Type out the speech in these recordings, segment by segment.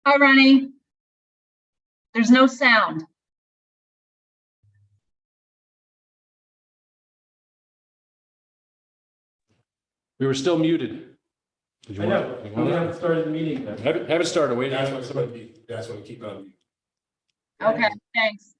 Hi, Ronnie. There's no sound. We were still muted. Did you I want? know, we haven't started the meeting then. Haven't started, wait. That's why we keep on. Okay, thanks.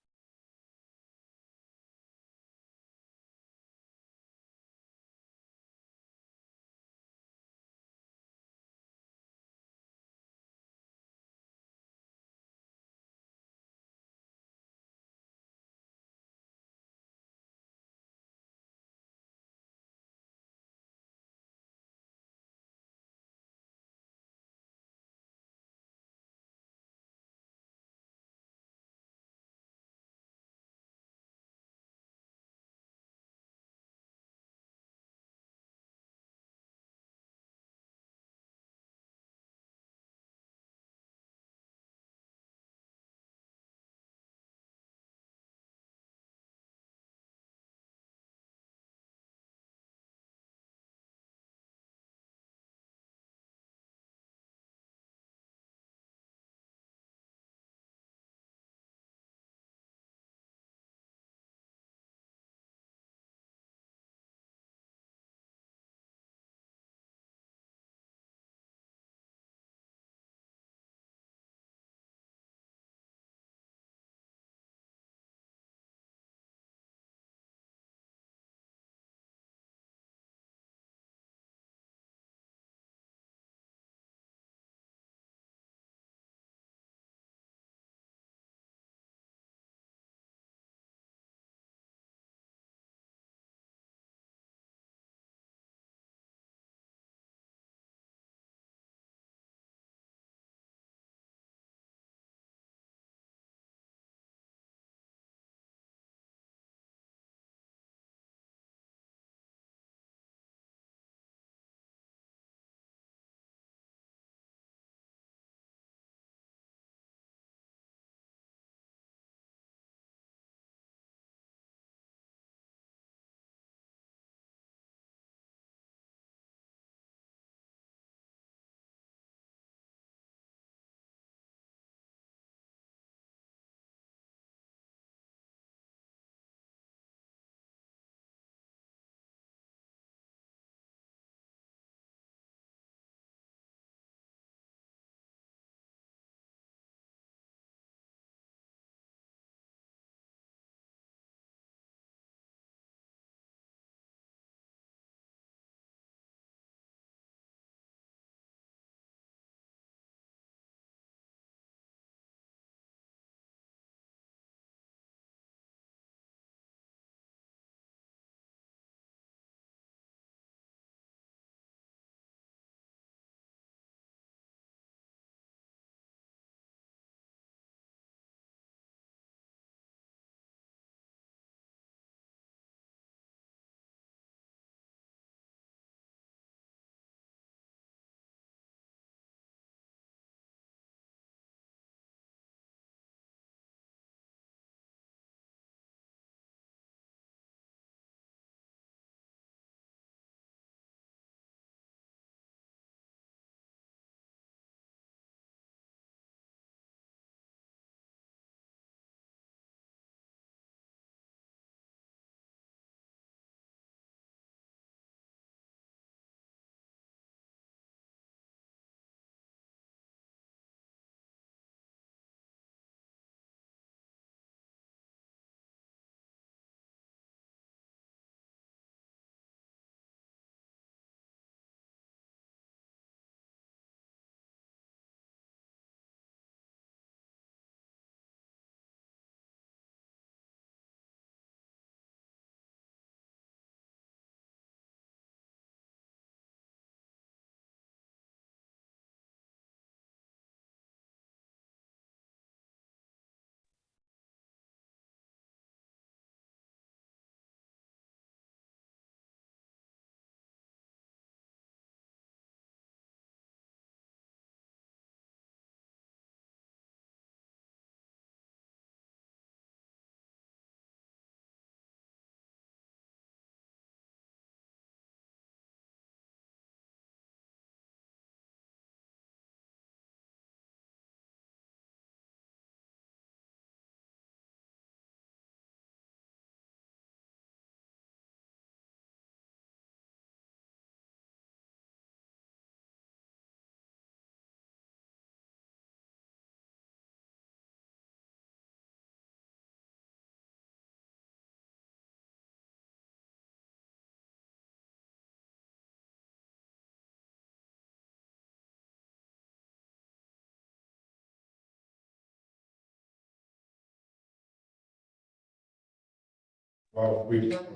Well,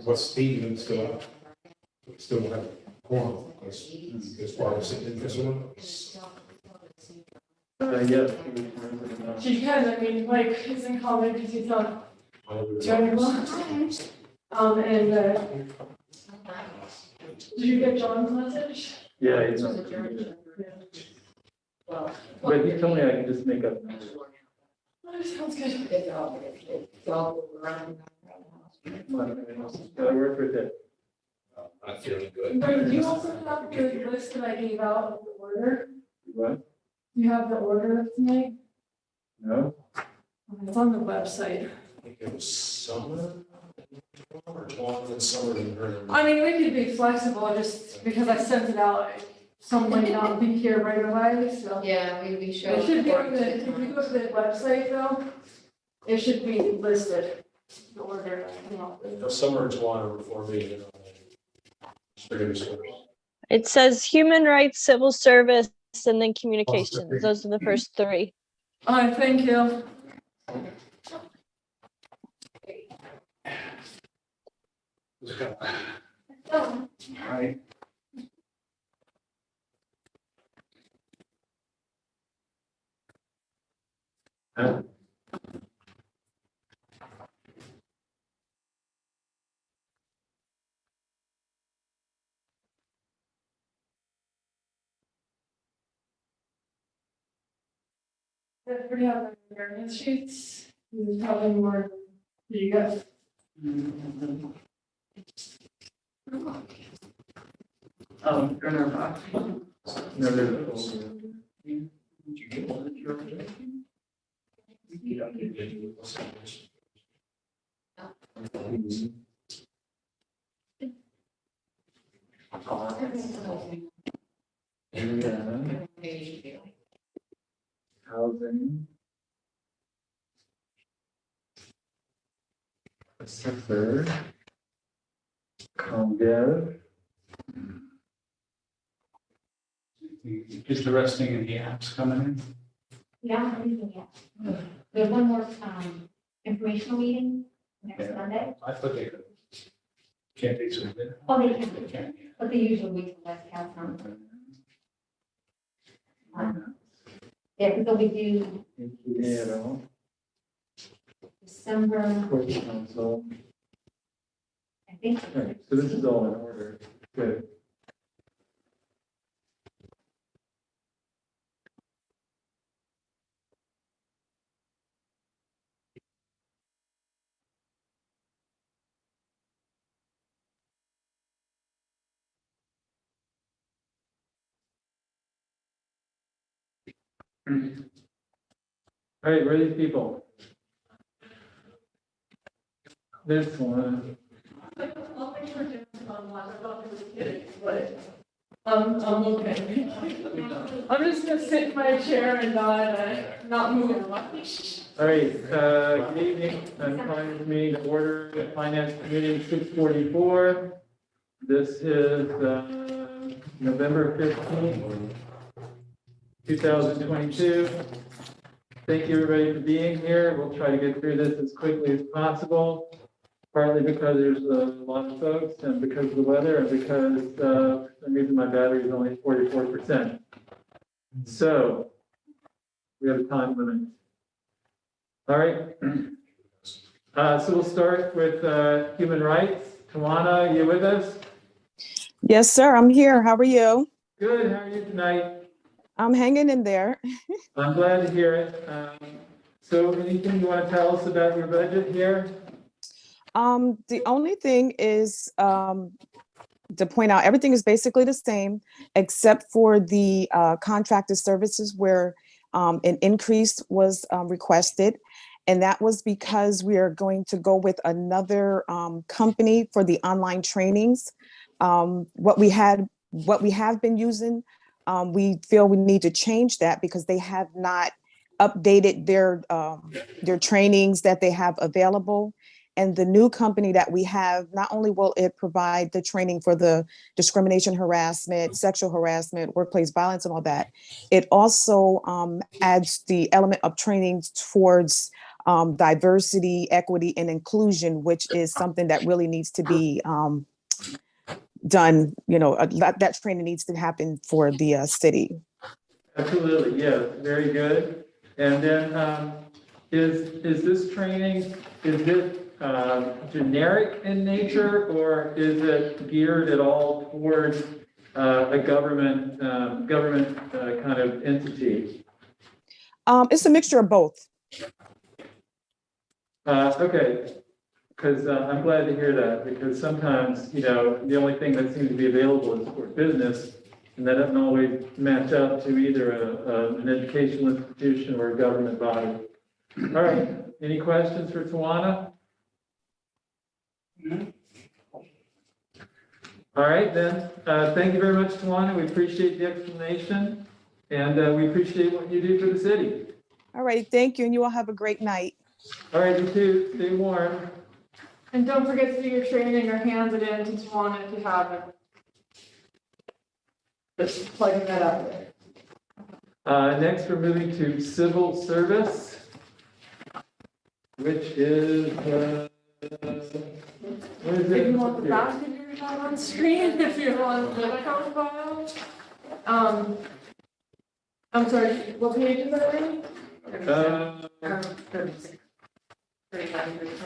what's Stephen still up? We still have quorum, as far as in this one. Yes. She can, I mean, Mike is in college because he's not joining us. Did you get John's message? Yeah, he's not. But he told me I can just make up. Oh, sounds good. I work with it. I'm feeling good. But do you also have the list that I gave out of the order? What? Do you have the order tonight? No? It's on the website. I think it was summer, or 12 in summer in her. I mean, we could be flexible just because I sent it out. Someone might not be here right away, so. Yeah, we show. It should be on the, if you go to the website though, it should be listed. The order, you know. Summer and Tawana were for me, you know. It says human rights, civil service, and then communications. Those are the first three. All right, thank you. Right. Everybody have their variance sheets? There's probably more. Here you go. Oh, turn our box. No, there's a folder. Did you get one that you're rejecting? Housing. Assessor. ComDev. Is the resting of the apps coming in? Yeah, everything, yeah. There's one more, informational meeting next Yeah. Monday. I thought they could. Can't they submit it? Oh, they They can, can, but they usually wait till West Cal comes. Yeah, because they'll be due Ingeniero. December, Court counsel. I think. Okay, so this is all in order. Good. All right, where are these people? There's one. I'll make sure Jim's online. I thought he was kidding, but I'm okay. I'm just gonna sit in my chair and not move much. All right, good evening. I'm calling the meeting to order, the Finance Committee 6:44. This is November 15th, 2022. Thank you, everybody, for being here. We'll try to get through this as quickly as possible, partly because there's a lot of folks and because of the weather and because for some reason my battery is only 44%. So we have a time limit. All right. So we'll start with human rights. Tawana, you with us? Yes, sir. I'm here. How are you? Good. How are you tonight? I'm hanging in there. I'm glad to hear it. So anything you want to tell us about your budget here? The only thing is to point out everything is basically the same except for the contracted services where an increase was requested. And that was because we are going to go with another company for the online trainings. What we have been using, we feel we need to change that because they have not updated their trainings that they have available. And the new company that we have, not only will it provide the training for the discrimination, harassment, sexual harassment, workplace violence, and all that, it also adds the element of training towards diversity, equity, and inclusion, which is something that really needs to be done. That training needs to happen for the city. Absolutely, yes, very good. And then, is this training, is it generic in nature, or is it geared at all towards a government kind of entity? It's a mixture of both. Okay, because I'm glad to hear that, because sometimes, the only thing that seems to be available is for business, and that doesn't always match up to either an educational institution or a government body. All right, any questions for Tawana? All right, then, thank you very much, Tawana. We appreciate the explanation, and we appreciate what you do for the city. All right, thank you, and you all have a great night. All right, you too, stay warm. And don't forget to do your training or hand it in to Tawana if you haven't. Just plugging that out there. Next, we're moving to civil service, which is, what is it? If you want the back of your job on screen, if you're on the profile. I'm sorry, what page is that in? 36. 35, 36.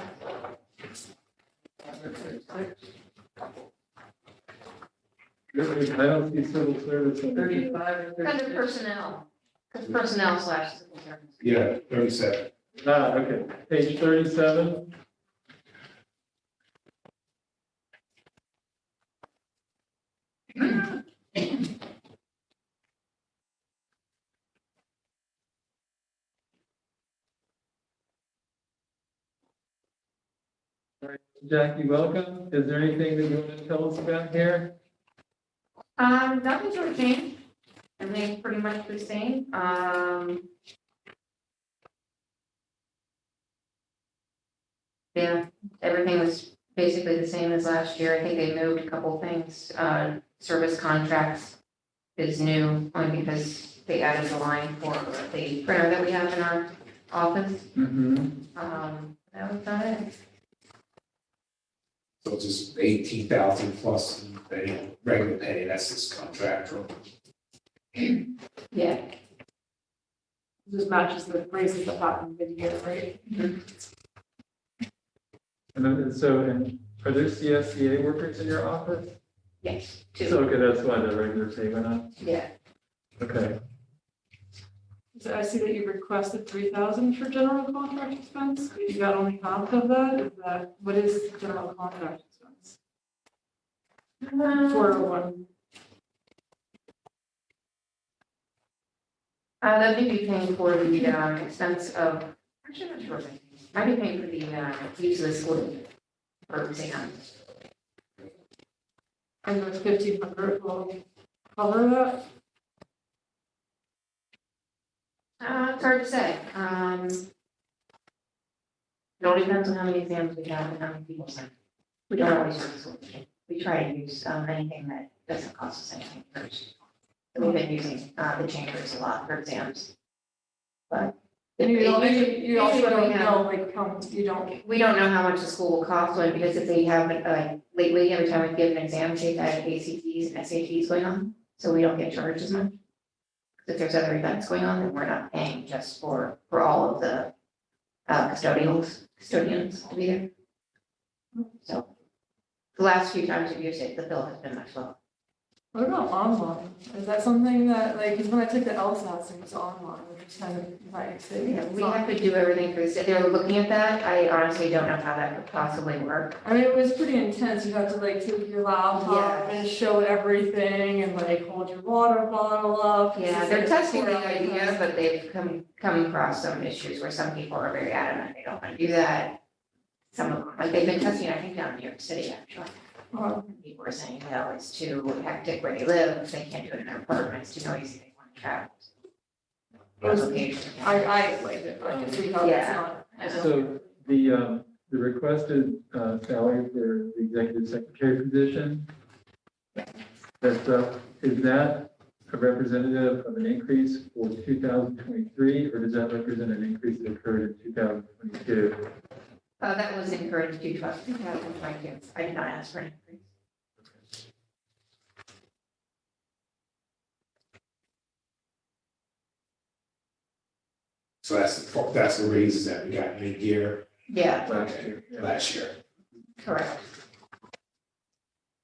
I don't see civil service. 35 or 36. Under personnel, because personnel / civil service. Yeah, 37. Okay, page 37. All right, Jackie, welcome. Is there anything that you want to tell us about here? Nothing's really changed. Everything's pretty much the same. Yeah, everything was basically the same as last year. I think they moved a couple things. Service contracts is new only because they added the line for the printer that we have in our office. That was about it. So it's just 18,000 plus the regular pay, that's this contract. Yeah. Just matches the raises that happened mid-year, right? And are there CSCA workers in your office? Yes, two. So, okay, that's why the regular pay went up. Yeah. Okay. So I see that you requested 3,000 for general contract expense. You got only half of that. Is that, what is general contract expense? 401. That may be paying for the expense of, actually, I'm not sure. Might be paying for the use of the school for exams. And the 1,500 will cover that. It's hard to say. It all depends on how many exams we have and how many people sign. We don't always use school. We try to use anything that doesn't cost us anything first. So we've been using the chambers a lot for exams. But And you also usually don't we have- know, like, how much you don't. we don't know how much the school will cost, only because if they have, lately, every time we give an exam, they've had ACTs and SATs going on, so we don't get charged as much. If there's other events going on, then we're not paying just for all of the custodians to be there. So the last few times we've used it, the bill has been much lower. What about online? Is that something that, like, because when I took the LSAT, it was online, which is kind of nice. We have to do everything for the city. They're looking at that. I honestly don't know how that could possibly work. I mean, it was pretty intense. You have to like take your laptop and show everything and like hold your water bottle up. Yeah, It's they're like testing the 4 hours. idea, but they've come across some issues where some people are very adamant they don't want to do that. Some of them, like they've been testing, I think, down in New York City, actually. People are saying, well, it's too hectic where they live, they can't do it in their apartments, too noisy, they want to travel. I like it. I can see how it's not. So the requested salary for the executive secretary position, is that a representative of an increase for 2023, or does that represent an increase that occurred in 2022? That was encouraged to 2022. I did not ask for an increase. So that's the raises that we got mid-year Yeah, Last year. Yeah. last year. correct.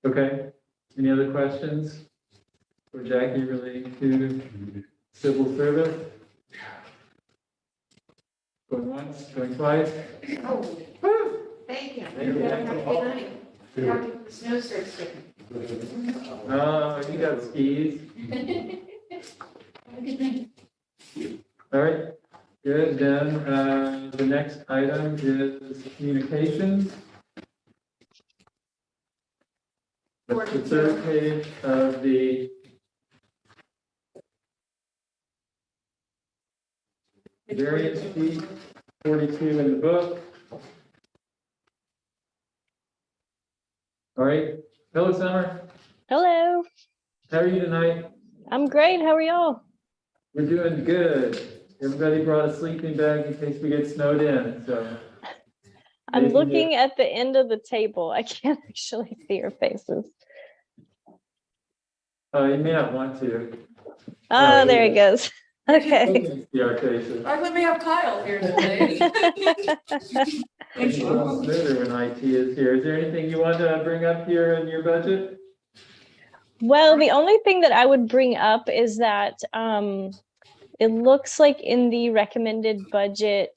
Okay, any other questions for Jackie relating to civil service? Going once, going twice? Oh, thank you. Thank you. Have a good night. Happy snow starts getting. Oh, you got skis. Have a good night. All right, good. Then the next item is communications. That's the third page of the variance sheet, 42 in the book. All right, hello, Summer. Hello, How are you tonight? I'm great. How are y'all? We're doing good. Everybody brought a sleeping bag in case we get snowed in, so. I'm Making it- looking at the end of the table. I can't actually see your faces. You may not want to. Oh, there he goes. Okay. You can see our faces. I let me have Kyle here today. It's a little smoother when IT is here. Is there anything you want to bring up here in your budget? Well, the only thing that I would bring up is that it looks like in the recommended budget,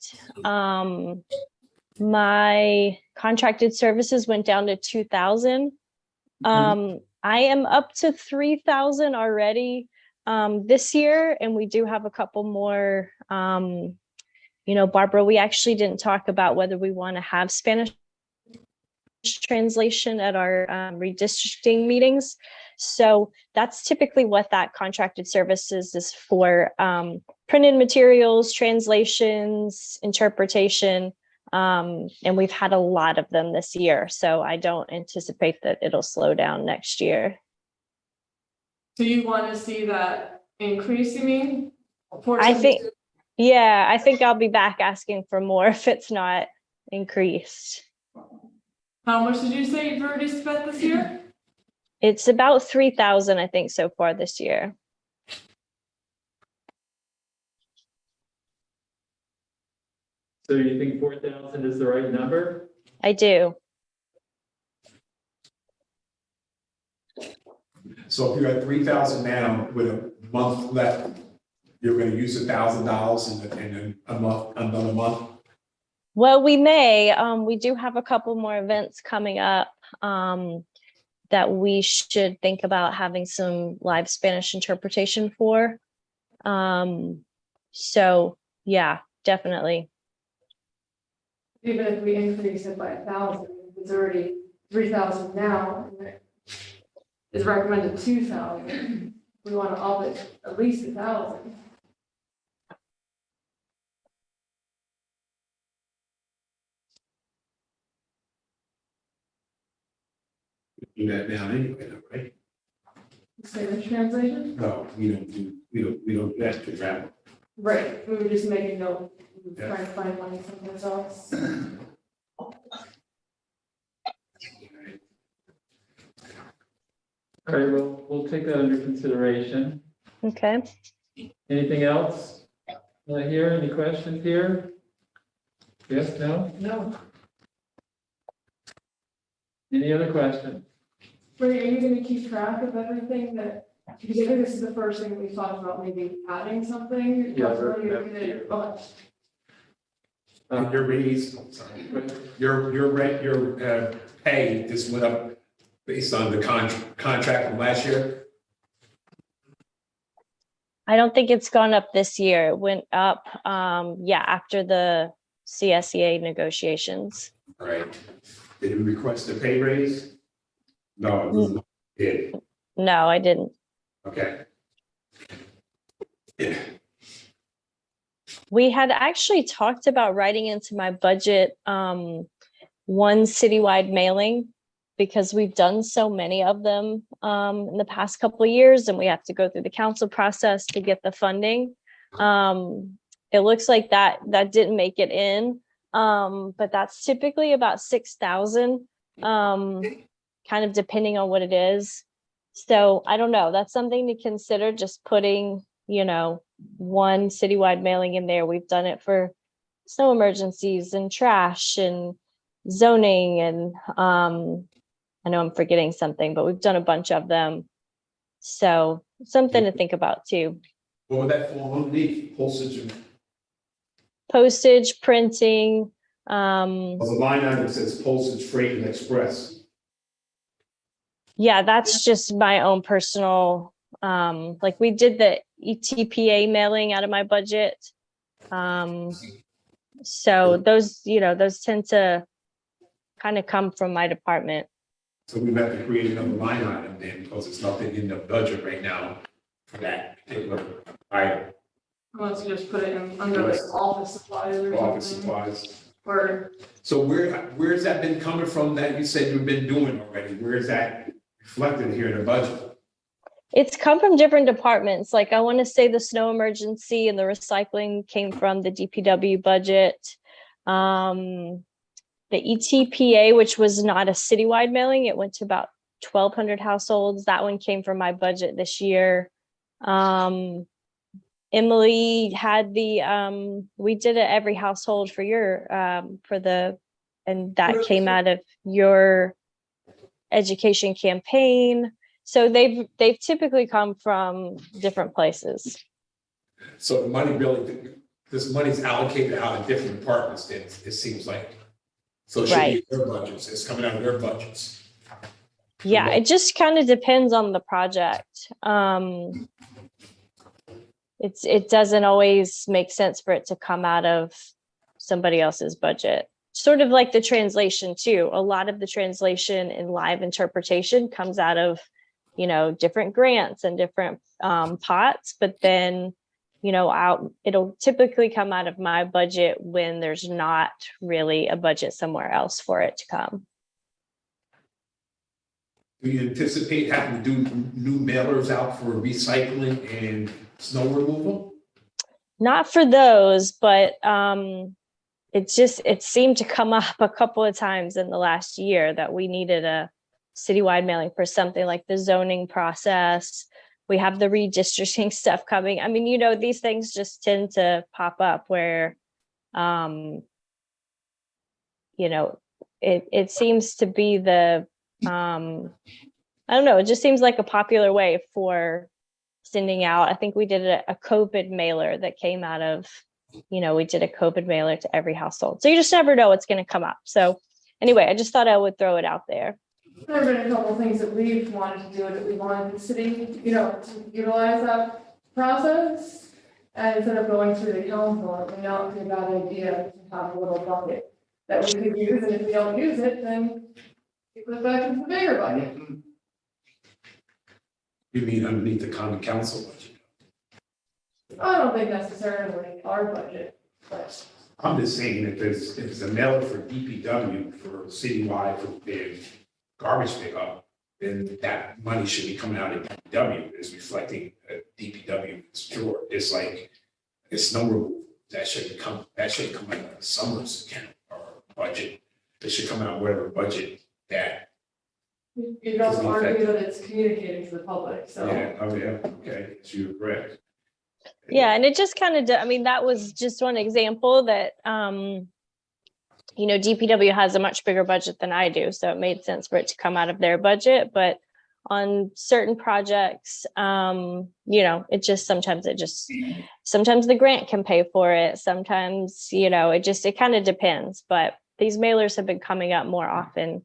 my contracted services went down to 2,000. I am up to 3,000 already this year, and we do have a couple more. Barbara, we actually didn't talk about whether we want to have Spanish translation at our redistricting meetings. So that's typically what that contracted services is for, printed materials, translations, interpretation. And we've had a lot of them this year. So I don't anticipate that it'll slow down next year. So you want to see that increase, you mean? I think I'll be back asking for more if it's not increased. How much did you say you've already spent this year? It's about 3,000, I think, so far this year. So you think 4,000 is the right number? I do. So if you're at 3,000 now with a month left, you're gonna use $1,000 and then a month, another month? Well, we may. We do have a couple more events coming up that we should think about having some live Spanish interpretation for. So yeah, definitely. Even if we increase it by 1,000, it's already 3,000 now. And it is recommended 2,000. We want to up it at least 1,000. Do that now anyway, though, right? Spanish translation? No, we don't do that to grammar. Right, we were just making note, Yeah. trying to find money someplace else. All right, well, we'll take that under consideration. Okay. Anything else? Here, any questions here? Yes, no? No. Any other questions? Ray, are you gonna keep track of everything that, because I think this is the first thing we talked about, maybe adding something? Yeah, Or you're next gonna- year. And your raise, I'm sorry, your rate, your pay just went up based on the contract from last year? I don't think it's gone up this year. It went up, after the CSEA negotiations. All right. Did you request a pay raise? No, it wasn't. Did, No, I didn't. okay. Yeah. We had actually talked about writing into my budget, one citywide mailing because we've done so many of them in the past couple of years, and we have to go through the council process to get the funding. It looks like that didn't make it in, but that's typically about 6,000, kind of depending on what it is. So I don't know, that's something to consider, just putting, you know, one citywide mailing in there. We've done it for snow emergencies and trash and zoning, and I know I'm forgetting something, but we've done a bunch of them. So something to think about too. What would that fall underneath? Postage and, Postage, printing, well, the line item says postage, freight and express. yeah, that's just my own personal, like we did the ETPA mailing out of my budget. So those, you know, those tend to kind of come from my department. So we have to create another line item then, because it's nothing in the budget right now for that particular item. Unless you just put it in under like office supplies or Office something. supplies. Or, So where's that been coming from that you said you've been doing already? Where is that reflected here in the budget? It's come from different departments. Like I want to say the snow emergency and the recycling came from the DPW budget. The ETPA, which was not a citywide mailing, it went to about 1,200 households. That one came from my budget this year. Emily had the, we did it every household for your, and that came out of your education campaign. So they've typically come from different places. So the money really, this money's allocated out of different departments, then it seems like. So it should be their budgets, it's coming out of their budgets. Yeah, it just kind of depends on the project. It doesn't always make sense for it to come out of somebody else's budget. Sort of like the translation too. A lot of the translation and live interpretation comes out of, you know, different grants and different pots, but then, you know, it'll typically come out of my budget when there's not really a budget somewhere else for it to come. Do you anticipate having to do new mailers out for recycling and snow removal? Not for those, but it seemed to come up a couple of times in the last year that we needed a citywide mailing for something like the zoning process. We have the redistricting stuff coming. I mean, you know, these things just tend to pop up where, you know, it seems to be the, I don't know, it just seems like a popular way for sending out. I think we did a COVID mailer that came out of, you know, we did a COVID mailer to every household. So you just never know what's going to come up. So anyway, I just thought I would throw it out there. there have been a couple of things that we've wanted to do, that we wanted the city, you know, to utilize that process. And instead of going through the council, it may not be a bad idea to have a little bucket that we could use, and if we don't use it, then we put it back into the bigger bucket. You mean underneath the common council budget? I don't think necessarily our budget, but I'm just saying if it's a mailer for DPW for citywide for their garbage pickup, then that money should be coming out of DPW, is reflecting DPW store. It's like it's snow removal. That should come out of the summer's account or budget. It should come out of whatever budget that. you could also argue that it's communicating to the public, so. Yeah, oh yeah, okay, so you're correct. Yeah, and it just kind of, I mean, that was just one example that, you know, DPW has a much bigger budget than I do, so it made sense for it to come out of their budget. But on certain projects, you know, sometimes the grant can pay for it. Sometimes, you know, it kind of depends. But these mailers have been coming up more often.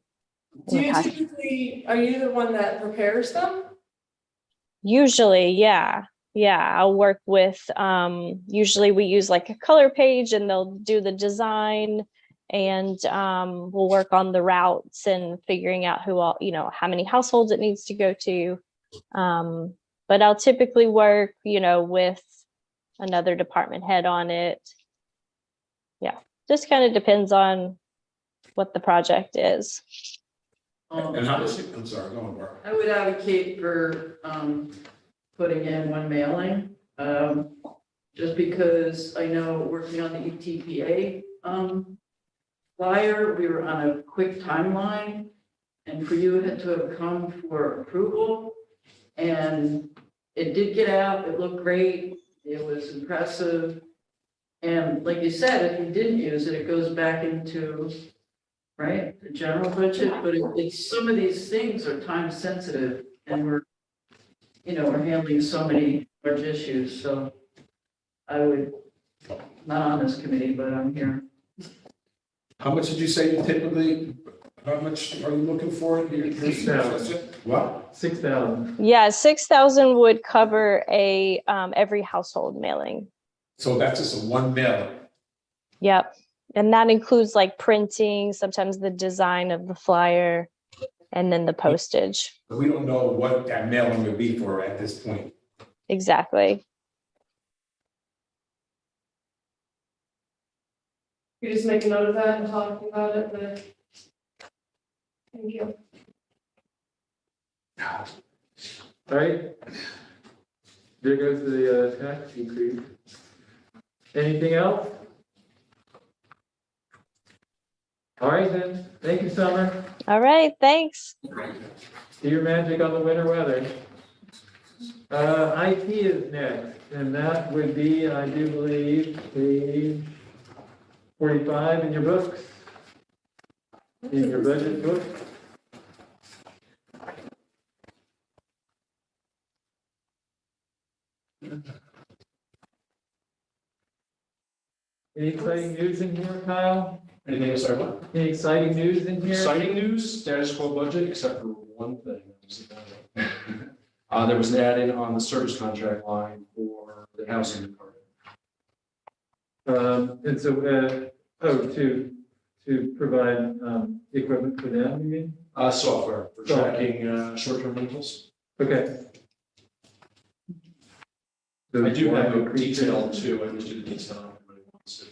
Do you typically, are you the one that prepares them? Usually, yeah. I'll work with, usually we use like a color page and they'll do the design, and we'll work on the routes and figuring out who all, you know, how many households it needs to go to. But I'll typically work, you know, with another department head on it. Yeah, just kind of depends on what the project is. And how much, I'm sorry, go on, Barbara. I would advocate for putting in one mailing, just because I know working on the ETPA flyer, we were on a quick timeline. And for you it had to have come for approval. And it did get out, it looked great, it was impressive. And like you said, if you didn't use it, it goes back into, right, the general budget, but it's, some of these things are time sensitive and we're, you know, we're handling so many large issues, so I would, not on this committee, but I'm here. How much did you say you typically, how much are you looking for? What? 6,000. Yeah, 6,000 would cover a every household mailing. So that's just a one mailer. Yep. And that includes like printing, sometimes the design of the flyer, and then the postage. We don't know what that mailing would be for at this point. Exactly. You just make a note of that and talk about it, but. Thank you. All right. There goes the tax increase. Anything else? All right then, thank you, Summer. All right, thanks. Do your magic on the winter weather. IT is next, and that would be, I do believe, page 45 in your books. In your budget book. Any exciting news in here, Kyle? Anything, sorry, what? Any exciting news in here? Exciting news, status quo budget, except for one thing. There was an add-in on the service contract line for the housing department. And so, to provide, equipment for them, you mean? Software for tracking, short-term rentals. Okay. I do have a detail too, I just do the detail. if anybody wants it.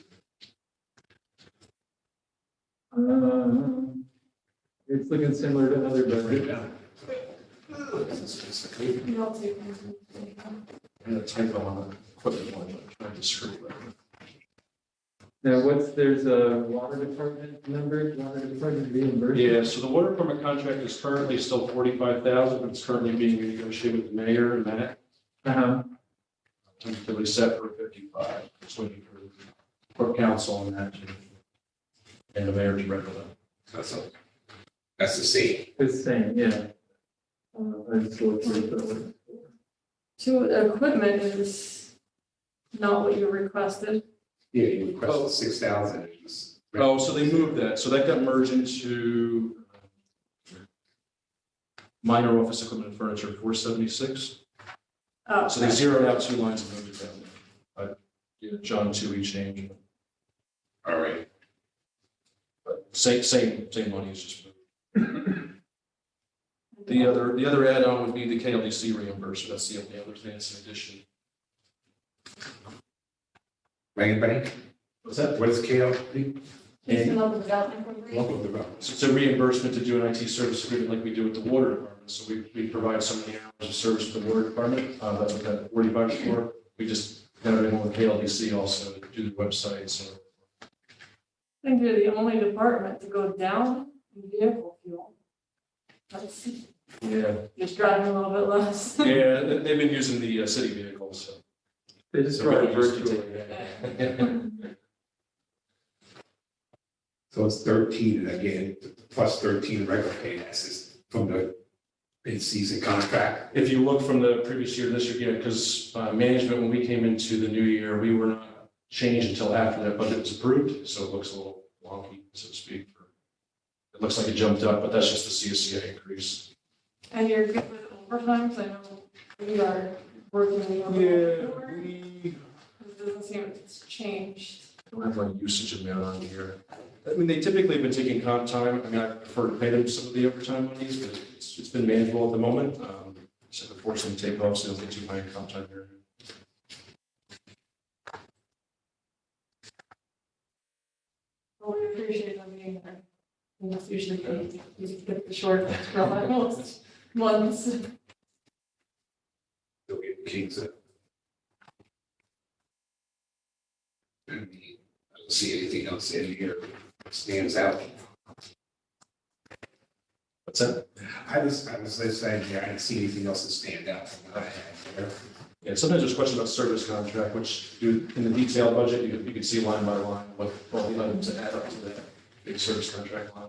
It's looking similar to other budgets. You'll take this. I had a typo on the equipment one, but I'm trying to screw it. Now, there's a water department number, water department reimbursement? Yeah, so the water department contract is currently still 45,000, but it's currently being negotiated with the mayor and that. Uh-huh. Tentatively set for 55, just waiting for court counsel and that. And the mayor to recommend. That's the same. It's the same, yeah. I just looked for it. So the equipment is not what you requested. Yeah, you requested 6,000. Oh, so they moved that, so that got merged into minor office equipment and furniture, 476. Oh, So they zeroed out two lines and moved it down. But yeah, John, two each change, All right. but same money, it's just moved. The other add-on would be the KLDC reimbursement, that's the only other thing that's in addition. Anybody? What's that? What is KLP? It's another development program. Local development. So it's a reimbursement to do an IT service agreement like we do with the water department. So we provide so many hours of service to the water department. That's what that 45 is for. We just got it in with KLDC also to do the website. So I think you're the only department to go down in vehicle fuel. That's yeah, just driving a little bit less. yeah, they've been using the city vehicles. So. They just So drive we're used to virtually. it. So it's 13, and again, plus 13 regular pay, that's just from the in-season contract. If you look from the previous year, this year, yeah, because management, when we came into the new year, we were not changed until after that budget was approved. So it looks a little wonky, so to speak. It looks like it jumped up, but that's just the CSCA increase. And you're good with overtime, so I know we are working. It doesn't seem it's changed. I don't have like usage amount on here. I mean, they typically have been taking comp time. I mean, I prefer to pay them some of the overtime monies, but it's been manageable at the moment. So unfortunately, take off, so they don't get too high in comp time here. Well, we appreciate them being there. usually you get the short for like most months. They'll get Kings. I don't see anything else in here that stands out. What's that? I was just saying, yeah, I didn't see anything else that stand out from what I had there. Yeah, sometimes there's questions about service contract, which in the detailed budget, you can see line by line what all the items that add up to that big service contract line.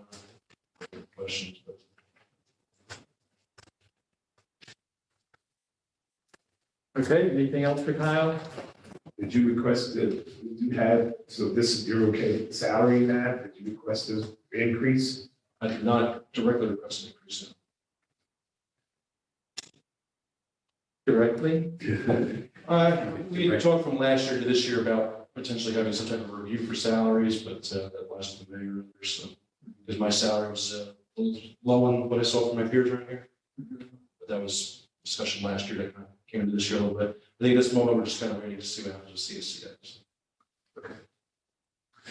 Questions, but Okay, anything else for Kyle? Did you request that you had, so this, you're okay with salary in that? Did you request an increase? I did not directly request an increase. Directly? We had talked from last year to this year about potentially having some type of review for salaries, but that lasted the mayor, so, because my salary was a little low on what I saw from my peers around here. But that was discussion last year that kind of came into this year a little bit. I think at this moment, we're just kind of waiting to see what happens with CSCS. Okay.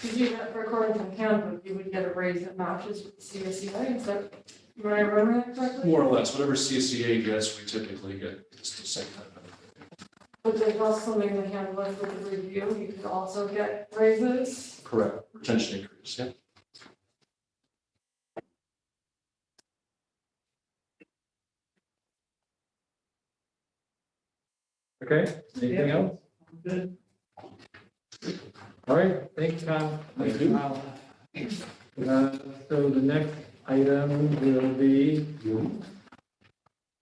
Did you get, for according to the handbook, you would get a raise that matches with the CSEA, is that, am I remembering that correctly? More or less, whatever CSCA gets, we typically get it's the same kind of benefit. But there's also something in the handbook with the review, you could also get raises. Correct, retention increase, yeah. Okay, anything else? Good. All right, thanks, Kyle. Thank you. So the next item will be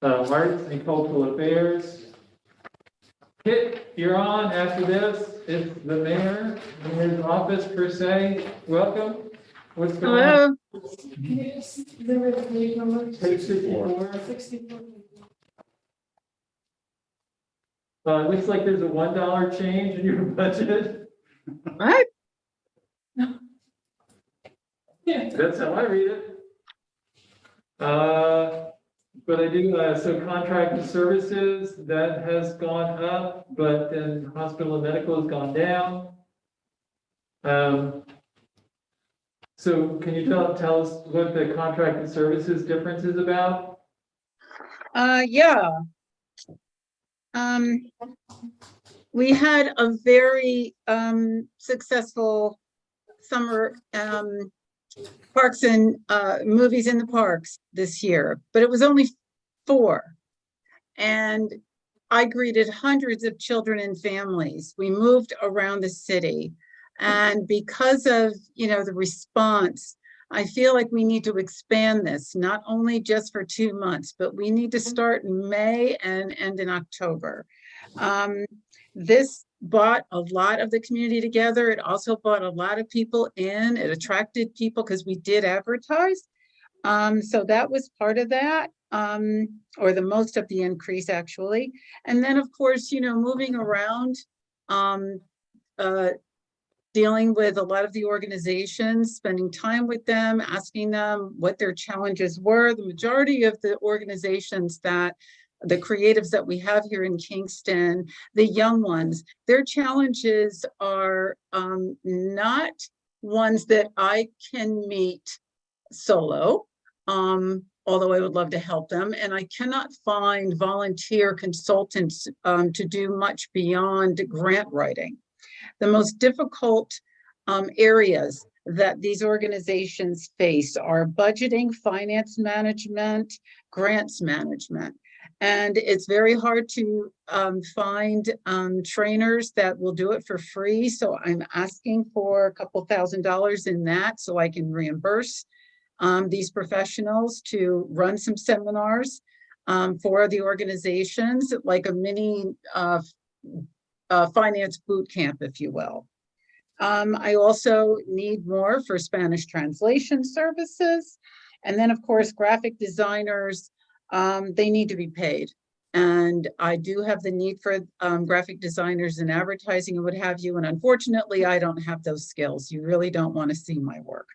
Arts and Cultural Affairs. Kit, you're on after this. It's the mayor's office per se. Welcome. What's going on? Can you just remember the page number? Page 64. 64. It looks like there's a $1 change in your budget. What? Yeah. That's how I read it. But I do, so contracted services, that has gone up, but then hospital and medical has gone down. So can you tell us what the contracted services difference is about? Yeah. We had a very successful summer parks and movies in the parks this year, but it was only 4. And I greeted hundreds of children and families. We moved around the city. And because of, the response, I feel like we need to expand this, not only just for 2 months, but we need to start in May and end in October. This brought a lot of the community together. It also brought a lot of people in. It attracted people because we did advertise. So that was part of that, or the most of the increase actually. And then of course, moving around, dealing with a lot of the organizations, spending time with them, asking them what their challenges were. The majority of the organizations the creatives that we have here in Kingston, the young ones, their challenges are not ones that I can meet solo, although I would love to help them. And I cannot find volunteer consultants to do much beyond grant writing. The most difficult areas that these organizations face are budgeting, finance management, grants management. And it's very hard to find trainers that will do it for free. So I'm asking for a couple $1,000s in that so I can reimburse these professionals to run some seminars for the organizations, like a mini finance boot camp, if you will. I also need more for Spanish translation services. And then of course, graphic designers, they need to be paid. And I do have the need for graphic designers and advertising and what have you. And unfortunately, I don't have those skills. You really don't want to see my work.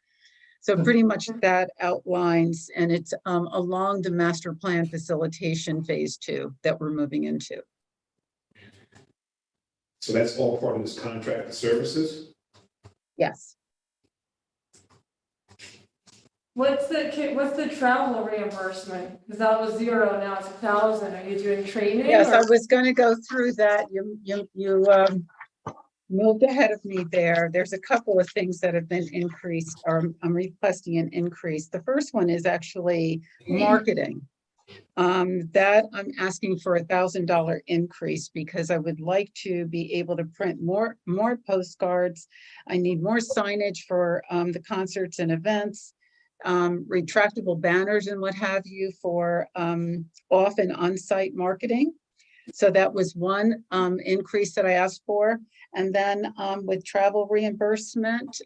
So pretty much that outlines, and it's along the master plan facilitation phase 2 that we're moving into. So that's all part of this contract services? Yes. What's the travel reimbursement? Because that was 0, now it's 1,000. Are you doing training? Yes, I or- was gonna go through that. You moved ahead of me there. There's a couple of things that have been increased, or I'm requesting an increase. The first one is actually marketing. That I'm asking for $1,000 increase because I would like to be able to print more postcards. I need more signage for the concerts and events, retractable banners and what have you for off and on-site marketing. So that was one increase that I asked for. And then with travel reimbursement,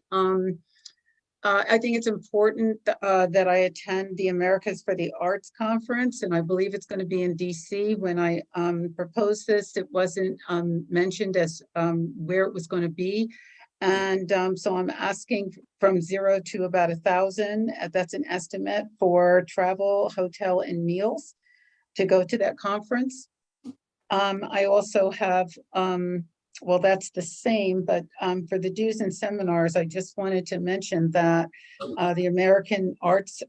I think it's important that I attend the Americas for the Arts Conference, and I believe it's going to be in DC. When I proposed this, it wasn't mentioned as where it was going to be. And so I'm asking from 0 to about 1,000. That's an estimate for travel, hotel, and meals to go to that conference. I also have, well, that's the same, but for the dues and seminars, I just wanted to mention that the American Arts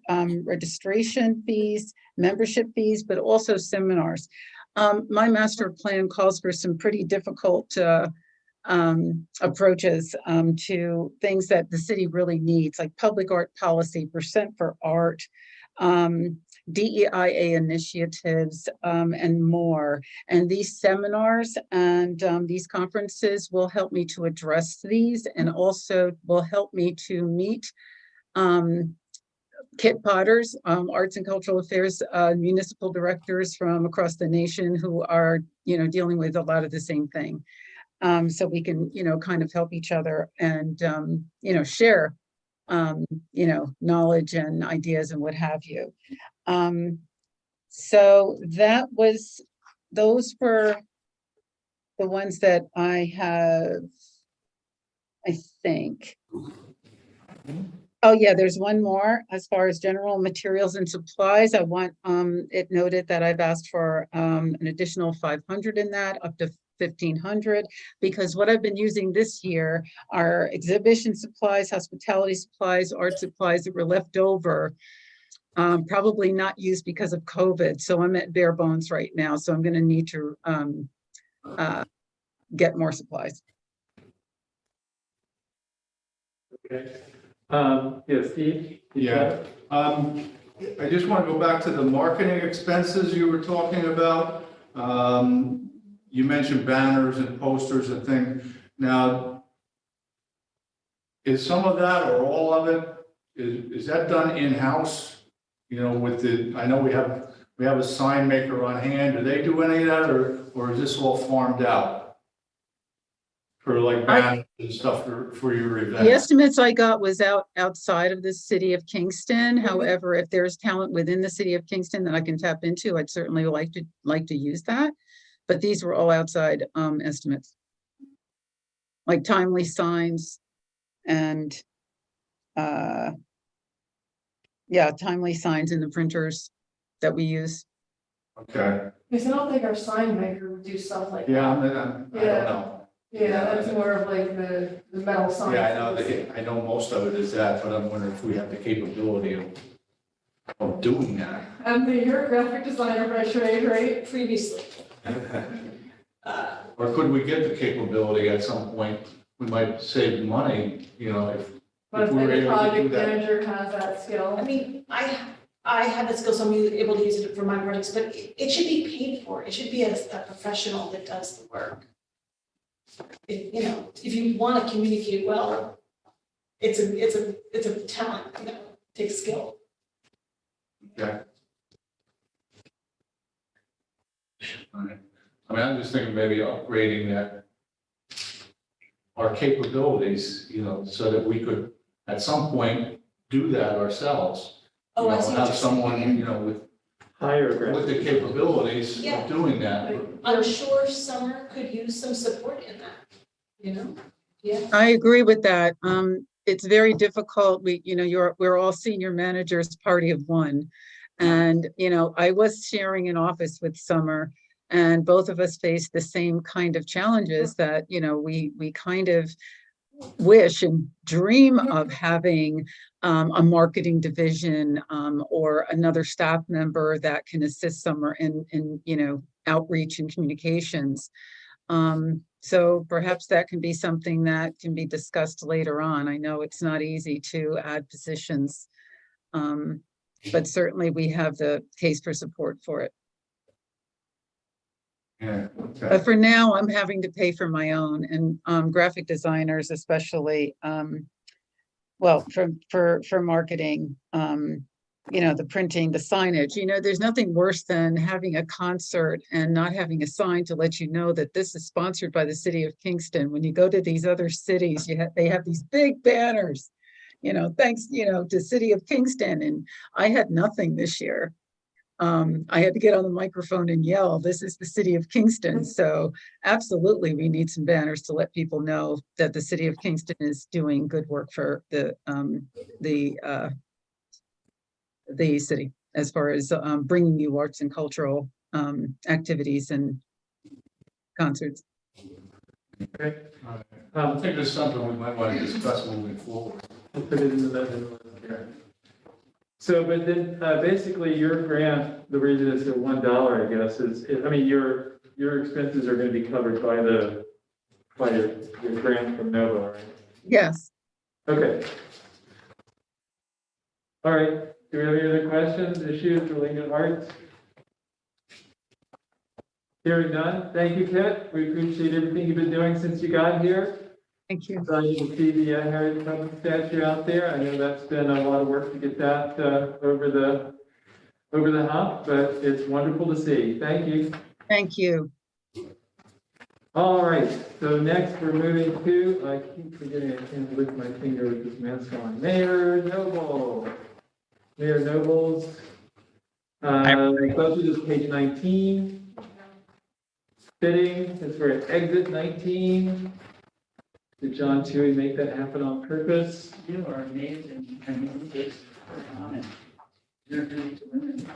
registration fees, membership fees, but also seminars. My master plan calls for some pretty difficult approaches to things that the city really needs, like public art policy, percent for art, DEIA initiatives, and more. And these seminars and these conferences will help me to address these, and also will help me to meet Kit Potters, Arts and Cultural Affairs municipal directors from across the nation who are, dealing with a lot of the same thing. So we can, kind of help each other and, share, knowledge and ideas and what have you. So those were the ones that I have, I think. Oh yeah, there's one more as far as general materials and supplies. I want it noted that I've asked for an additional 500 in that, up to 1,500, because what I've been using this year are exhibition supplies, hospitality supplies, art supplies that were left over, probably not used because of COVID. So I'm at bare bones right now. So I'm going to need to get more supplies. Okay. Yeah, Steve? Yeah. I just want to go back to the marketing expenses you were talking about. You mentioned banners and posters and things. Now, is some of that or all of it, is that done in-house? With I know we have a sign maker on hand. Do they do any of that, or is this all farmed out? For like banners and stuff for your event? The estimates I got was outside of the city of Kingston. However, if there's talent within the city of Kingston that I can tap into, I'd certainly like to use that. But these were all outside estimates, like timely signs and timely signs in the printers that we use. Okay. Because I don't think our sign maker would do stuff like Yeah, that. I don't know. Yeah, that's more of like the metal sign. Yeah, I know most of it is that, but I'm wondering if we have the capability of doing that. You're a graphic designer by trade, right? Previously. Or could we get the capability at some point? We might save money, But if If we were any able to do project that. manager has that skill. I mean, I have the skill, so I'm able to use it for my projects, but it should be paid for. It should be a professional that does the work. If you want to communicate well, it's a talent, takes skill. Okay. All right. I'm just thinking maybe upgrading our capabilities, so that we could at some point do that ourselves. Oh, I see what Have you're someone, with Higher. the capabilities Yeah. of doing that. I'm sure Summer could use some support in that, Yeah. I agree with that. It's very difficult. We're all senior managers, party of one. And, I was sharing an office with Summer, and both of us faced the same kind of challenges that, we kind of wish and dream of having a marketing division or another staff member that can assist some in outreach and communications. So perhaps that can be something that can be discussed later on. I know it's not easy to add positions, but certainly we have the case for support for it. Yeah, But okay. for now, I'm having to pay for my own, and graphic designers especially, well, for marketing, the printing, the signage, there's nothing worse than having a concert and not having a sign to let you know that this is sponsored by the city of Kingston. When you go to these other cities, they have these big banners, thanks, to City of Kingston, and I had nothing this year. I had to get on the microphone and yell, "This is the City of Kingston." So absolutely, we need some banners to let people know that the City of Kingston is doing good work for the city as far as bringing you arts and cultural activities and concerts. Okay. I think there's something we might want to discuss moving forward. We'll put it in the budget here. So, but then basically your grant, the reason it's at $1, I guess, is, I mean, your expenses are going to be covered by your grant from Nova, right? Yes. Okay. All right. Do we have any other questions, issues related to arts? Hearing none. Thank you, Kit. We appreciate everything you've been doing since you got here. Thank you. So you can see the Harriet Tubman statue out there. I know that's been a lot of work to get that over the hump, but it's wonderful to see. Thank you. Thank you. All right. So next we're moving to, I keep forgetting I can't lift my finger with this mask on. Mayor Noble. Mayor Noble's budget is page 19. Fitting is for exit 19. Did John Tui make that happen on purpose? You are amazing. I mean, this is honest. You're doing it.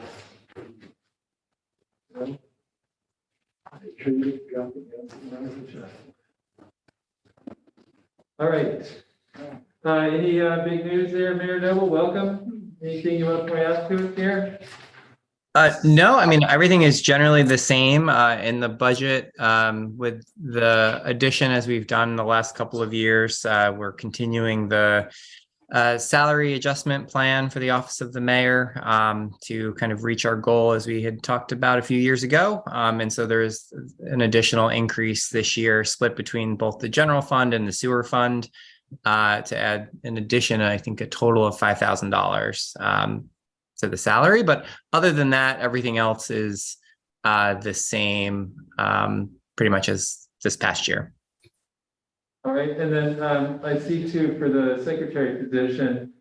All right. Any big news there, Mayor Noble? Welcome. Anything you want to point out to us here? No, I mean, everything is generally the same in the budget with the addition as we've done the last couple of years. We're continuing the salary adjustment plan for the office of the mayor to kind of reach our goal as we had talked about a few years ago. And so there is an additional increase this year split between both the general fund and the sewer fund to add in addition, I think a total of $5,000 to the salary. But other than that, everything else is the same pretty much as this past year. All right, and then I see too for the secretary position,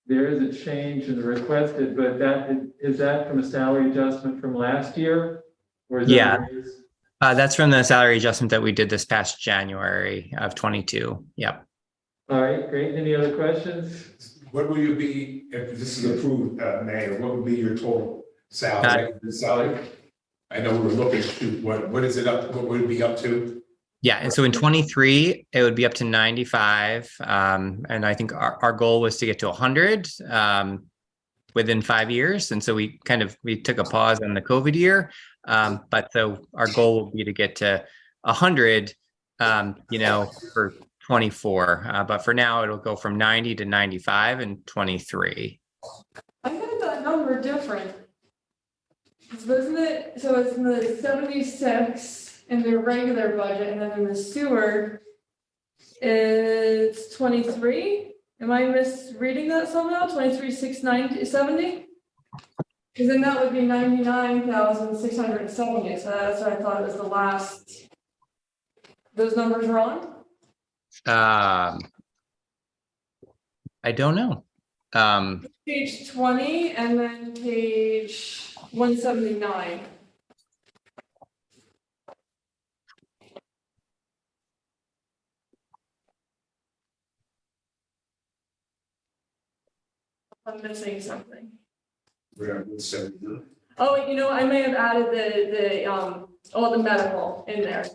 there is a change in the requested, but is that from a salary adjustment from last year? Or is that that's from the salary adjustment that we did this past January of 22. Yep. All right, great. Any other questions? What will you be, if this is approved, Mayor, what would be your total salary? I know we were looking to, what is it up, what would it be up to? Yeah, and so in 23, it would be up to 95. And I think our goal was to get to 100 within 5 years. And so we took a pause on the COVID year. But so our goal will be to get to 100, for 24. But for now, it'll go from 90 to 95 in 23. I got that number different. Wasn't it, so it's in the 76 in their regular budget, and then in the sewer, it's 23? Am I misreading that somehow? 23,670? Because then that would be 99,670, so that's what I thought was the last. Those numbers wrong? I don't know. Page 20 and then page 179. I'm missing something. Oh, I may have added the medical in there.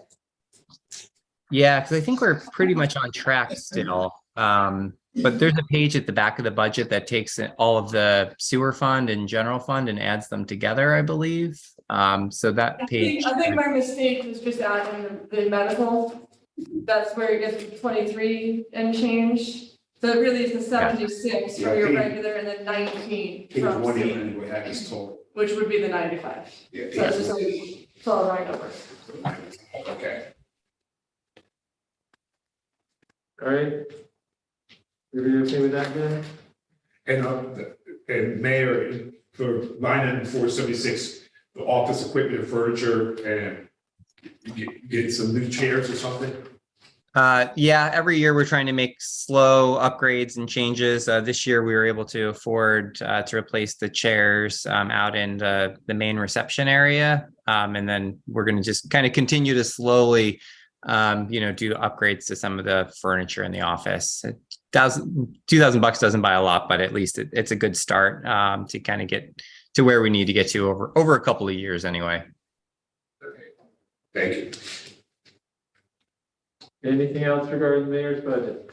Yeah, because I think we're pretty much on track still. But there's a page at the back of the budget that takes all of the sewer fund and general fund and adds them together, I believe. So that page. I think my mistake was just adding the medical. That's where it gets to 23 and change. So it really is the 76 for your regular and then 19 Page from one, state, and we have this total. which would be the 95. Yeah, So it's page just one. it's all the right numbers. Okay. All right. Everybody okay with that then? And Mayor, for line item 476, the office equipment and furniture, and you get some new chairs or something? Yeah, every year we're trying to make slow upgrades and changes. This year we were able to afford to replace the chairs out in the main reception area. And then we're going to just kind of continue to slowly, do upgrades to some of the furniture in the office. $2,000 doesn't buy a lot, but at least it's a good start to kind of get to where we need to get to over a couple of years anyway. Okay. Thank you. Anything else regarding the mayor's budget?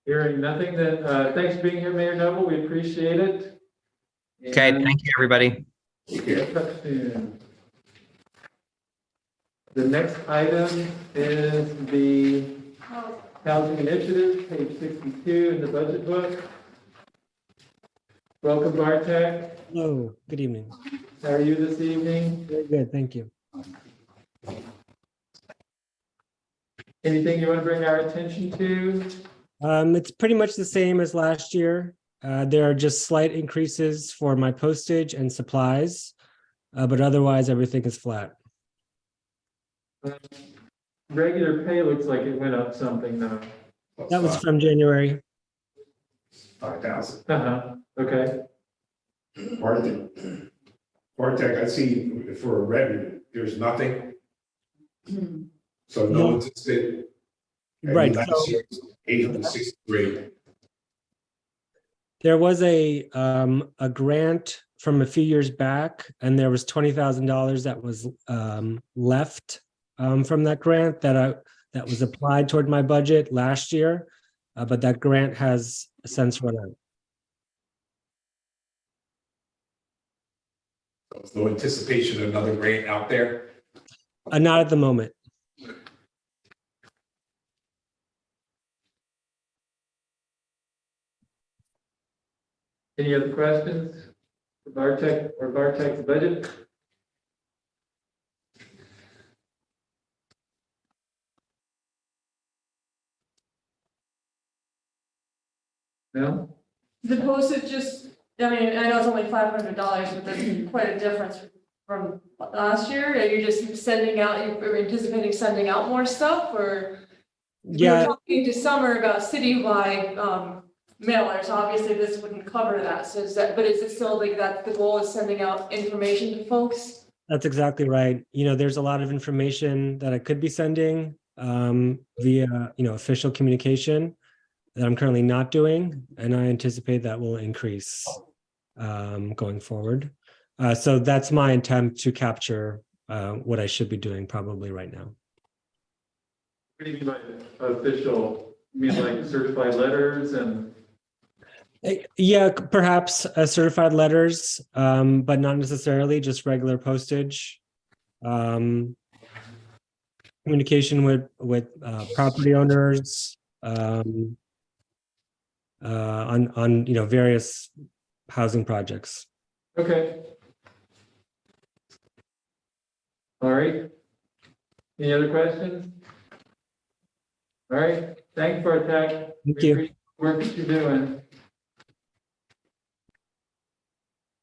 Hearing nothing, then thanks for being here, Mayor Noble. We appreciate it. Okay, And thank you, everybody. we'll talk soon. The next item is the housing initiative, page 62 in the budget book. Welcome, Bartek. Hello, good evening. How are you this evening? Very good, thank you. Anything you want to bring our attention to? It's pretty much the same as last year. There are just slight increases for my postage and supplies, but otherwise everything is flat. Regular pay looks like it went up something though. That was from January. 5,000. Okay. Bartek, I see for revenue, there's nothing. So no anticipated. Right. Last year, 863. There was a grant from a few years back, and there was $20,000 that was left from that grant that was applied toward my budget last year, but that grant has since run out. No anticipation of another grant out there? Not at the moment. Any other questions for Bartek or Bartek's budget? No? The postage just, I mean, I know it's only $500, but that's quite a difference from last year. Are you just sending out, you're anticipating sending out more stuff, or? Yeah. We were talking to Summer about citywide mailers. Obviously, this wouldn't cover that. So is it still like that the goal is sending out information to folks? That's exactly right. There's a lot of information that I could be sending via, official communication that I'm currently not doing, and I anticipate that will increase going forward. So that's my attempt to capture what I should be doing probably right now. What do you mean by official? You mean like certified letters and? Yeah, perhaps certified letters, but not necessarily just regular postage. Communication with property owners on various housing projects. Okay. All right. Any other questions? All right. Thanks, Bartek. Thank you. Appreciate the work that you're doing.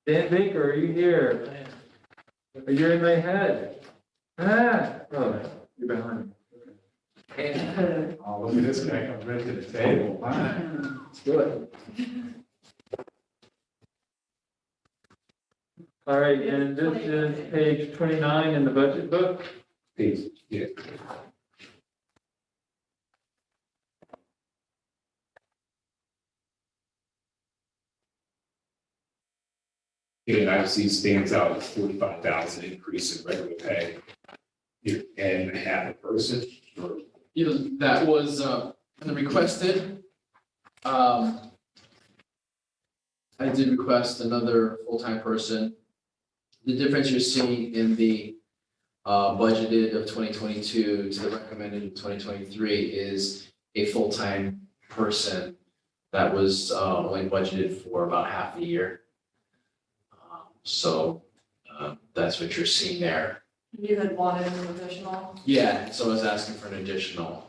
Dan Baker, are you here? You're in my head. Oh, you're behind. Oh, look at this guy, I'm ready to the table. It's good. All right, and this is page 29 in the budget book. Please, yeah. And I see stands out as 45,000 increase in regular pay. And have a person, or That was requested. I did request another full-time person. The difference you're seeing in the budgeted of 2022 to the recommended of 2023 is a full-time person that was only budgeted for about half a year. So that's what you're seeing there. You had wanted an additional. Yeah, so I was asking for an additional,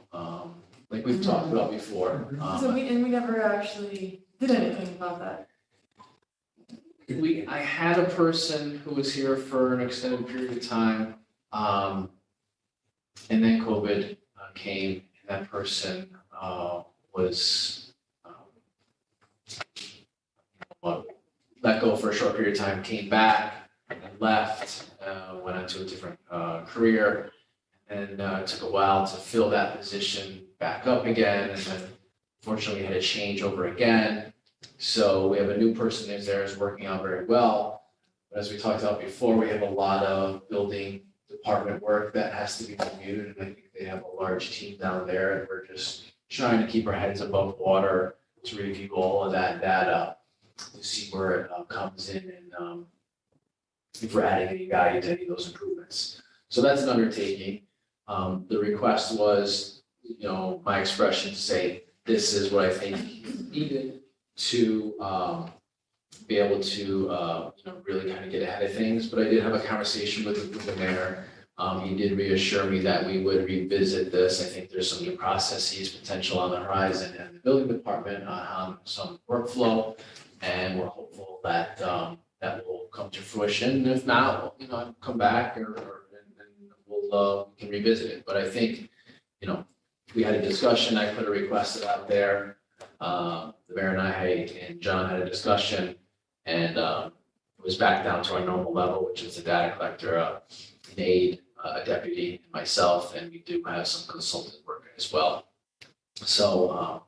like we've talked about before. So we never actually did anything about that. I had a person who was here for an extended period of time. And then COVID came, and that person was let go for a short period of time, came back and left, went on to a different career. And it took a while to fill that position back up again, and then fortunately we had a change over again. So we have a new person who's there, is working out very well. But as we talked about before, we have a lot of building department work that has to be reviewed, and I think they have a large team down there, and we're just trying to keep our heads above water to review all of that data, to see where it comes in, and if we're adding any value to any of those improvements. So that's an undertaking. The request was, my expression to say, this is what I think is needed to be able to, really kind of get ahead of things. But I did have a conversation with the mayor. He did reassure me that we would revisit this. I think there's some new processes potential on the horizon and the building department on some workflow. And we're hopeful that that will come to fruition. If not, I'll come back and we'll we can revisit it. But I think, we had a discussion. I put a request out there. The mayor and I and John had a discussion, and it was back down to our normal level, which is a data collector, an aide, a deputy, and myself, and we do have some consultant work as well. So,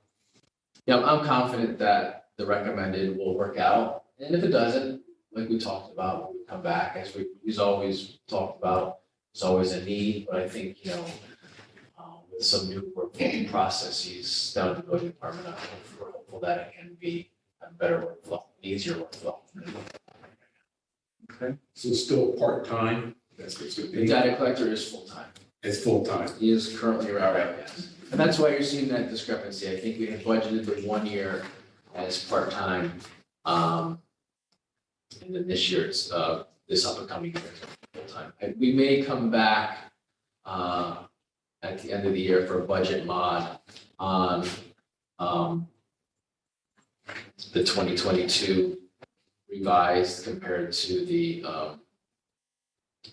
I'm confident that the recommended will work out, and if it doesn't, like we talked about, when we come back, as we've always talked about, it's always a need, but I think, with some new workflow processes down at the building department, we're hopeful that it can be a better workflow, easier workflow. Okay. So it's still part-time? That's what it's gonna The be? data collector is full-time. It's full-time? He is currently around, yes. And that's why you're seeing that discrepancy. I think we had budgeted the 1 year as part-time. And then this year, it's this up and coming year, full-time. We may come back at the end of the year for a budget mod on the 2022 revised compared to the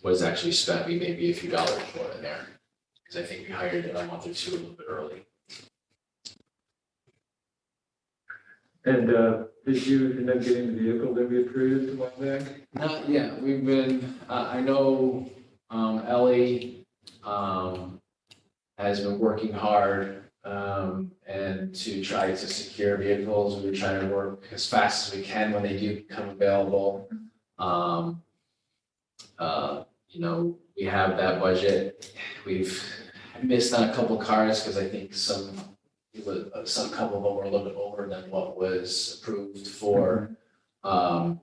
what is actually spent. We may be a few dollars short in there, because I think we hired it a month or two a little bit early. And did you end up getting the vehicle that we approved a while back? Not yet. We've been, I know Ellie has been working hard and to try to secure vehicles. We're trying to work as fast as we can when they do become available. We have that budget. We've missed on a couple cars because I think some couple of them were a little bit over than what was approved for the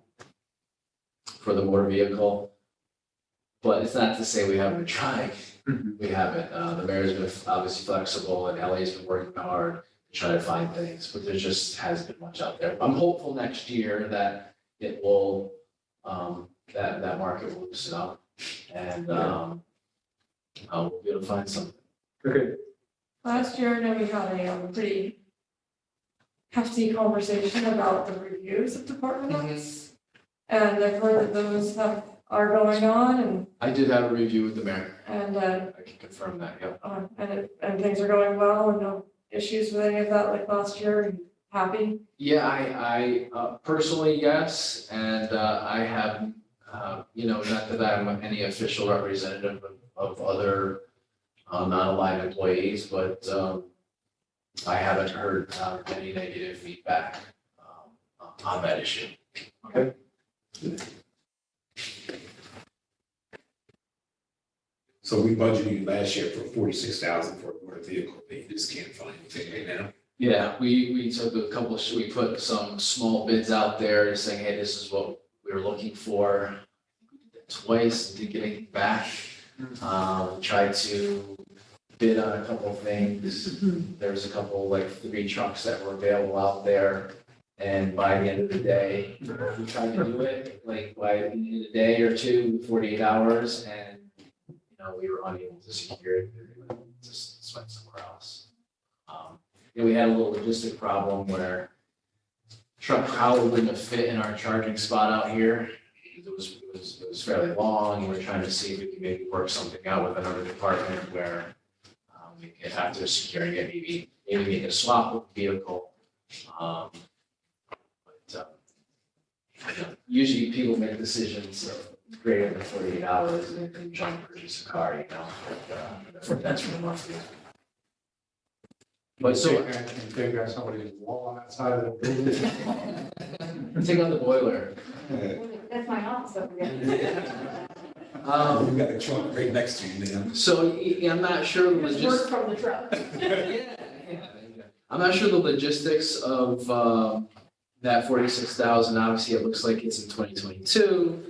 motor vehicle. But it's not to say we haven't been trying. We haven't. The mayor's been obviously flexible, and Ellie's been working hard to try to find things, but there just hasn't been much out there. I'm hopeful next year that it will, that market will loosen up, and we'll be able to find something. Okay. Last year, I know we had a pretty hefty conversation about the reviews of departments. And I've heard that those are going on, and I did have a review with the mayor. And I can confirm that, yep. and things are going well, and no issues with any of that like last year. Are you happy? Yeah, I personally, yes, and I have, not that I'm any official representative of other non-aligned employees, but I haven't heard any negative feedback on that issue. Okay. So we budgeted last year for 46,000 for a motor vehicle, but you just can't find anything right now. Yeah, we took a couple, we put some small bids out there saying, hey, this is what we were looking for. Twice, didn't get anything back. Tried to bid on a couple of things. There's a couple, like 3 trucks that were available out there. And by the end of the day, we tried to do it, like in a day or two, 48 hours, and we were unable to secure it. Just went somewhere else. We had a little logistic problem where truck probably wouldn't have fit in our charging spot out here. It was fairly long, and we're trying to see if we can maybe work something out with another department where we could, after securing it, maybe make a swap with the vehicle. Usually people make decisions greater than 48 hours and trying to purchase a car, that's from the month. But so. They've got somebody's wall on that side of the building. Take out the boiler. That's my house over there. You got a trunk right next to you, man. So I'm not sure. Just work from the truck. Yeah. I'm not sure the logistics of that 46,000. Obviously, it looks like it's in 2022.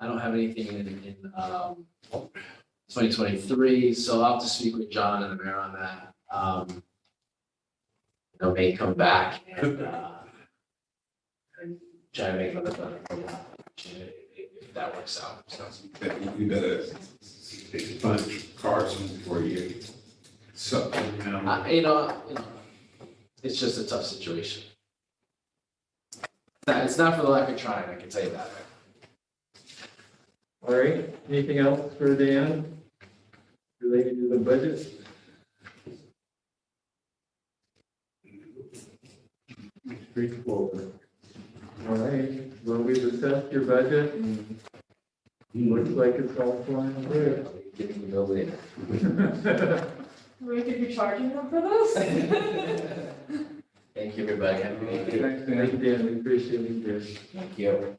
I don't have anything in 2023, so I'll have to speak with John and the mayor on that. May come back and try to make another if that works out. So You better find cars before you. So, it's just a tough situation. It's not for the lack of trying, I can tell you that. All right, anything else for Dan related to the budget? Straightforward. All right, well, we've assessed your budget and looks like it's all flying through. We could be charging them for this? Thank you, everybody. Have a good day. Thanks, Dan, we appreciate you here. Thank you.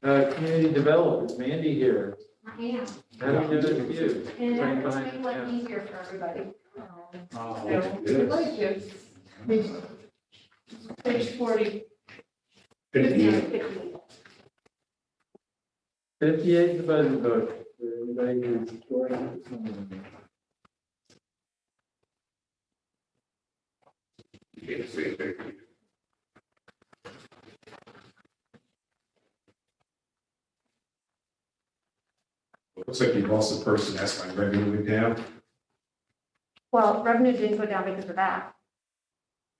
Community development, Mandy here. I am. How do we do it with you? And Right it's behind making you. life easier for everybody. Oh, So, good. like you. Page 40. 58. 58. 58 is the budget book. For everybody who's joining us on. Looks like you lost a person, that's why revenue went down. Well, revenue didn't go down because of that.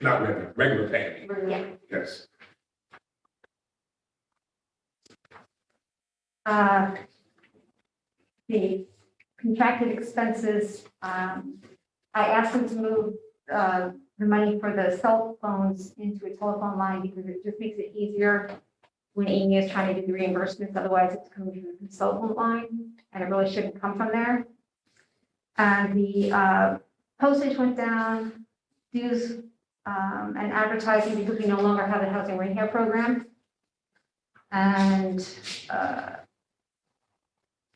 Not revenue, regular pay. Yeah. Yes. The contracted expenses, I asked them to move the money for the cell phones into a telephone line because it just makes it easier when Amy is trying to do the reimbursements, otherwise it's coming from the consultant line, and it really shouldn't come from there. And the postage went down, dues and advertising because we no longer have the housing rehab program. And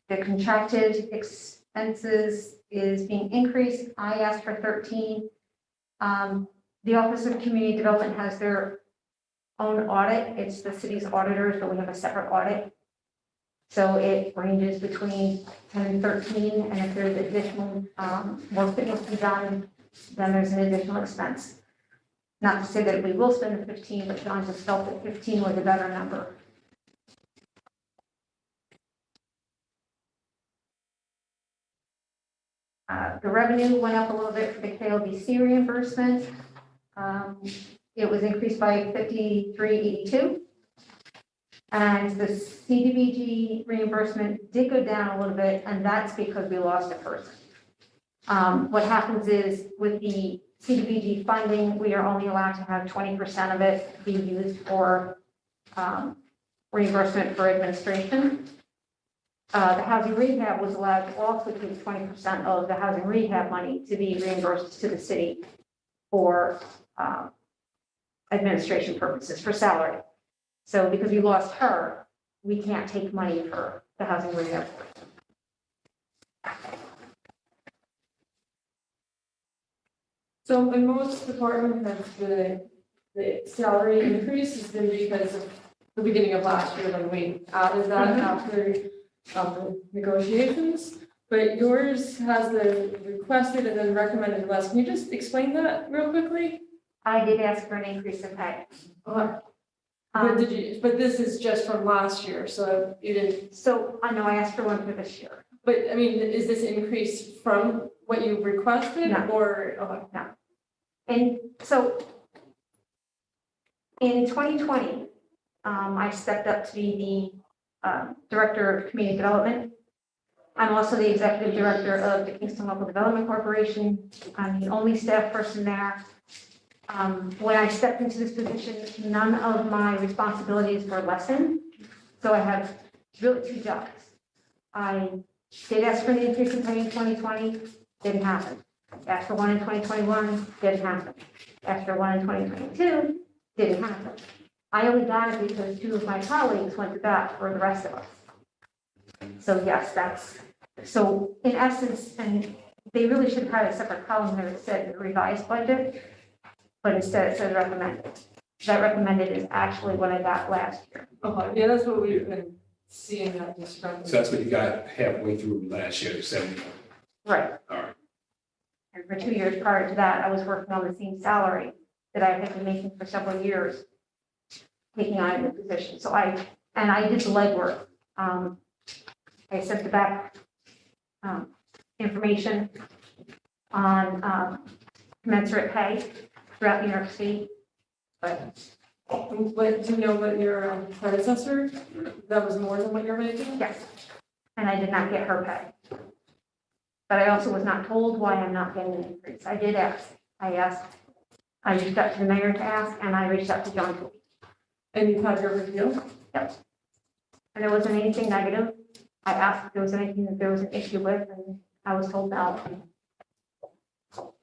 the contracted expenses is being increased. I asked for 13. The Office of Community Development has their own audit. It's the city's auditors, but we have a separate audit. So it ranges between 10 and 13, and if there's additional work that needs to be done, then there's an additional expense. Not to say that we will spend the 15, but John just felt that 15 was a better number. The revenue went up a little bit for the KLBC reimbursement. It was increased by 5382. And the CDBG reimbursement did go down a little bit, and that's because we lost a person. What happens is with the CDBG funding, we are only allowed to have 20% of it be used for reimbursement for administration. The housing rehab was allowed to also take 20% of the housing rehab money to be reimbursed to the city for administration purposes, for salary. So because we lost her, we can't take money for the housing rehab. So in most departments, the salary increase has been because of the beginning of last year, when we added that after the negotiations. But yours has the requested and then recommended less. Can you just explain that real quickly? I did ask for an increase in pay. But this is just from last year, so you didn't. So I know I asked for one for this year. But I mean, is this increase from what you requested No. or? No. And so in 2020, I stepped up to be the Director of Community Development. I'm also the Executive Director of the Kingston Local Development Corporation. I'm the only staff person there. When I stepped into this position, none of my responsibilities were lessened. So I have really two jobs. I did ask for an increase in pay in 2020, didn't happen. Asked for one in 2021, didn't happen. Asked for one in 2022, didn't happen. I only got it because two of my colleagues went to bat for the rest of us. So yes, so in essence, and they really should have had a separate column there that said revised budget, but instead it says recommended. That recommended is actually what I got last year. Okay, yeah, that's what we've been seeing, that discrepancy. So that's what you got halfway through last year, 70. Right. All right. And for 2 years prior to that, I was working on the same salary that I had been making for several years, taking on a new position. So I did the legwork. I sent the back information on commensurate pay throughout New York State. But do you know what your predecessor, that was more than what you're making? yes, and I did not get her pay. But I also was not told why I'm not getting an increase. I did ask. I reached out to the mayor to ask, and I reached out to John Toole. And you've had your review? Yep. And there wasn't anything negative. I asked if there was anything that there was an issue with, and I was told no. So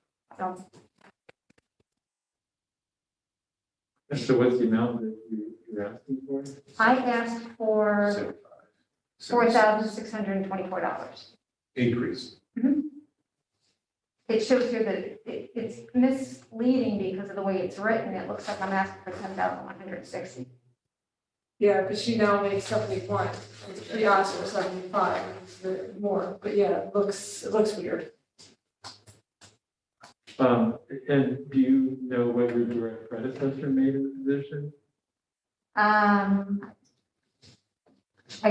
So what's the amount that you're asking for? I asked for $4,624. Increase. It shows here that it's misleading because of the way it's written. It looks like I'm asking for 10,160. Yeah, because she now makes 71. She asked for 75, more, but yeah, it looks weird. And do you know what your direct predecessor made of the position? I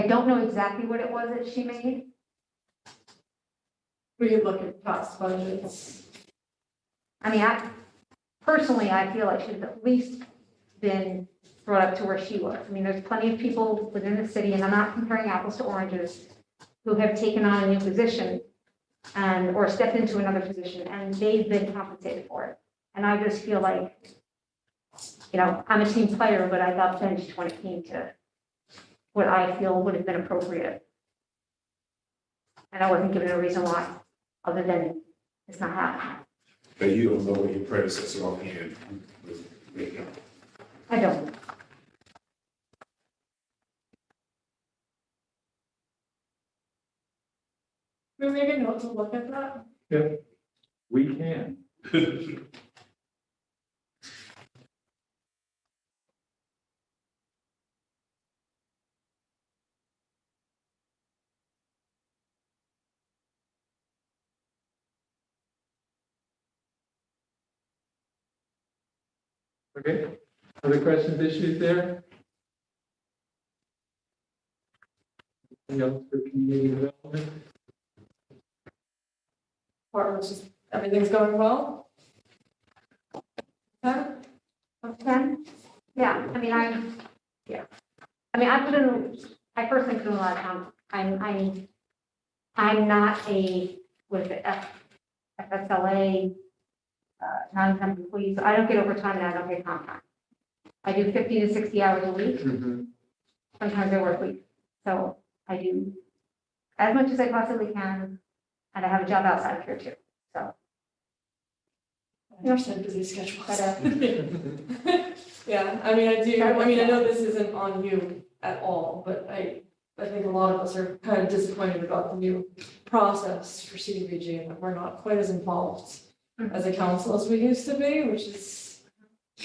don't know exactly what it was that she made. We could look at past budgets. I mean, personally, I feel like she's at least been brought up to where she was. I mean, there's plenty of people within the city, and I'm not comparing apples to oranges, who have taken on a new position or stepped into another position, and they've been compensated for it. And I just feel like, I'm a team player, but I got benched when it came to what I feel would have been appropriate. And I wasn't given a reason why, other than it's not happening. But you don't know what your predecessor offhand was making. I don't. Can we make a note to look at that? Yeah, we can. Okay, other questions, issues there? Anything else for community development? Department's just, everything's going well? Okay. Okay. Yeah, I mean, I personally put in a lot of time. I'm not with the FSLA, non-exempt employees. I don't get overtime and I don't get comp time. I do 50 to 60 hours a week. Sometimes I work weeks. So I do as much as I possibly can. And I have a job outside of here too, so. I understand busy schedule. But, yeah, I know this isn't on you at all, but I think a lot of us are kind of disappointed about the new process for CDBG and that we're not quite as involved as a council as we used to be, which is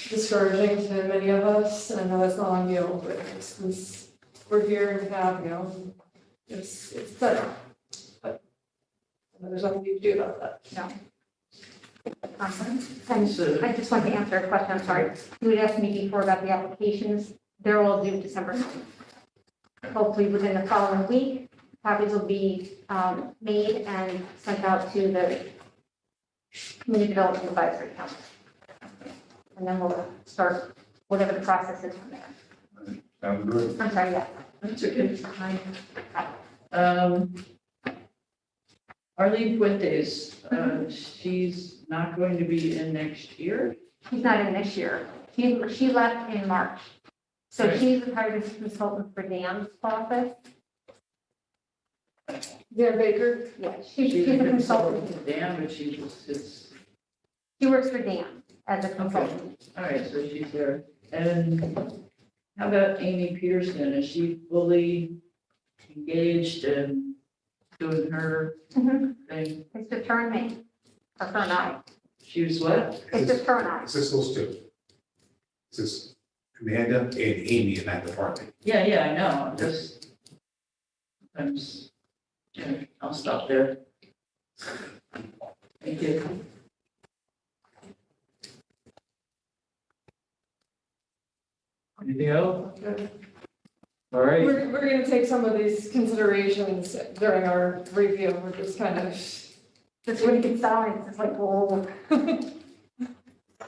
discouraging to many of us. And I know that's not on you, but since we're here and have, it's better. But there's nothing you can do about that. No. I just want to answer a question, I'm sorry. You had asked me before about the applications. They're all due December 9th. Hopefully within the following week, copies will be made and sent out to the Community Development Advisory Council. And then we'll start whatever the process is from there. Sounds good. I'm sorry, yeah. That's okay. Arlene Fuentes, she's not going to be in next year? She's not in this year. She left in March. So Right. she's hired as a consultant for Dan's office. Dan Baker? Yeah, she's a consultant. Dan, but she just, She works for Dan as a consultant. all right, so she's there. And how about Amy Peterson? Is she fully engaged and doing her Mhm. thing? It's just her and me, or her and I. She was what? It's just her and I. It's just those two. It's just Amanda and Amy in that department. Yeah, I know, I'm just, yeah, I'll stop there. Thank you. Anything else? All right. We're gonna take some of these considerations during our review. We're just kind of. Just when it gets started, it's like, whoa.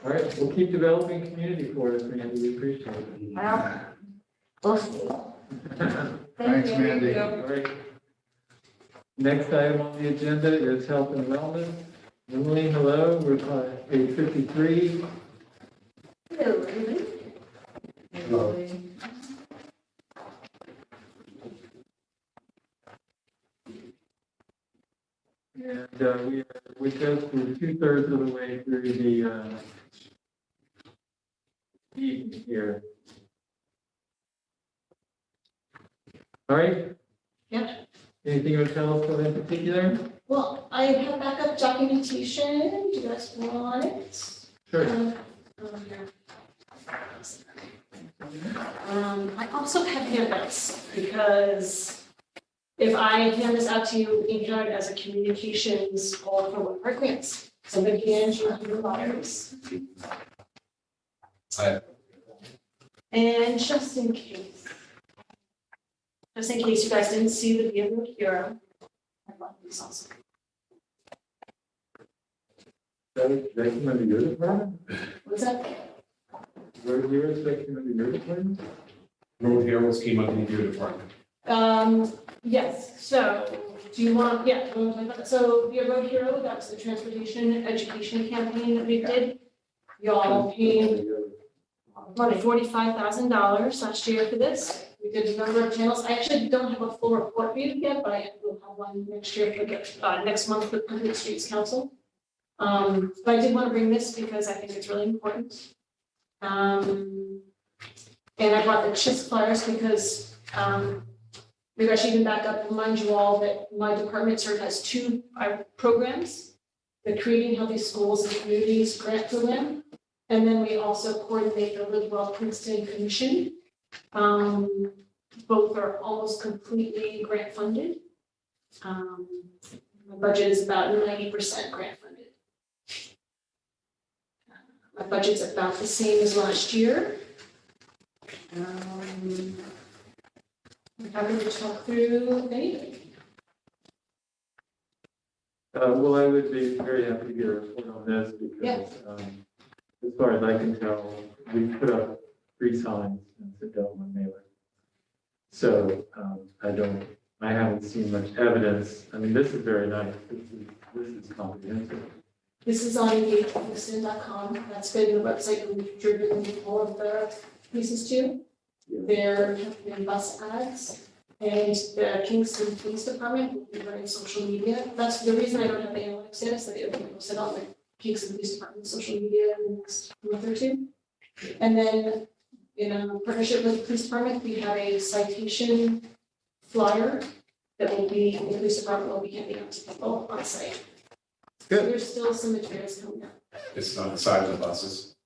All right, we'll keep developing community for us, Randy, we appreciate it. Well, we'll see. Thanks, Mandy. All right. Next item on the agenda is health and wellness. Emily, hello, we're on page 53. Hello, Lily. Hello. And we just, we're 2/3 of the way through the evening here. All right, Yeah, anything you want to tell us in particular? well, I have backup documentation. Do you guys want it? Sure. I also have handouts because if I hand this out to you, you can as a communications goal for one of our grants. Somebody hands you your letters. And just in case you guys didn't see the Beaver Hero, I love these also. That's under your department? What's that? Where you're section under your department? Road Heroes came under your department. Yes, so do you want, yeah, do you want to talk about that? So the Road Hero, that was the transportation education campaign that we did. Y'all paid about $45,000 last year for this. We did a number of channels. I actually don't have a full report for you yet, but I will have one next year for the, next month with Public Streets Council. But I did want to bring this because I think it's really important. And I brought the CHIS flyers because, maybe I should even back up and remind you all that my department serves as two programs, the Creating Healthy Schools and Communities grant program. And then we also coordinate the Live Well Princeton Commission. Both are almost completely grant funded. My budget is about 90% grant funded. My budget's about the same as last year. I'm happy to talk through anything. Well, I would be very happy to get a report on this because, as far as I can tell, we put up 3 signs in the Delma mailer. So, I haven't seen much evidence. I mean, this is very nice. This is comprehensive. This is on engagehouston.com. That's been the website we've driven all of the pieces to. There have been bus ads, and the Kingston Police Department will be running social media. That's the reason I don't have the analytics yet, is that it will be posted on the Kingston Police Department social media in the next month or two. And then, in a partnership with the police department, we have a citation flyer that will be, the police department will be handing out to people on site. Good. There's still some materials coming out. It's not the size of the buses.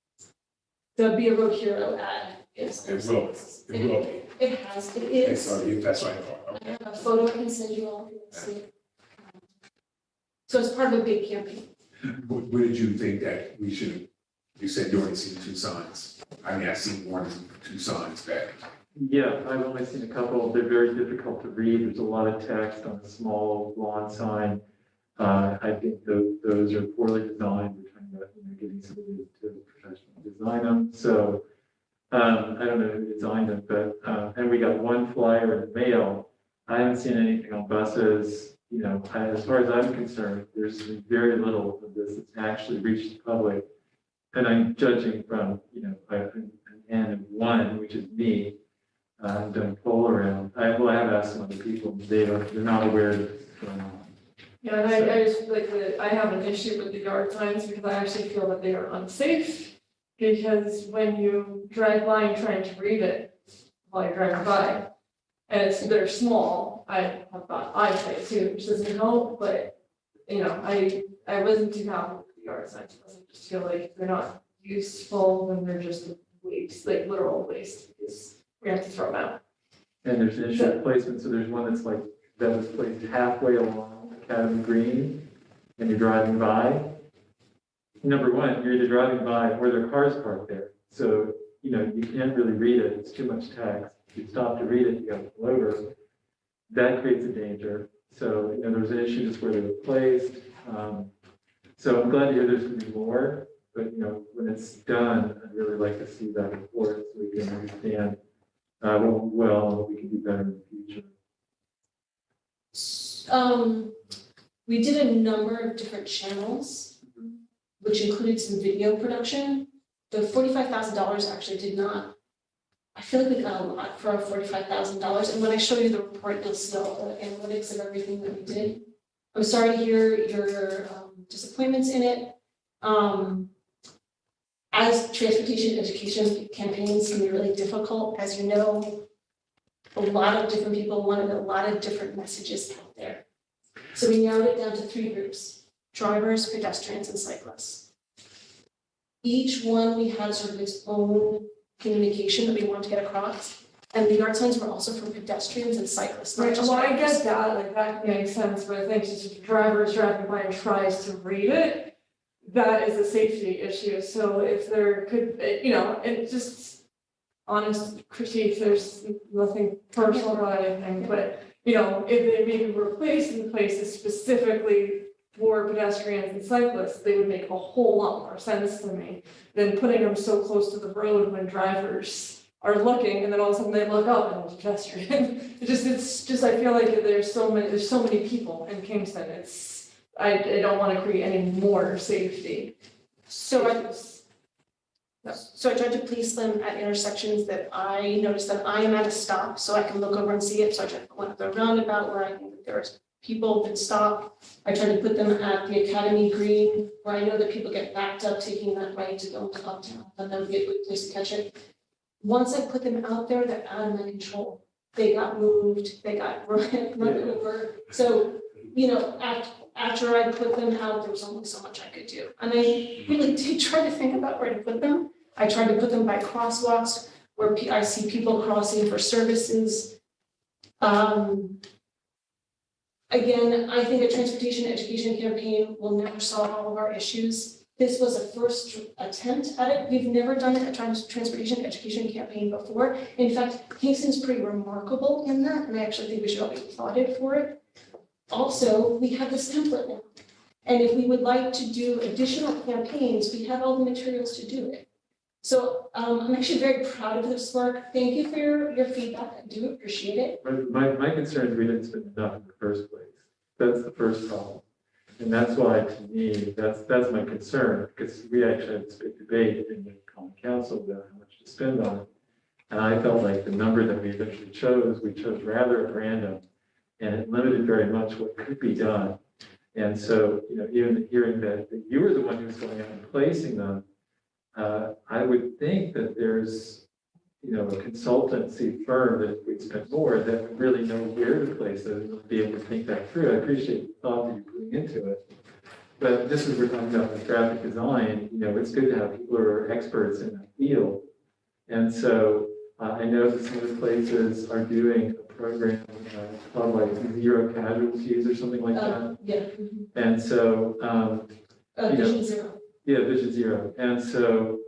The Be a Road Hero ad is. It will be. It has, it is. That's what I thought. I have a photo I can send you all if you want to see it. So it's part of a big campaign. What did you think that we should, you said you only seen 2 signs. I mean, I've seen 1 or 2 signs back. Yeah, I've only seen a couple. They're very difficult to read. There's a lot of text on a small lawn sign. I think those are poorly designed. We're talking about, getting somebody to professionally design them. So I don't know who designed them, but and we got 1 flyer in the mail. I haven't seen anything on buses. As far as I'm concerned, there's very little of this that's actually reached the public. And I'm judging from, an N of 1, which is me. I've done a poll around. I have asked some other people. They're not aware of this going on. Yeah, and I just like I have an issue with the yard signs because I actually feel that they are unsafe. Because when you drive by and trying to read it while you're driving by, and they're small, I have got eyesight too, which doesn't help, but I wasn't too happy with the yard signs. I just feel like they're not useful when they're just waste, like literal waste, because we have to throw them out. And there's an issue of placement. So there's one that was placed halfway along Academy Green, and you're driving by. Number one, you're either driving by or there are cars parked there. So, you can't really read it. It's too much text. If you stop to read it, you have to pull over. That creates a danger. So, there's an issue just where they were placed. So I'm glad to hear there's going to be more. But, when it's done, I'd really like to see that report so we can understand what went well and what we can do better in the future. We did a number of different channels, which included some video production. The $45,000 actually did not, I feel like we got a lot for our $45,000. And when I show you the report, you'll see all the analytics of everything that we did. I'm sorry to hear your disappointments in it. As transportation education campaigns can be really difficult, as you know, a lot of different people wanted a lot of different messages out there. So we narrowed it down to 3 groups: drivers, pedestrians, and cyclists. Each one we had sort of its own communication that we wanted to get across. And the yard signs were also for pedestrians and cyclists. Right, well, I get that, like that makes sense, but I think just if a driver is driving by and tries to read it, that is a safety issue. So if there could, and just honest critique, there's nothing personal about anything, but if they maybe were placed in places specifically for pedestrians and cyclists, they would make a whole lot more sense to me than putting them so close to the road when drivers are looking and then all of a sudden they look up and it's a pedestrian. It's just I feel like there's so many people in Kingston. I don't want to create any more safety. So I tried to place them at intersections that I noticed that I am at a stop, so I can look over and see it. So I tried to put one at the roundabout where I think that there's people that stop. I tried to put them at the Academy Green, where I know that people get backed up taking that right to go into uptown, and that would be a good place to catch it. Once I put them out there, they're out of my control. They got moved, they got run over. So, after I put them out, there was only so much I could do. And I really did try to think about where to put them. I tried to put them by crosswalks where I see people crossing for services. Again, I think a transportation education campaign will never solve all of our issues. This was a first attempt at it. We've never done a transportation education campaign before. In fact, Kingston's pretty remarkable in that, and I actually think we should all be applauded for it. Also, we have this template now. And if we would like to do additional campaigns, we have all the materials to do it. So I'm actually very proud of this work. Thank you for your feedback. I do appreciate it. My concern is we didn't spend enough in the first place. That's the first problem. And that's why, to me, that's my concern, because we actually had this big debate in the common council about how much to spend on it. And I felt like the number that we eventually chose, we chose rather at random, and it limited very much what could be done. And so, even hearing that you were the one who was going out and placing them, I would think that there's, a consultancy firm that if we'd spend more, that would really know where to place it and be able to think that through. I appreciate the thought that you're putting into it. But just as we're talking about the graphic design, it's good to have people who are experts in that field. And so I know that some of the places are doing a program called like Zero Casualties or something like that. Yeah. And so, Vision Zero. yeah, Vision Zero. And so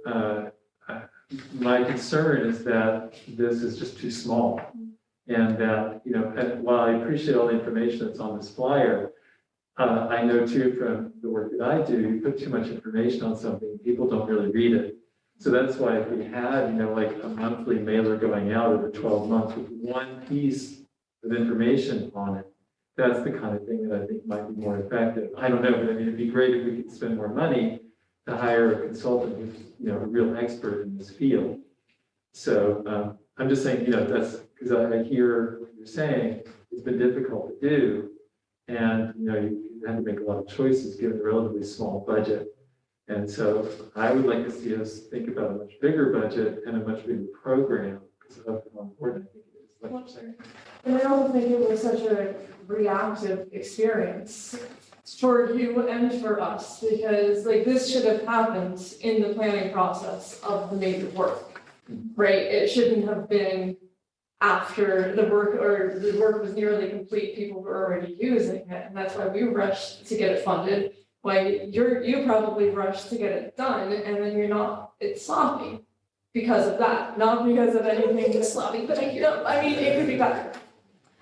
my concern is that this is just too small. And that, and while I appreciate all the information that's on this flyer, I know too from the work that I do, you put too much information on something, people don't really read it. So that's why if we had, like a monthly mailer going out over 12 months with one piece of information on it, that's the kind of thing that I think might be more effective. I don't know, but I mean, it'd be great if we could spend more money to hire a consultant who's, a real expert in this field. So I'm just saying, that's because I hear what you're saying, it's been difficult to do. And, you have to make a lot of choices given the relatively small budget. And so I would like to see us think about a much bigger budget and a much bigger program because of how important I think it is, like you're saying. And I don't think it was such a reactive experience for you and for us, because like this should have happened in the planning process of the major work, right? It shouldn't have been after the work or the work was nearly complete, people were already using it. And that's why we rushed to get it funded. Why you probably rushed to get it done, and then it's sloppy because of that, not because of anything sloppy, but I mean, it could be better.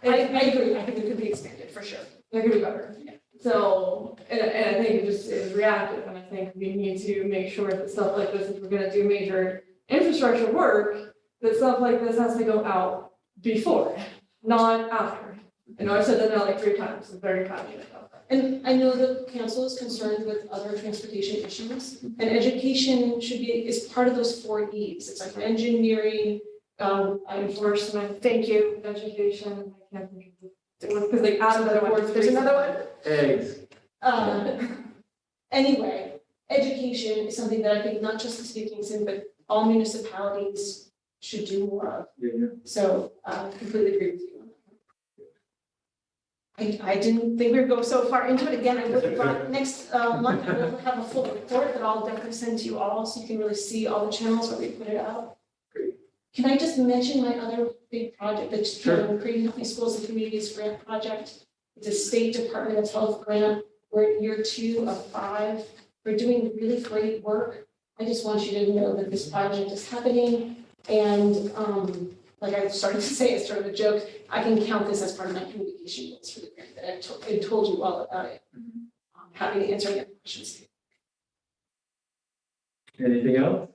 I agree, I think it could be expanded for sure. It could be better. So, and I think it was reactive, and I think we need to make sure that stuff like this, if we're gonna do major infrastructure work, that stuff like this has to go out before, not after. I know I've said that now like 3 times, I'm very passionate about that. And I know the council is concerned with other transportation issues, and education is part of those 4 E's. It's like engineering, enforcement. Thank you, education, I can't think of it, because like add another one, there's another one? Eggs. Anyway, education is something that I think not just the city of Kingston, but all municipalities should do more of. Yeah. So completely agree with you. I didn't think we would go so far into it. Again, I would have brought next month, I will have a full report that I'll definitely send to you all, so you can really see all the channels where we put it out. Can I just mention my other big project, that's Creating Healthy Schools and Communities Grant Project? It's a State Department of Health grant. We're in year 2 of 5. We're doing really great work. I just want you to know that this project is happening. And like I started to say, it's sort of a joke, I can count this as part of my communication goals for the grant, that I told you all about it. I'm happy to answer any questions. Anything else?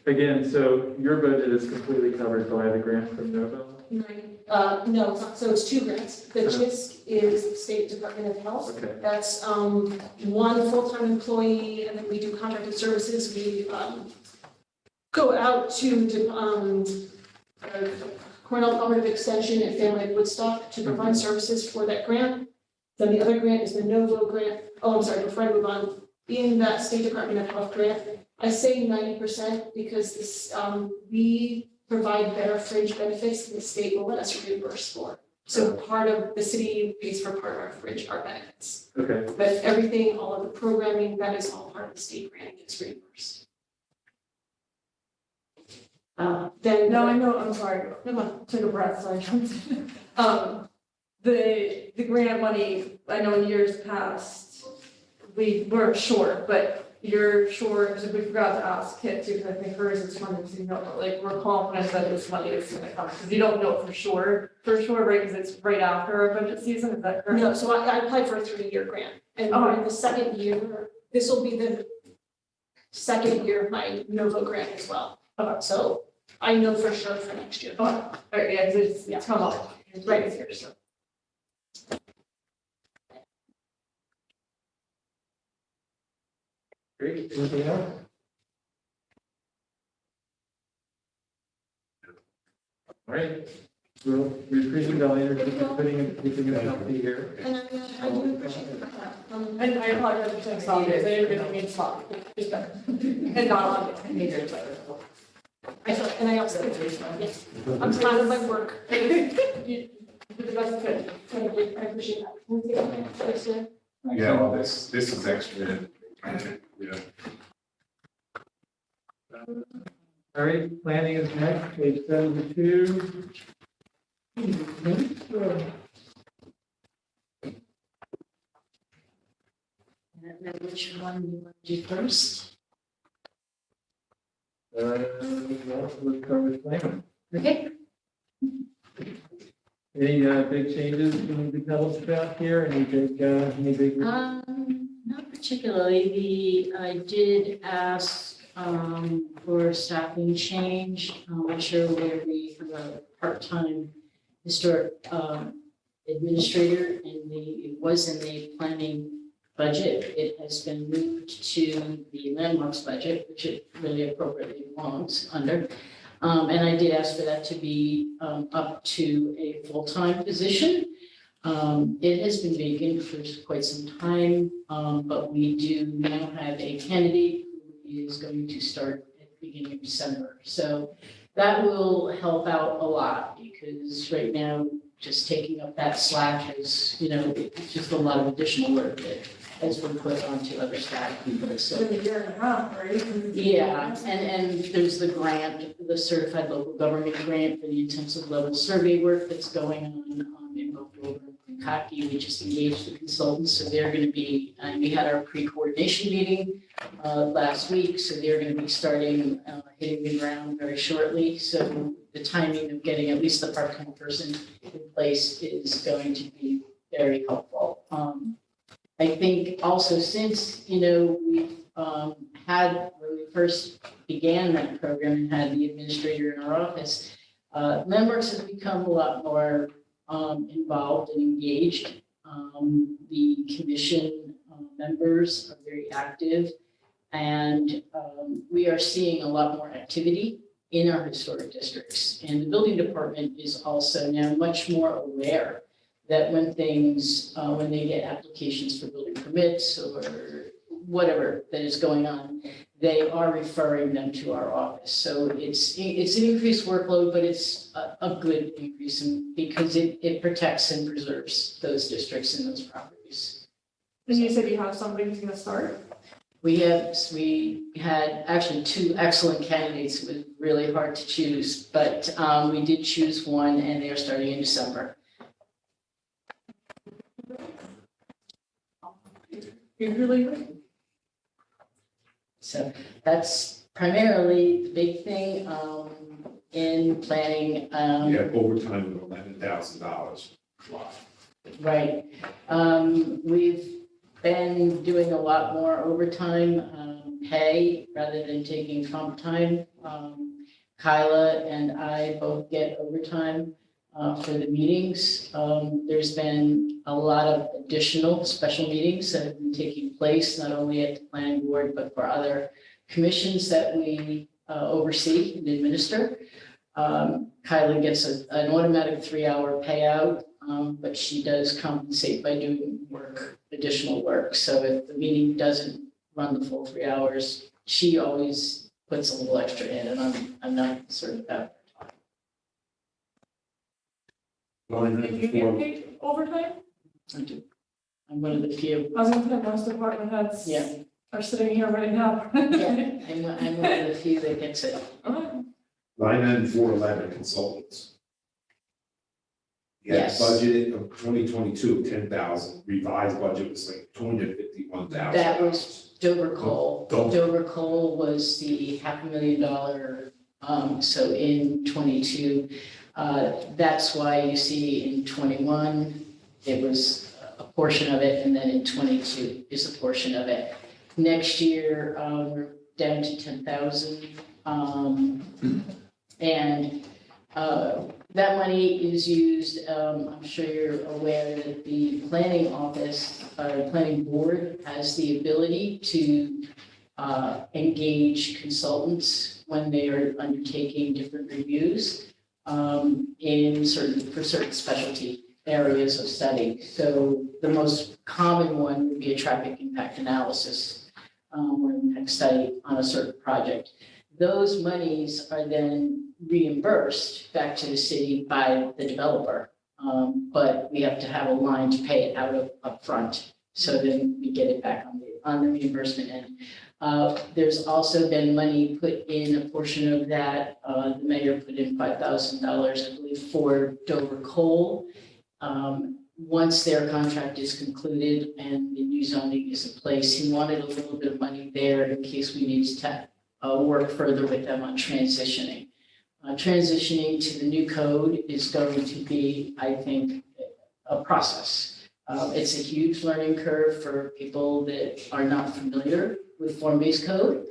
Again, so your budget is completely covered by the grant from Novo? No, it's not. So it's 2 grants. The CHISC is the State Department of Health. Okay. That's 1 full-time employee, and then we do contracted services. We go out to Cornell Cooperative Extension and Family of Woodstock to provide services for that grant. Then the other grant is the Novo grant. Oh, I'm sorry, before I move on, in that State Department of Health grant, I say 90% because this, we provide better fringe benefits than the state will let us reimburse for. So part of the city pays for part of our fringe, our benefits. Okay. But everything, all of the programming, that is all part of the state grant, gets reimbursed. Then. No, I know, I'm sorry, took a breath, sorry. The grant money, I know in years past, we weren't sure, but you're sure, because we forgot to ask Kit too, because I think hers is funded too, but like, we're confident that this money is gonna come, because you don't know for sure, right, because it's right after our budget season, is that correct? No, so I applied for a 3-year grant, and we're in the 2nd year, this will be the 2nd year of my Novo grant as well. So I know for sure for next year. All right, yeah, because it's come up, it's right here, so. Great. Anything else? All right. Well, we appreciate all your putting in a company here. And I do appreciate it. And I apologize for saying stop it, they didn't mean to stop, it's better. And not on it, I feel, and I also, yes, I'm proud of my work. You did the best you could. I appreciate that. Can we take a minute? Yeah, well, this is extra. Yeah. All right, planning is next, page 72. Which one do you want to do first? Well, let's start with planning. Okay. Any big changes you need to tell us about here? Any big? Not particularly. I did ask, for a staffing change. I'm not sure where we have a part-time historic, administrator it was in the planning budget. It has been moved to the landmarks budget, which it really appropriately belongs under. And I did ask for that to be up to a full-time position. It has been vacant for quite some time, but we do now have a candidate who is going to start at the beginning of December. So that will help out a lot because right now, just taking up that slack is, it's just a lot of additional work that has been put onto other staff people. So It's been a year and a half, right? yeah, and there's the grant, the certified local government grant for the intensive level survey work that's going on in both Dover and Kentucky. We just engaged the consultants, so they're going to be, and we had our pre-coordination meeting last week, so they're going to be starting hitting the ground very shortly. So the timing of getting at least the part-time person in place is going to be very helpful. I think also since, we've had, when we first began that program and had the administrator in our office, members have become a lot more involved and engaged. The commission members are very active and we are seeing a lot more activity in our historic districts. And the building department is also now much more aware that when things, when they get applications for building permits or whatever that is going on, they are referring them to our office. So it's an increased workload, but it's a good increase because it protects and preserves those districts and those properties. And you said you have somebody who's gonna start? We had actually two excellent candidates. It was really hard to choose, but we did choose one and they are starting in December. So that's primarily the big thing in planning. Yeah, overtime of $11,000. Right. We've been doing a lot more overtime pay rather than taking comp time. Kyla and I both get overtime for the meetings. There's been a lot of additional special meetings that have been taking place, not only at the planning board, but for other commissions that we oversee and administer. Kyla gets an automatic 3-hour payout, but she does compensate by doing additional work. So if the meeting doesn't run the full 3 hours, she always puts a little extra in, and I'm not concerned about Did you get paid overtime? I do. I'm one of the few. I was gonna say most department heads Yeah. are sitting here right now. Yeah, I'm one of the few that gets it. Line item 411 consultants. Yeah, Yes. budgeted of 2022, 10,000, revised budget was like 251,000. That was Dover Coal. Dover. Dover Coal was the $500,000, so in 22. That's why you see in 21, it was a portion of it, and then in 22 is a portion of it. Next year, we're down to 10,000. And that money is used, I'm sure you're aware that the planning office, planning board has the ability to engage consultants when they are undertaking different reviews for certain specialty areas of study. So the most common one would be a traffic impact analysis or impact study on a certain project. Those monies are then reimbursed back to the city by the developer. But we have to have a line to pay it out of upfront So then we get it back on the reimbursement end. There's also been money put in, a portion of that, the mayor put in $5,000, I believe, for Dover Coal. Once their contract is concluded and the new zoning is in place, he wanted a little bit of money there in case we needed to work further with them on transitioning. Transitioning to the new code is going to be, I think, a process. It's a huge learning curve for people that are not familiar with form-based code.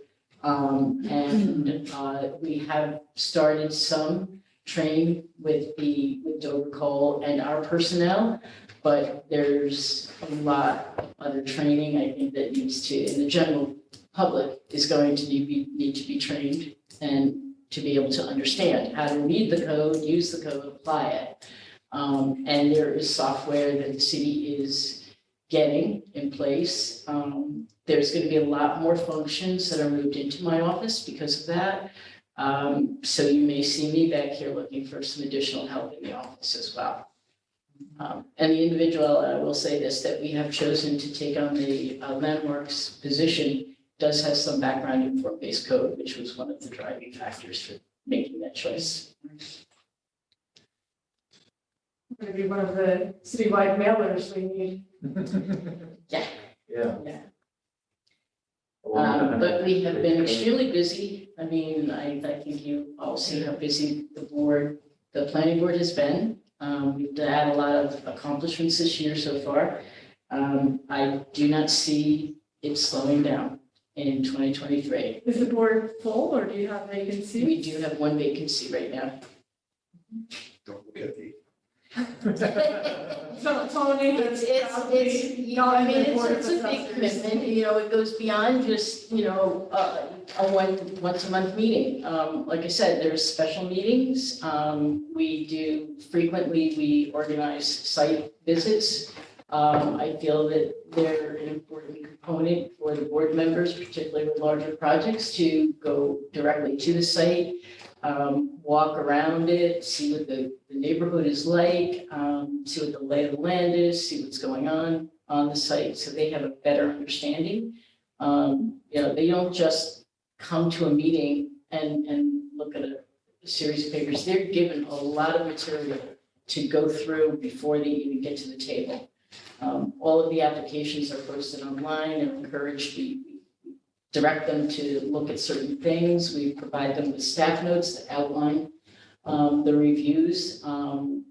We have started some training with Dover Coal and our personnel, but there's a lot of other training I think that needs to, and the general public is going to need to be trained and to be able to understand how to read the code, use the code, apply it. And there is software that the city is getting in place. There's going to be a lot more functions that are moved into my office because of that. So you may see me back here looking for some additional help in the office as well. And the individual, I will say this, that we have chosen to take on the Landmarks position does have some background in form-based code, which was one of the driving factors for making that choice. Maybe one of the citywide mailers we need. Yeah. Yeah. But we have been extremely busy. I mean, I think you all see how busy the planning board has been. We've had a lot of accomplishments this year so far. I do not see it slowing down in 2023. Is the board full or do you have vacancy? We do have one vacancy right now. Don't look at the. So Tony, It's, you know, I mean, it's a big commitment, you know, it goes beyond just, you know, a once a month meeting. Like I said, there's special meetings. We organize site visits. I feel that they're an important component for the board members, particularly with larger projects, to go directly to the site, walk around it, see what the neighborhood is like, see what the lay of the land is, see what's going on the site, so they have a better understanding. You know, they don't just come to a meeting and look at a series of papers. They're given a lot of material to go through before they even get to the table. All of the applications are posted online and encouraged. We direct them to look at certain things. We provide them with staff notes that outline the reviews.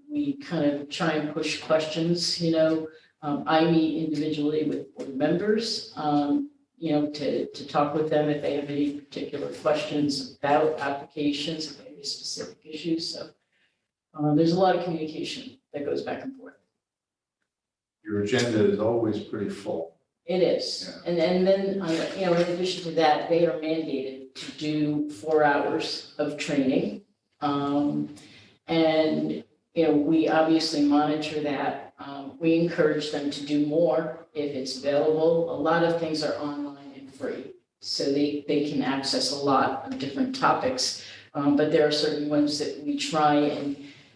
We kind of try and push questions, you know. I meet individually with board members, you know, to talk with them if they have any particular questions about applications, if they have any specific issues. So there's a lot of communication that goes back and forth. Your agenda is always pretty full. It is. And then, you know, in addition to that, they are mandated to do 4 hours of training. And, you know, we obviously monitor that. We encourage them to do more if it's available. A lot of things are online and free, so they can access a lot of different topics. But there are certain ones that we try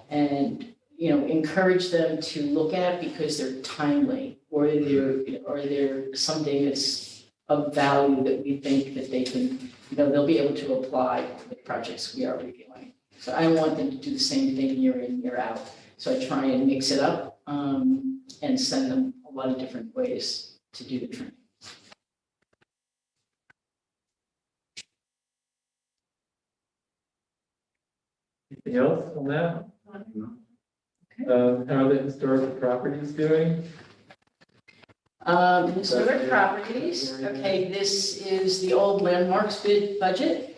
and you know, encourage them to look at because they're timely, or they're something that's of value that we think that they can, you know, they'll be able to apply to the projects we are reviewing. So I want them to do the same thing year in, year out. So I try and mix it up and send them a lot of different ways to do the training. Anything else on that? How are the historical properties doing? Historic properties, okay, this is the old Landmarks bid budget.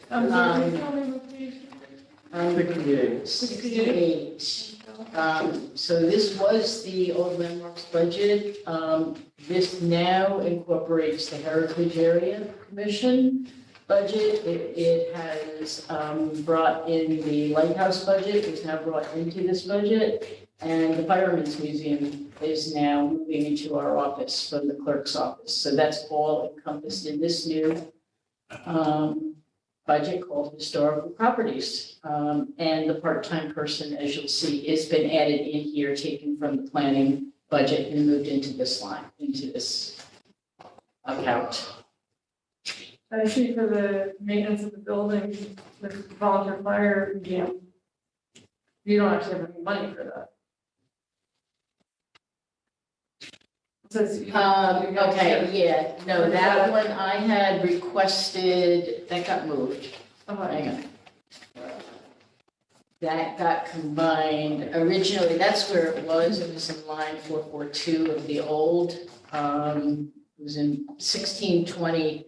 68. So this was the old Landmarks budget. This now incorporates the Heritage Area Commission budget. It has brought in the Lighthouse budget, it's now brought into this budget. And the Fireman's Museum is now moving into our office from the clerk's office. So that's all encompassed in this new budget called Historical Properties. And the part-time person, as you'll see, has been added in here, taken from the planning budget and moved into this line, into this account. I see for the maintenance of the building, the volunteer fire, you don't actually have any money for that. It says you Okay, got- yeah, no, that one I had requested, that got moved. Hang on. That got combined, originally, that's where it was in line 442 of the old, it was in 1620,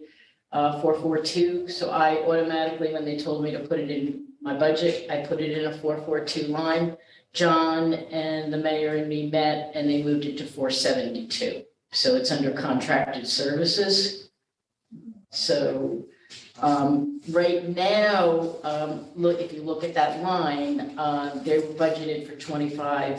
442, so I automatically, when they told me to put it in my budget, I put it in a 442 line. John and the mayor and me met, and they moved it to 472, so it's under contracted services. So, right now, look, if you look at that line, they were budgeted for a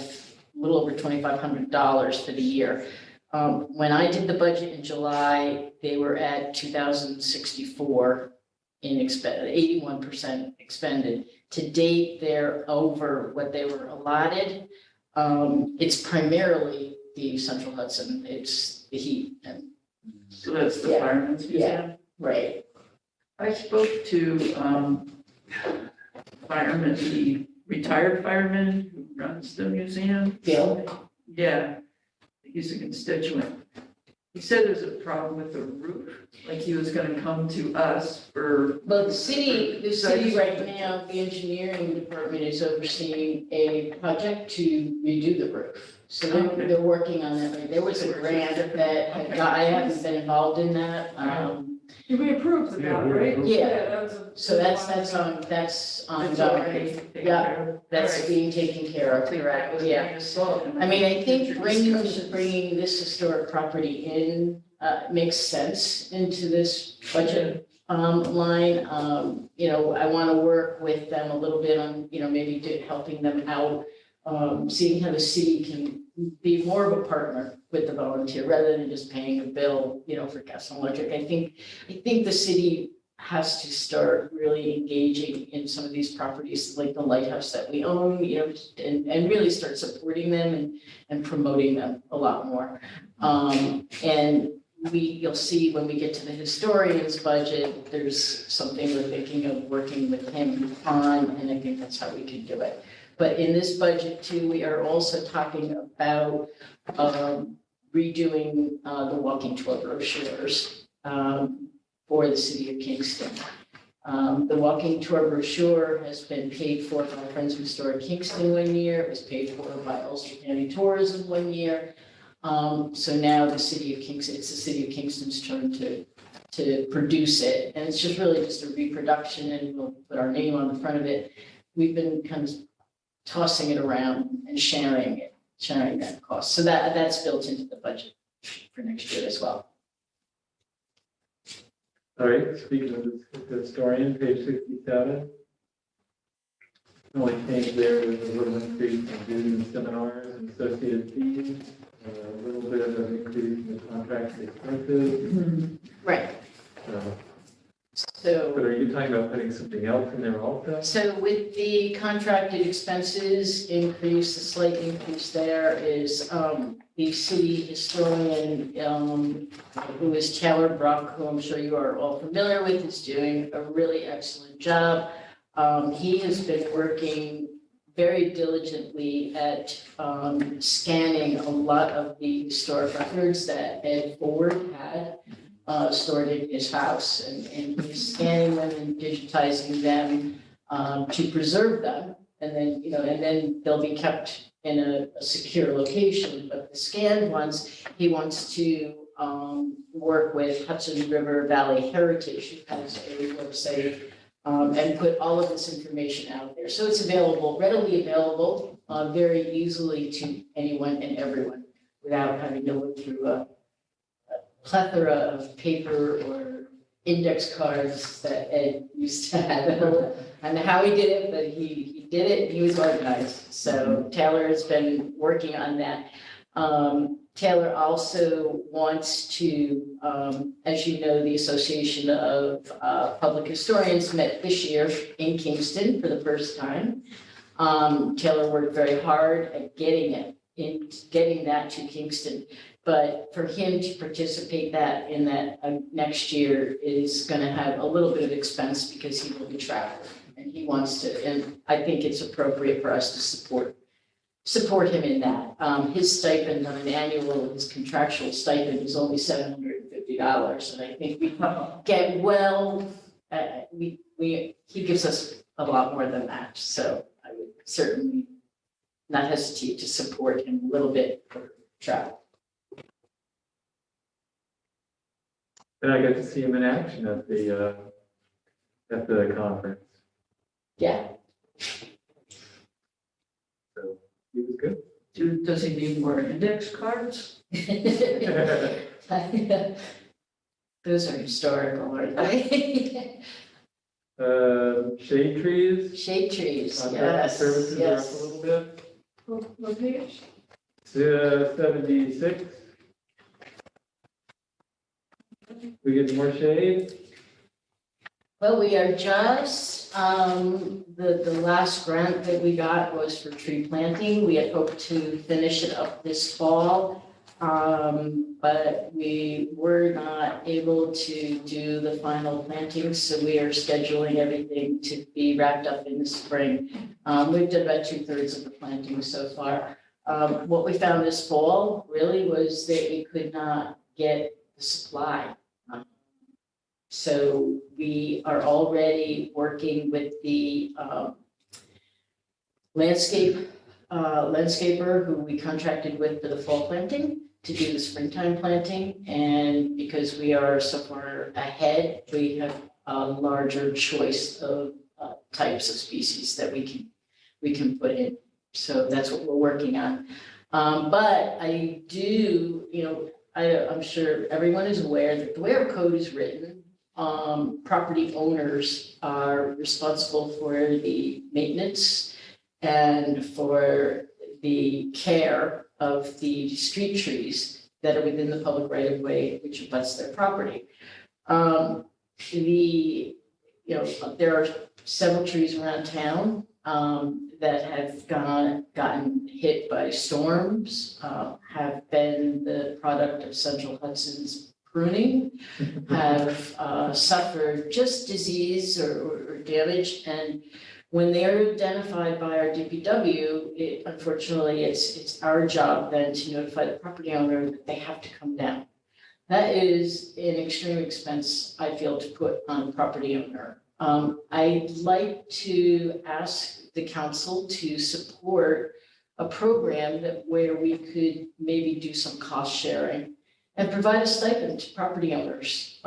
little over $2,500 for the year. When I did the budget in July, they were at 2,064 in 81% expended. To date, they're over what they were allotted. It's primarily the Central Hudson, it's the heat and. So that's the fireman's museum? Right. I spoke to fireman, the retired fireman who runs the museum. Bill? Yeah, he's a constituent. He said there's a problem with the roof, like he was gonna come to us for. Well, the city right now, the engineering department is overseeing a project to redo the roof. So they're working on that. There was a grant that I haven't been involved in that. We approved of that, right? Yeah, so that's ongoing. Yeah, that's being taken care of, correct, yeah. I mean, I think bringing this historic property in makes sense into this budget line. I want to work with them a little bit on, maybe helping them out, seeing how the city can be more of a partner with the volunteer rather than just paying a bill, for gas and electric. I think the city has to start really engaging in some of these properties like the lighthouse that we own, and really start supporting them and promoting them a lot more. And you'll see when we get to the historian's budget, there's something we're thinking of working with him on, and I think that's how we can do it. But in this budget too, we are also talking about redoing the walking tour brochures for the city of Kingston. The walking tour brochure has been paid for by Friends of Historic Kingston one year. It was paid for by Ulster County Tourism one year. So now it's the city of Kingston's turn to produce it. And it's just really just a reproduction, and we'll put our name on the front of it. We've been kind of tossing it around and sharing that cost. So that's built into the budget for next year as well. All right, speaking of the historian, page 67. The only change there was a little increase in dues and seminars and associated fees, a little bit of an increase in the contract expenses. Right. But are you talking about putting something else in there also? So with the contracted expenses increase, the slight increase there is the city historian, who is Taylor Brock, who I'm sure you are all familiar with, is doing a really excellent job. He has been working very diligently at scanning a lot of the historic records that Ed Ford had stored in his house, and he's scanning them and digitizing them to preserve them, and then they'll be kept in a secure location. But the scanned ones, he wants to work with Hudson River Valley Heritage, who has a website, and put all of this information out there. So it's readily available, very easily to anyone and everyone without having to look through a plethora of paper or index cards that Ed used to have. I don't know how he did it, but he did it, he was organized. So Taylor has been working on that. Taylor also wants to, as you know, the Association of Public Historians met this year in Kingston for the first time. Taylor worked very hard at getting it in getting that to Kingston. But for him to participate in that next year is gonna have a little bit of expense because he will be traveling. And he wants to, and I think it's appropriate for us to support him in that. His stipend on an annual, his contractual stipend is only $750. And I think we get he gives us a lot more than that. So I would certainly not hesitate to support him a little bit for travel. And I got to see him in action at the conference. Yeah. So he was good. Does he need more index cards? Those are historical, aren't they? Shade trees. Shade trees, Contract yes, services are up a yes. little bit. What page? 76. We get more shade. Well, we are just, the last grant that we got was for tree planting. We had hoped to finish it up this fall. But we were not able to do the final planting, so we are scheduling everything to be wrapped up in the spring. We've done about 2/3 of the planting so far. What we found this fall really was that we could not get the supply. So we are already working with the landscaper who we contracted with for the fall planting to do the springtime planting. And because we are so far ahead, we have a larger choice of types of species that we can put in. So that's what we're working on. But I do, I'm sure everyone is aware that the way our code is written, property owners are responsible for the maintenance and for the care of the street trees that are within the public right of way, which abuts their property. There are several trees around town that have gotten hit by storms, have been the product of Central Hudson's pruning, have suffered just disease or damage. And when they're identified by our DPW, unfortunately, it's our job then to notify the property owner that they have to come down. That is an extreme expense, I feel, to put on a property owner. I'd like to ask the council to support a program where we could maybe do some cost sharing and provide a stipend to property owners.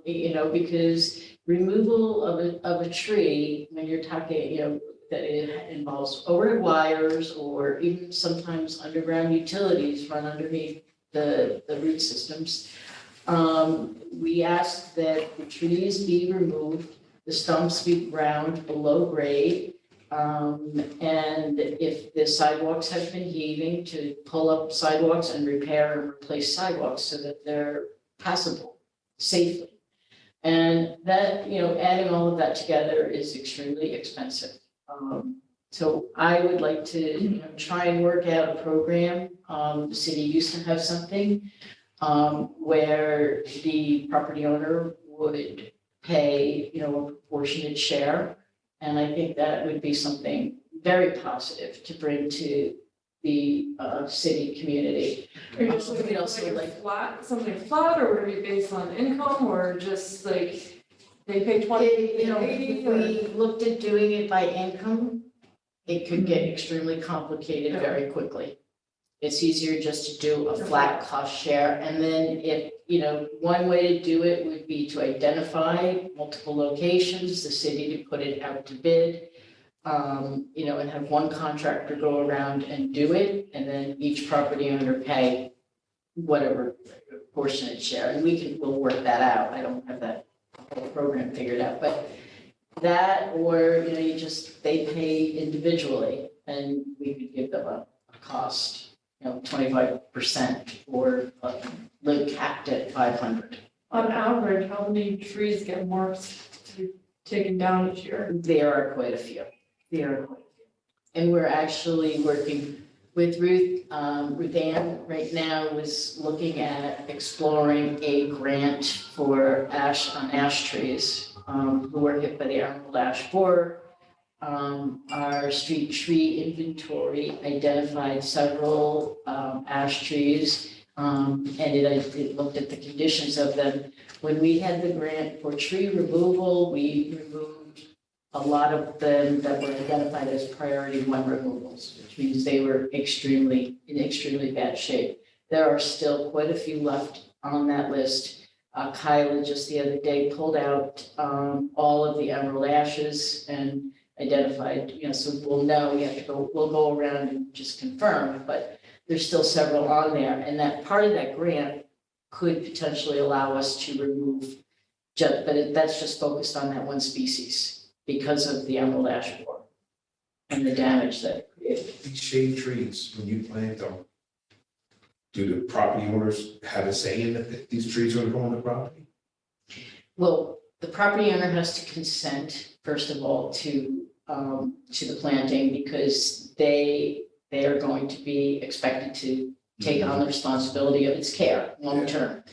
Because removal of a tree, when you're talking, that it involves overhead wires or even sometimes underground utilities run underneath the root systems. We ask that the trees be removed, the stumps be ground below grade. And if the sidewalks have been heaving, to pull up sidewalks and repair and replace sidewalks so that they're passable safely. And that, adding all of that together is extremely expensive. So I would like to try and work out a program. The city used to have something where the property owner would pay, a proportionate share. And I think that would be something very positive to bring to the city community. Are you just looking at like flat, something flat, or would it be based on income, or just like they pay 20, If we looked at doing it by income, it could get extremely complicated very quickly. It's easier just to do a flat cost share. And then if, one way to do it would be to identify multiple locations, the city to put it out to bid, and have one contractor go around and do it. And then each property owner pay whatever proportionate share. And we'll work that out. I don't have that whole program figured out, but that, or, they pay individually and we could give them a cost. 25% or live capped at 500. On average, how many trees get marked to be taken down each year? There are quite a few. And we're actually working With Ruth, Ruth Ann right now was looking at exploring a grant for ash trees who were hit by the Emerald Ash Borer. Our street tree inventory identified several ash trees, and it looked at the conditions of them. When we had the grant for tree removal, we removed a lot of them that were identified as priority 1 removals, which means they were in extremely bad shape. There are still quite a few left on that list. Kyla just the other day pulled out all of the emerald ashes and identified, so we'll know, we'll go around and just confirm, but there's still several on there. And that part of that grant could potentially allow us to remove, that's just focused on that one species because of the emerald ash borer and the damage that it created. These shade trees, when you plant them, do the property owners have a say in if these trees are going to go on the property? Well, the property owner has to consent, first of all, to the planting because they are going to be expected to take on the responsibility of its care long term.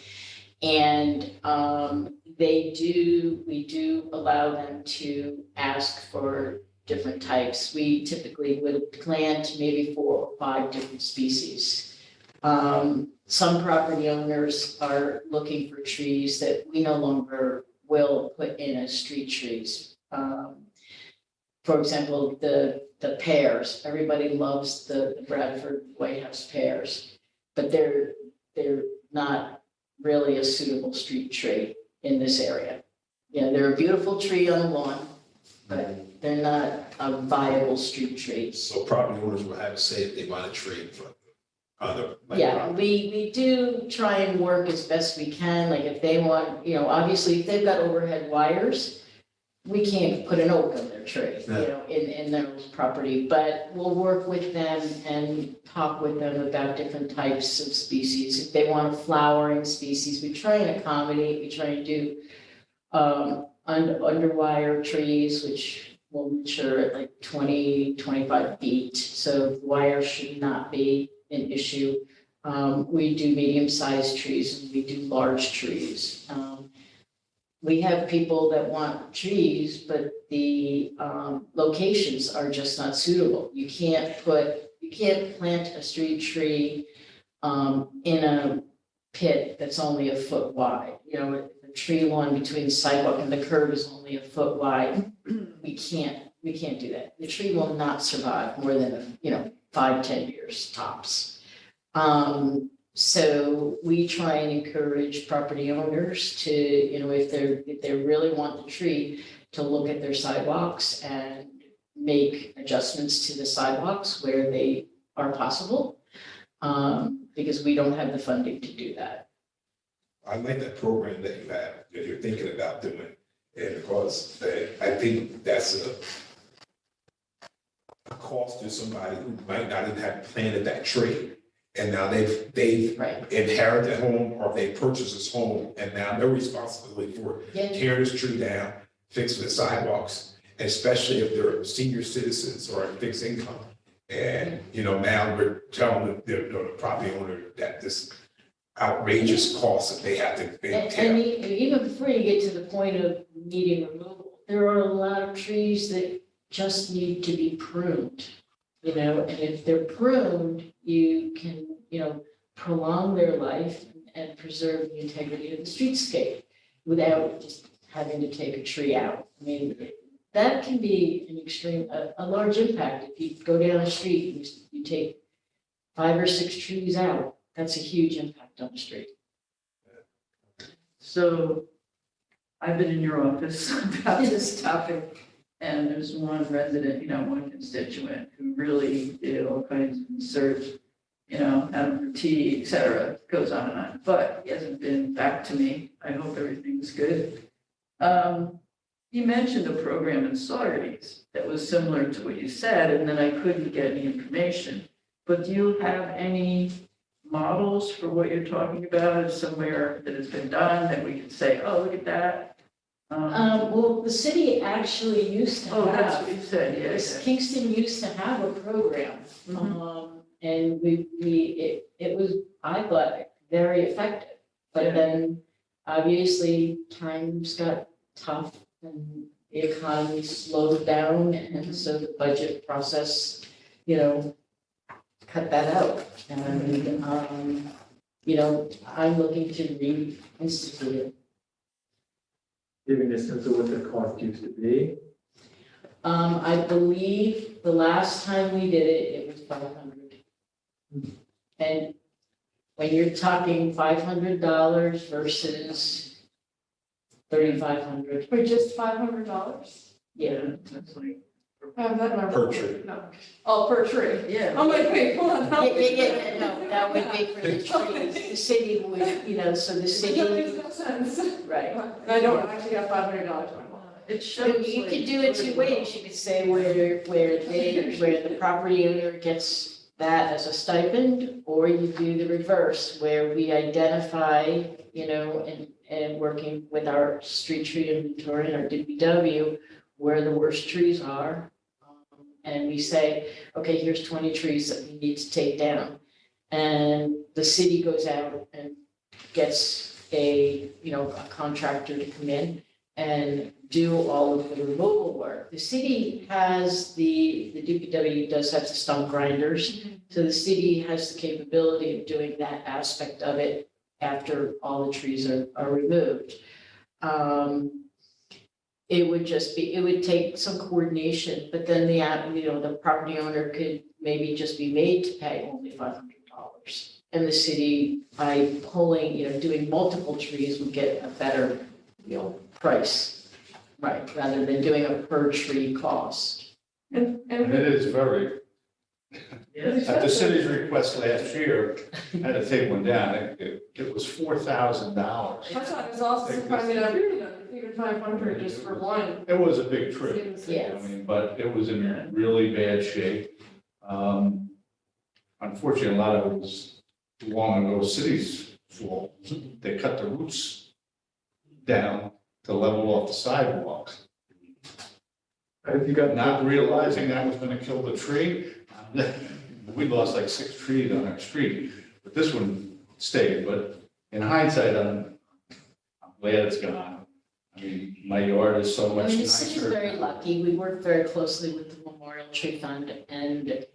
And we do allow them to ask for different types. We typically would plant maybe 4 or 5 different species. Some property owners are looking for trees that we no longer will put in as street trees. For example, the pears, everybody loves the Bradford White House pears, but they're not really a suitable street tree in this area. They're a beautiful tree on the lawn, but they're not a viable street tree. So property owners will have a say if they want a tree in front of them. We do try and work as best we can. Like if they want, obviously if they've got overhead wires, we can't put an oak on their tree, in their property, but we'll work with them and talk with them about different types of species. If they want a flowering species, we try and accommodate, we try and do underwire trees, which will mature at like 20-25 feet. So wire should not be an issue. We do medium-sized trees and we do large trees. We have people that want trees, but the locations are just not suitable. You can't plant a street tree in a pit that's only a foot wide. The tree lawn between the sidewalk and the curb is only a foot wide. We can't do that. The tree will not survive more than 5-10 years tops. So we try and encourage property owners to, if they really want the tree, to look at their sidewalks and make adjustments to the sidewalks where they are possible, because we don't have the funding to do that. I like that program that you have, that you're thinking about doing, and because I think that's a cost to somebody who might not have planted that tree. And now they've inherited a home or they purchased this home and now they're responsible for tearing this tree down, fixing the sidewalks, especially if they're senior citizens or fixed income. And, now we're telling the property owner that this outrageous cost that they have to pay. And even before you get to the point of needing removal, there are a lot of trees that just need to be pruned. And if they're pruned, you can, prolong their life and preserve the integrity of the streetscape without just having to take a tree out. I mean, that can be a large impact. If you go down the street and you take 5 or 6 trees out, that's a huge impact on the street. So I've been in your office about this topic. And there's one resident, one constituent who really did all kinds of research, Adam T, et cetera, goes on and on. But he hasn't been back to me. I hope everything's good. He mentioned a program in Saugerties that was similar to what you said, and then I couldn't get any information. But do you have any models for what you're talking about, somewhere that has been done that we could say, oh, look at that? Well, the city actually used to have. Oh, that's what you said, yes. Kingston used to have a program. And it was, I thought, very effective. But then obviously times got tough and the economy slowed down. And so the budget process, cut that out. And, I'm looking to reinstitute it. Giving a sense of what the cost used to be. I believe the last time we did it, it was 500. And when you're talking $500 versus 3,500. For just $500? Yeah, that's like. I have that number. Per tree. No. Oh, per tree. Yeah. I'm like, wait, hold on. Yeah, no, that would be for the trees. The city would, so the city. That makes no sense. Right. And I don't actually have $500 in my wallet. It shows. You could do it two ways. You could say where the property owner gets that as a stipend, or you do the reverse, where we identify, and working with our street tree inventory and our DPW, where the worst trees are. And we say, okay, here's 20 trees that we need to take down. And the city goes out and gets a contractor to come in and do all of the removal work. The city has the DPW does have the stump grinders. So the city has the capability of doing that aspect of it after all the trees are removed. It would take some coordination, but then the property owner could maybe just be made to pay only $500. And the city, by pulling, doing multiple trees, would get a better, price, right? Rather than doing a per tree cost. And it is very, at the city's request last year, I had to take one down, it was $4,000. that's why I was also surprised that I figured 500 just for one. It was a big tree. Yes. But it was in really bad shape. Unfortunately, a lot of it was long ago city's fault. They cut the roots down to level off the sidewalks. Have you got? Not realizing that was gonna kill the tree. We lost like 6 trees on our street, but this one stayed. But in hindsight, I'm glad it's gone. I mean, my yard is so much The city's nicer. very lucky. We work very closely with the Memorial Tree Fund, and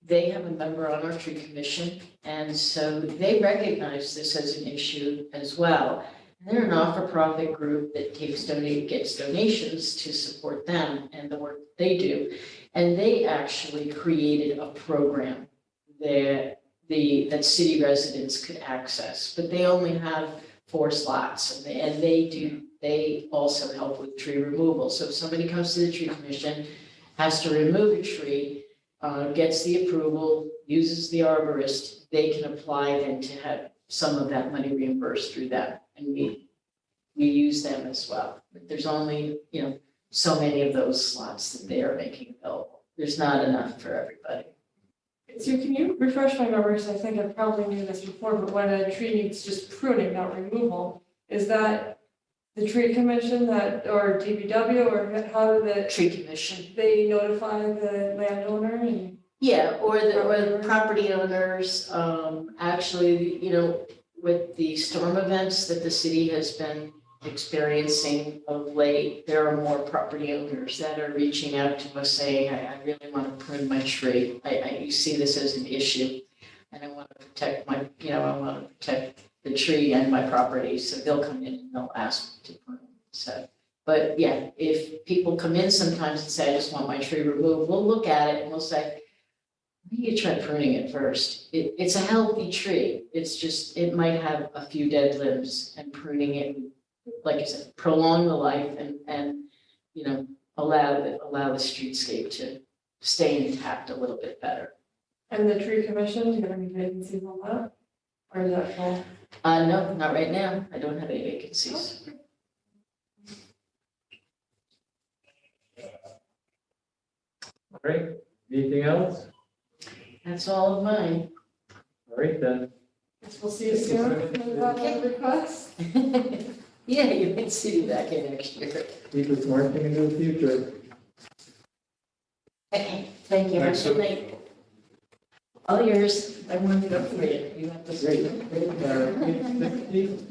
they have a member on our tree commission. And so they recognize this as an issue as well. And they're a not-for-profit group that gets donations to support them and the work they do. And they actually created a program that city residents could access, but they only have 4 slots, and they also help with tree removal. So if somebody comes to the tree commission, has to remove a tree, gets the approval, uses the arborist, they can apply then to have some of that money reimbursed through them, and we use them as well. But there's only, so many of those slots that they are making available. There's not enough for everybody. So can you refresh my memory, because I think I probably knew this before, but when a tree needs just pruning, not removal, is that the tree commission or DPW, or how do the? Tree commission. They notify the landowner and? Yeah, or the property owners, actually, with the storm events that the city has been experiencing of late, there are more property owners that are reaching out to us saying, I really want to prune my tree. I see this as an issue, and I want to protect I want to protect the tree and my property. So they'll come in and they'll ask to prune. So, but yeah, if people come in sometimes and say, I just want my tree removed, we'll look at it and we'll say, you try pruning it first. It's a healthy tree. It's just, it might have a few dead limbs, and pruning it, like I said, prolong the life and allow the streetscape to stay intact a little bit better. And the tree commission, do you have any vacancies on that? Or is that full? No, not right now. I don't have any vacancies. All right, anything else? That's all of mine. All right, then. Guess we'll see you soon. Okay. Requests? Yeah, you can see me back in next year. Keep us marching into the future. Okay, thank you. Have a good night. All yours. I wanted to for you. You have to say. Page 60.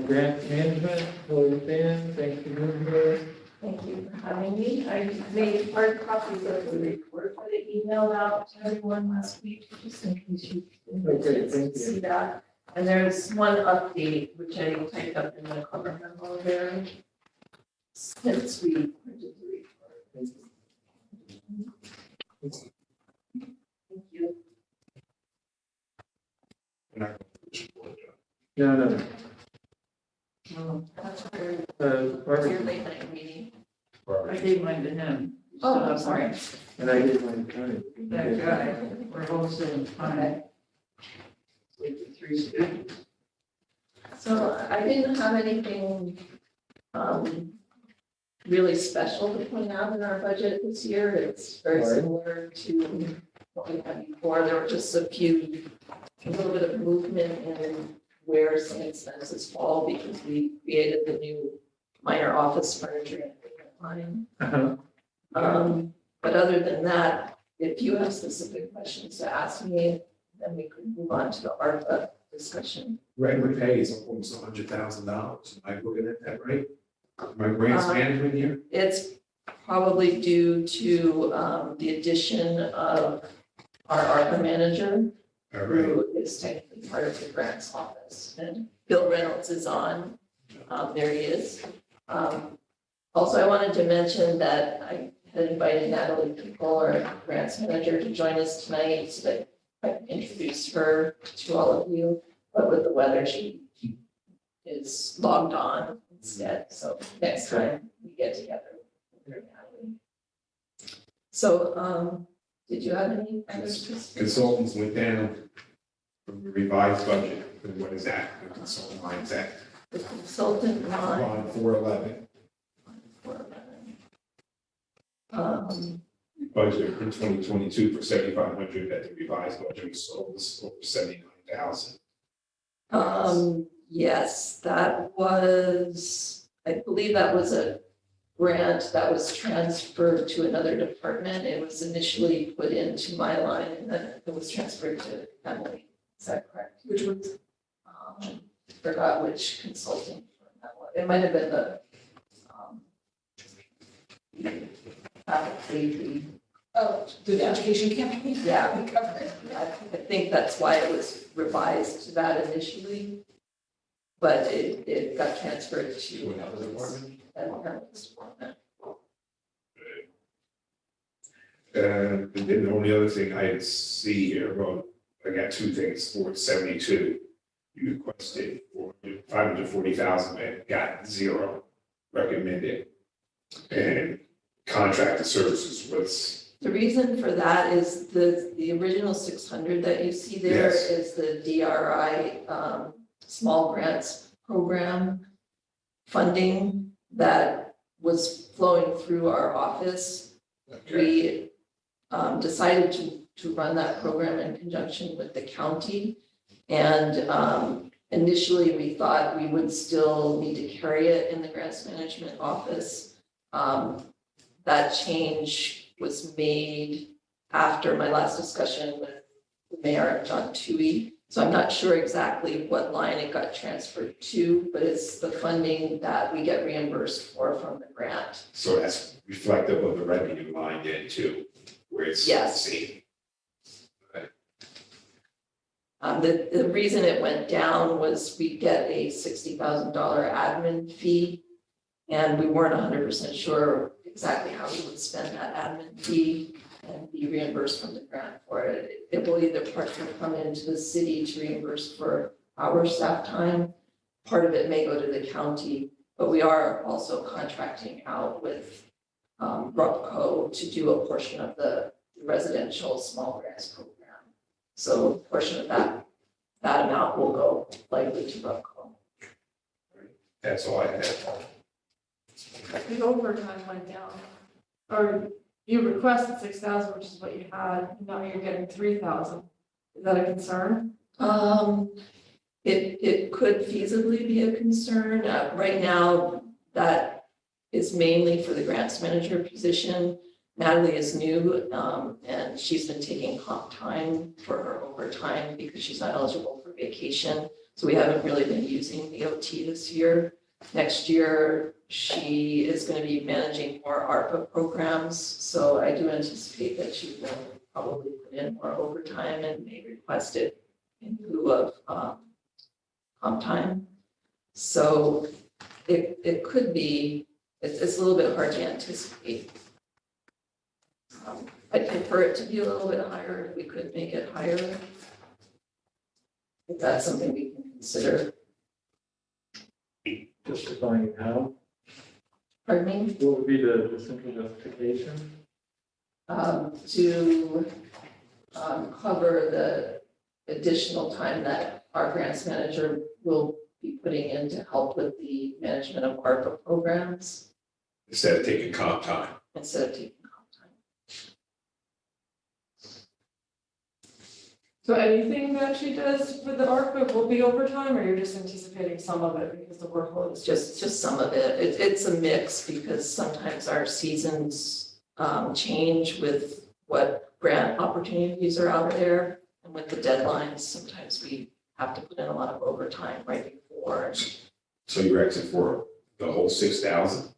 Grant management, Chloe Fan, thanks for being here. Thank you for having me. I made hard copies of the report that I emailed out to everyone last week, just in case you didn't see that. And there's one update, which I typed up in the cover memo there. Since we printed the report. Thank you. No. That's very, Barbara. your late night meeting. I gave mine to him. Oh, I'm sorry. And I gave mine to Connie. That guy, we're hosting fine. Three students. So I didn't have anything really special to point out in our budget this year. It's very similar to what we had before. There were just a little bit of movement in where some expenses fall because we created the new minor office furniture line. But other than that, if you have specific questions to ask me, then we could move on to the ARPA discussion. Regular pay is almost $100,000. Am I looking at that right? My grants management here? It's probably due to the addition of our ARPA manager, who is technically part of the grants office. And Bill Reynolds is on. There he is. Also, I wanted to mention that I had invited Natalie People, our grants manager, to join us tonight so that I can introduce her to all of you. But with the weather, she is logged on instead. So next time we get together, with her, Natalie. So, did you have any others? Consultants went down from the revised budget. And what is that? The consultant line is that? The consultant line. Line 411. Budget for 2022 for 7,500 at the revised budget was over 79,000. Yes, that was, I believe that was a grant that was transferred to another department. It was initially put into my line and then it was transferred to Emily. Is that correct? Which was, forgot which consulting firm that was. It might have been the, The education campaign? Yeah, I think that's why it was revised to that initially. But it got transferred to another department. Department. And then the only other thing I see here, well, I got two things. 472, you requested 540,000, and got zero recommended. And contracted services was. The reason for that is the original 600 that you see there is the DRI small grants program funding that was flowing through our office. We decided to run that program in conjunction with the county. And initially we thought we would still need to carry it in the grants management office. That change was made after my last discussion with the mayor, John Toohey. So I'm not sure exactly what line it got transferred to, but it's the funding that we get reimbursed for from the grant. So that's reflective of the revenue line then too, where it's. Yes. See. The reason it went down was we get a $60,000 admin fee, and we weren't 100% sure exactly how we would spend that admin fee and be reimbursed from the grant for it. It will either partially come into the city to reimburse for our staff time. Part of it may go to the county, but we are also contracting out with RUPCO to do a portion of the residential small grants program. So a portion of that amount will go likely to RUPCO. That's all I had. The overtime went down, or you requested 6,000, which is what you had, now you're getting 3,000. Is that a concern? It could feasibly be a concern. Right now, that is mainly for the grants manager position. Natalie is new, and she's been taking comp time for her overtime because she's not eligible for vacation. So we haven't really been using the OT this year. Next year, she is going to be managing more ARPA programs. So I do anticipate that she will probably put in more overtime and may request it in lieu of comp time. So it could be, it's a little bit hard to anticipate. I'd prefer it to be a little bit higher if we could make it higher. If that's something we can consider. Justifying how? Pardon me? What would be the simple justification? To cover the additional time that our grants manager will be putting in to help with the management of ARPA programs. Instead of taking comp time. Instead of taking comp time. So anything that she does for the ARPA will be overtime, or you're just anticipating some of it because the workload is Just some of it. It's a mix because sometimes our seasons change with what grant opportunities are out there. And with the deadlines, sometimes we have to put in a lot of overtime right before. So you're asking for the whole 6,000?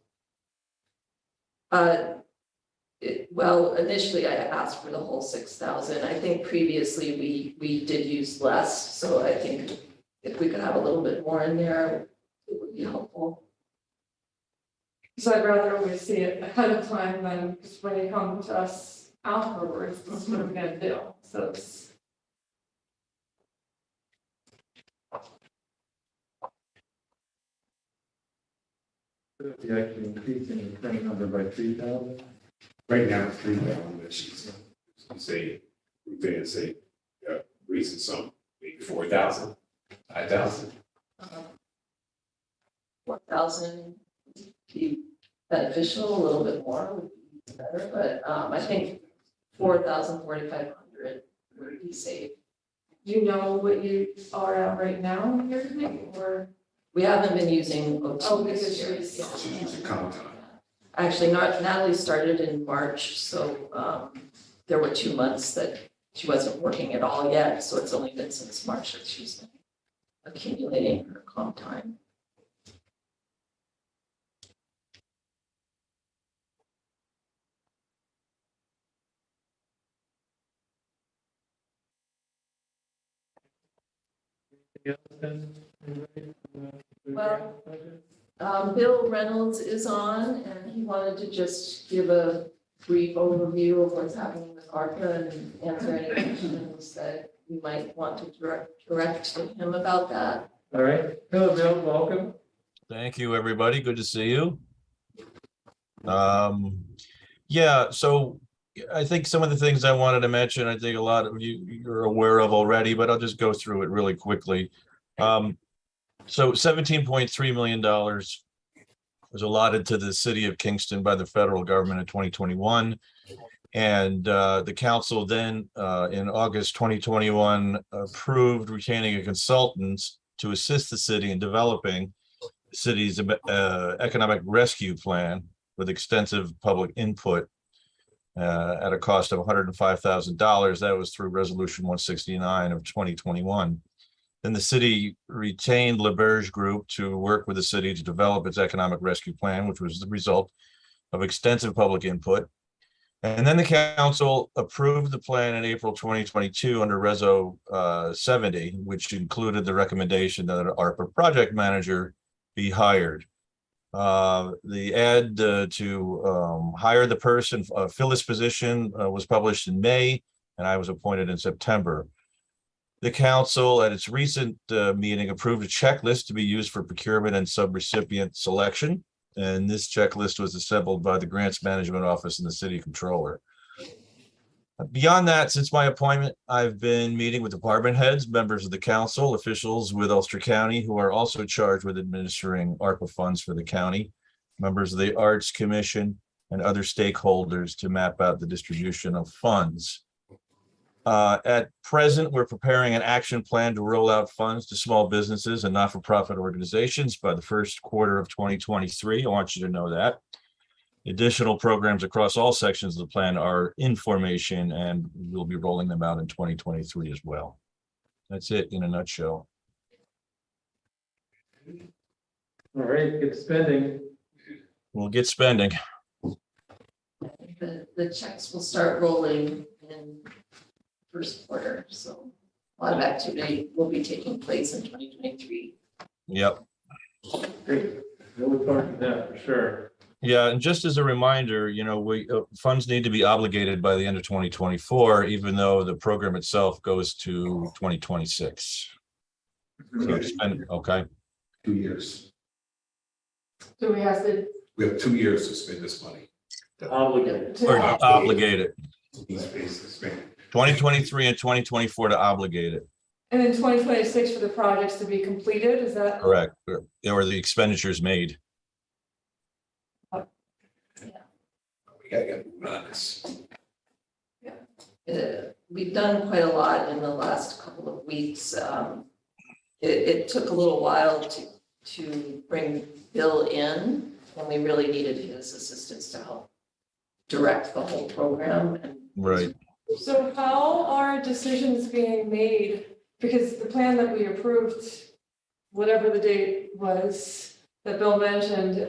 Well, initially I asked for the whole 6,000. I think previously we did use less. So I think if we could have a little bit more in there, it would be helpful. So I'd rather always see it ahead of time than just when you come to us afterwards, this is what we're gonna do. So it's. You're actually increasing the current number by 3,000? Right now, 3,000, but she's say, reason some, maybe 4,000, 5,000. 4,000 would be beneficial, a little bit more would be better, but I think 4,000, 4,500 would be safe. Do you know what you are at right now here today, or? We haven't been using OT Oh, this because year. she's- She's using comp time. Actually, Natalie started in March, so there were 2 months that she wasn't working at all yet, so it's only been since March that she's been accumulating her comp time. Well, Bill Reynolds is on, and he wanted to just give a brief overview of what's happening with ARPA and answer any questions that you might want to direct to him about that. All right. Hello, Bill. Welcome. Thank you, everybody. Good to see you. Yeah, so I think some of the things I wanted to mention, I think a lot of you're aware of already, but I'll just go through it really quickly. So $17.3 million was allotted to the city of Kingston by the federal government in 2021. And the council then in August 2021 approved retaining a consultant to assist the city in developing the city's economic rescue plan with extensive public input at a cost of $105,000. That was through Resolution 169 of 2021. Then the city retained LaBerge Group to work with the city to develop its economic rescue plan, which was the result of extensive public input. And then the council approved the plan in April 2022 under Reso 70, which included the recommendation that an ARPA project manager be hired. The ad to hire the person, fill this position was published in May, and I was appointed in September. The council at its recent meeting approved a checklist to be used for procurement and subrecipient selection. And this checklist was assembled by the Grants Management Office and the City Controller. Beyond that, since my appointment, I've been meeting with department heads, members of the council, officials with Ulster County who are also charged with administering ARPA funds for the county, members of the Arts Commission, and other stakeholders to map out the distribution of funds. At present, we're preparing an action plan to roll out funds to small businesses and not-for-profit organizations by the first quarter of 2023. I want you to know that. Additional programs across all sections of the plan are in formation, and we'll be rolling them out in 2023 as well. That's it in a nutshell. All right, good spending. We'll get spending. The checks will start rolling in first quarter, so a lot of activity will be taking place in 2023. Yep. Great. We'll look forward to that for sure. Yeah, and just as a reminder, funds need to be obligated by the end of 2024, even though the program itself goes to 2026. So okay. 2 years. So we have to. We have 2 years to spend this money. Obligated. Or obligate it. These spaces spent. 2023 and 2024 to obligate it. And then 2026 for the projects to be completed, is that? Correct. Or the expenditures made. We gotta get moving on this. We've done quite a lot in the last couple of weeks. It took a little while to bring Bill in, and we really needed his assistance to help direct the whole program. Right. So how are decisions being made? Because the plan that we approved, whatever the date was that Bill mentioned,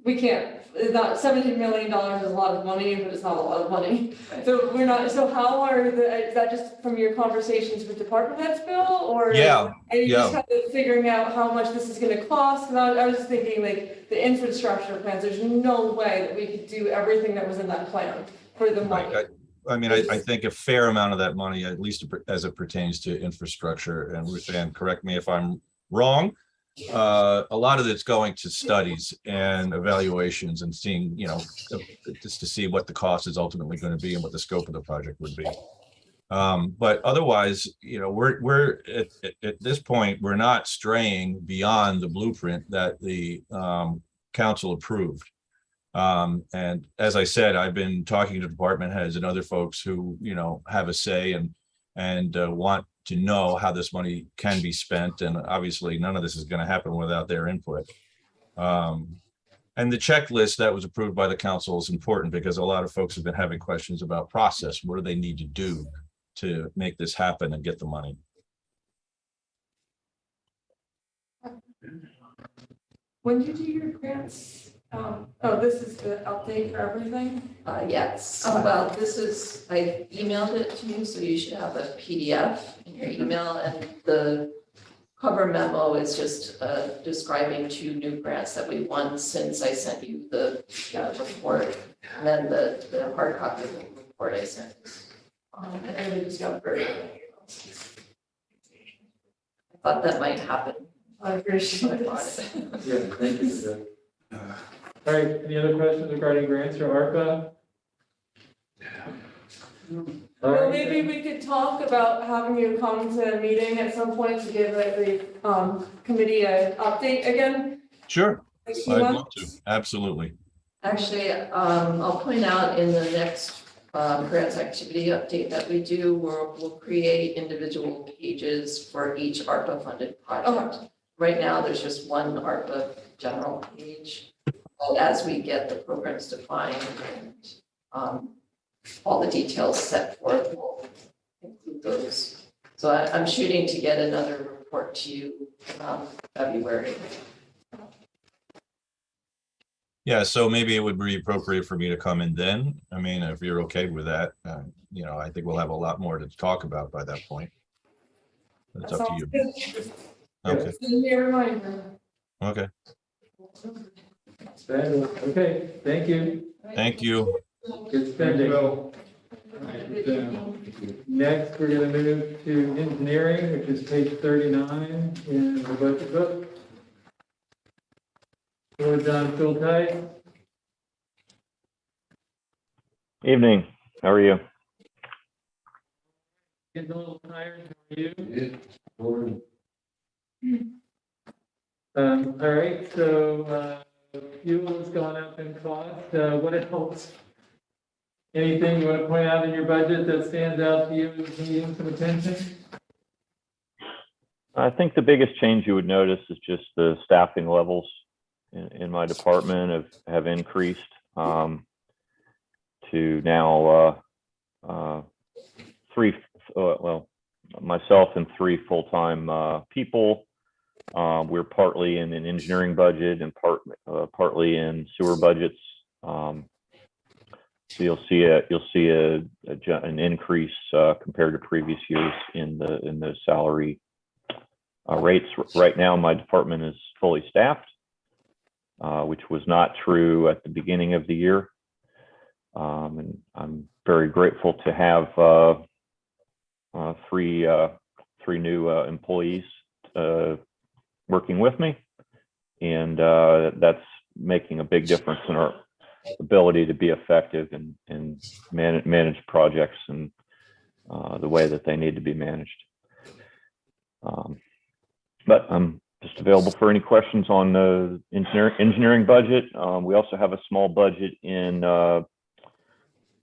we can't, not $17 million is a lot of money, but it's not a lot of money. So we're not, so how are is that just from your conversations with department heads, Bill? Or Yeah, are you just kind of figuring out how much this is gonna cost? And I was just thinking like the infrastructure plans, there's no way that we could do everything that was in that plan for the money. I think a fair amount of that money, at least as it pertains to infrastructure, and Ruth Ann, correct me if I'm wrong, a lot of it's going to studies and evaluations and seeing, just to see what the cost is ultimately going to be and what the scope of the project would be. But otherwise, we're at this point, we're not straying beyond the blueprint that the council approved. And as I said, I've been talking to department heads and other folks who, have a say and want to know how this money can be spent. And obviously none of this is going to happen without their input. And the checklist that was approved by the council is important because a lot of folks have been having questions about process. What do they need to do to make this happen and get the money? When you do your grants, this is the update for everything? Yes, Okay. well, I emailed it to you, so you should have a PDF in your email, and the cover memo is just describing 2 new grants that we won since I sent you the report, and then the hard copy of the report I sent. And we just got very. I thought that might happen. I appreciate it. Yeah, thank you for that. All right, any other questions regarding grants or ARPA? All Well, right, maybe we could talk about having you come to a meeting at some point to give the committee an update again. Sure, Like, I'd love to. Absolutely. Actually, I'll point out in the next grants activity update that we do, we'll create individual pages for each ARPA funded project. Right now, there's just one ARPA general page. But as we get the programs defined and all the details set forth, we'll include those. So I'm shooting to get another report to you February. Yeah, so maybe it would be appropriate for me to come in then. I mean, if you're okay with that, I think we'll have a lot more to talk about by that point. It's up to you. Okay. Send me a reminder. Okay. Okay, thank you. Thank you. Good spending. Next, we're going to move to engineering, which is page 39 in the budget book. Hello, John Philtight. Evening, how are you? Getting a little tired, how are you? All right, so fuel has gone up in cost. What else? Anything you want to point out in your budget that stands out to you as needing some attention? I think the biggest change you would notice is just the staffing levels in my department have increased to now three, well, myself and three full-time people. We're partly in an engineering budget and partly in sewer budgets. So you'll see an increase compared to previous years in the salary rates. Right now, my department is fully staffed, which was not true at the beginning of the year. And I'm very grateful to have three new employees working with me, and that's making a big difference in our ability to be effective and manage projects and the way that they need to be managed. But I'm just available for any questions on the engineering budget. We also have a small budget in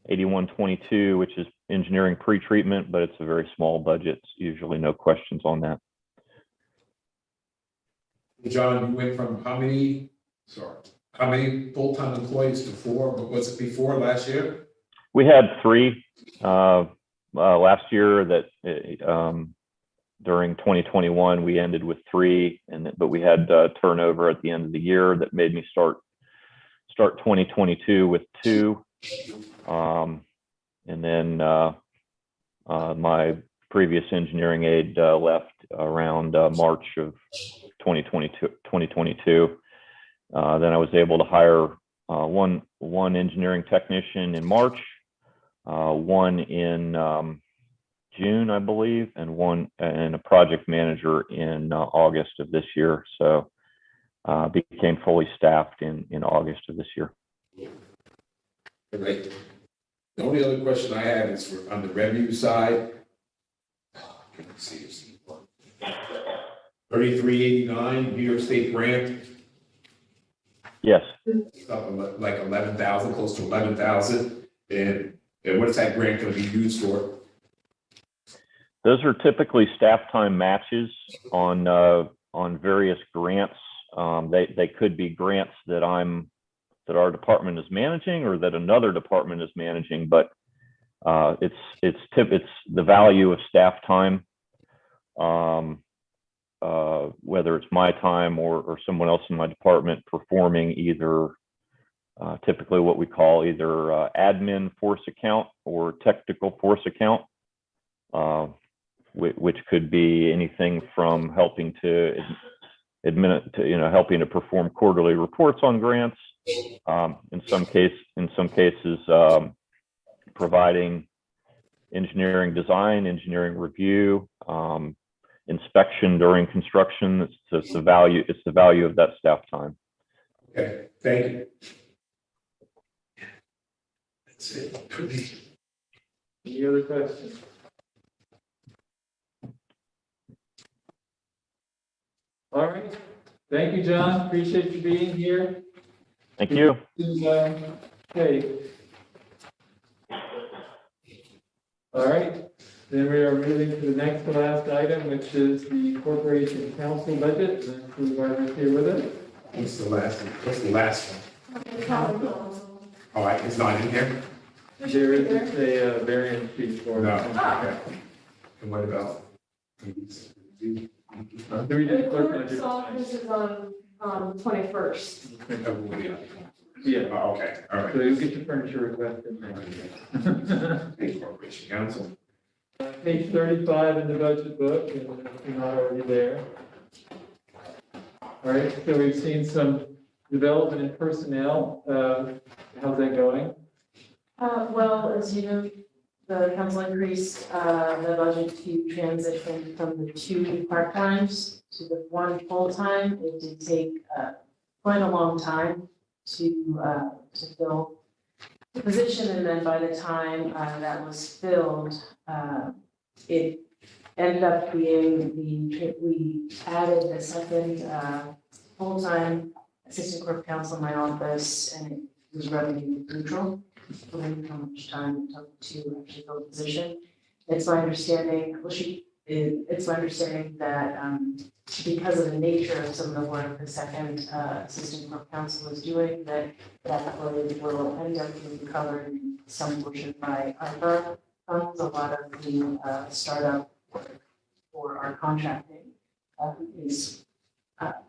8122, which is engineering pretreatment, but it's a very small budget. Usually no questions on that. John, you went from how many full-time employees to 4? What was it before last year? We had 3 last year. That during 2021 we ended with 3, but we had turnover at the end of the year that made me start 2022 with 2. And then my previous engineering aide left around March of 2022. Then I was able to hire one engineering technician in March, one in June, I believe, and a project manager in August of this year. So became fully staffed in August of this year. Right. The only other question I have is on the revenue side. Let's see. 3389 New York State grant. Yes. Up like 11,000, close to 11,000. And what is that grant going to be used for? Those are typically staff time matches on various grants. They could be grants that our department is managing or that another department is managing, but it's the value of staff time, whether it's my time or someone else in my department performing either typically what we call either admin force account or technical force account, which could be anything from helping to helping to perform quarterly reports on grants. In some cases, providing engineering design, engineering review, inspection during construction. It's the value of that staff time. Okay, thank you. That's it. Could be. Any other questions? All right. Thank you, John. Appreciate you being here. Thank you. Okay. All right. Then we are moving to the next to last item, which is the corporation council budget. And who's here with us? What's the last one? All right, it's not in here? There is a variance sheet for No. it. Okay. And what about? Do we just clerk Clerk's office is on 21st. Yeah. Oh, okay, all right. So you'll get your furniture request in there. Hey, corporation council. Page 35 in the budget book, and if you're not already there. All right, so we've seen some development in personnel. How's that going? Well, as you know, the council increased the budget to transition from the 2 part-times to the 1 full-time. It did take quite a long time to fill the position, and then by the time that was filled, it ended up being we added the second full-time assistant corp counsel in my office, and it was revenue neutral. How much time it took to actually fill the position. It's my understanding, well, she it's my understanding that because of the nature of some of the work the second assistant corp counsel is doing, that load will end up being covered in some portion by ARPA funds. A lot of the startup work for our contracting is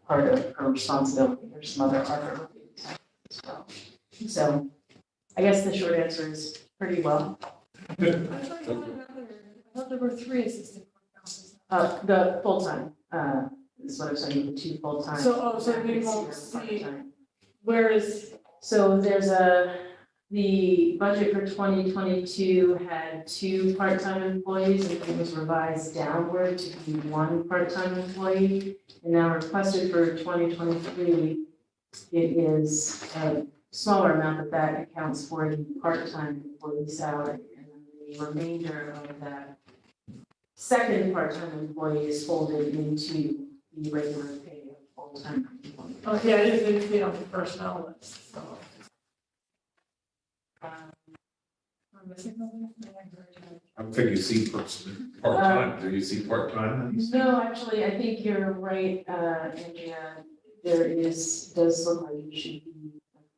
part of her responsibility. There's some other ARPA as well. So I guess the short answer is pretty well. I thought there were 3 assistant councils. The full-time, is what I'm saying, the 2 full-time. So we won't see, where is, So there's the budget for 2022 had 2 part-time employees and it was revised downward to be 1 part-time employee. And now requested for 2023, it is a smaller amount, but that accounts for the part-time employee salary. And then the remainder of that second part-time employee is folded into the regular pay of full-time employee. oh, yeah, I just didn't see it on the personnel list, so. I'm missing something? I'm thinking you see part-time, do you see part-time? No, actually, I think you're right, Andrea. Does look like it should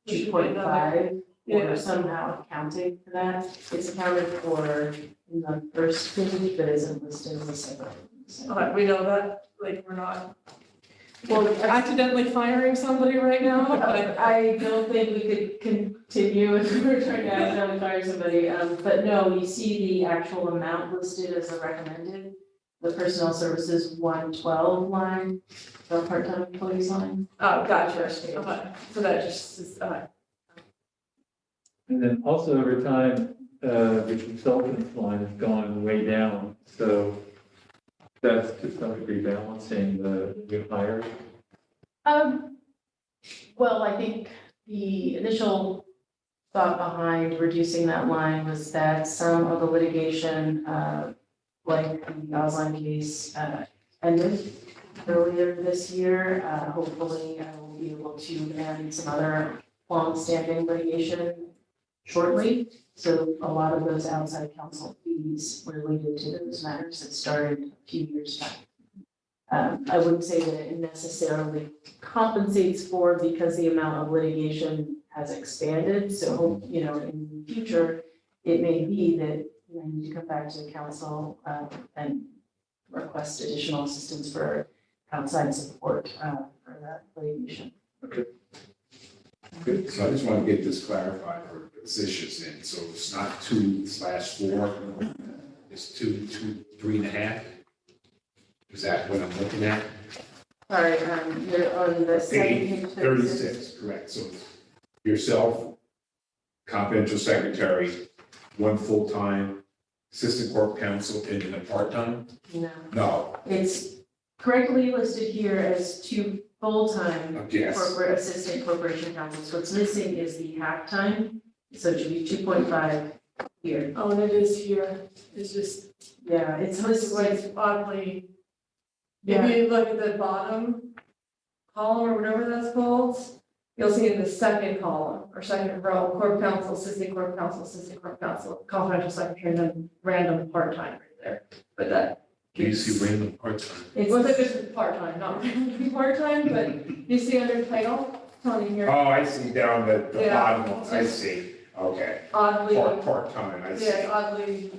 be 2.5 or somehow accounting for that. It's accounted for in the first page, but isn't listed in the second. Okay, we know that, like, we're not, well, accidentally firing somebody right now, but I don't think we could continue if we were trying to accidentally fire somebody, but no, you see the actual amount listed as a recommended. The personnel services 112 line, the part-time employees line. oh, gotcha, okay, so that just is, And then also over time, the consultants line has gone way down, so that's to some degree balancing the new hires. Well, I think the initial thought behind reducing that line was that some of the litigation, like the Osline case, ended earlier this year. Hopefully, I will be able to end some other long-standing litigation shortly. So a lot of those outside counsel fees related to those matters that started a few years back. I wouldn't say that it necessarily compensates for because the amount of litigation has expanded. So, you know, in the future, it may be that you need to come back to the council and request additional assistance for outside support for that litigation. Okay. Good, so I just want to get this clarified for positions in, so it's not 2/4, it's 2, 3.5? Is that what I'm looking at? Sorry, you're on the second Page page. 36, correct, so yourself, confidential secretary, 1 full-time, assistant corp counsel, and then a part-time? No, No, it's correctly listed here as 2 full-time Yes. corporate assistant corporation counsels. What's missing is the half-time, so it should be 2.5 here. oh, and it is here, it's just, Yeah, it's listed like, oddly, yeah, if you look at the bottom column or whatever that's called, you'll see in the second column or second row, corp counsel, assistant corp counsel, confidential secretary, and then random part-time right there. But that, do you see random part-time? it wasn't just part-time, not random part-time, but you see under title, telling you here, Oh, I see down the Yeah. bottom, I see, okay, oddly, part-time, I see. yeah, oddly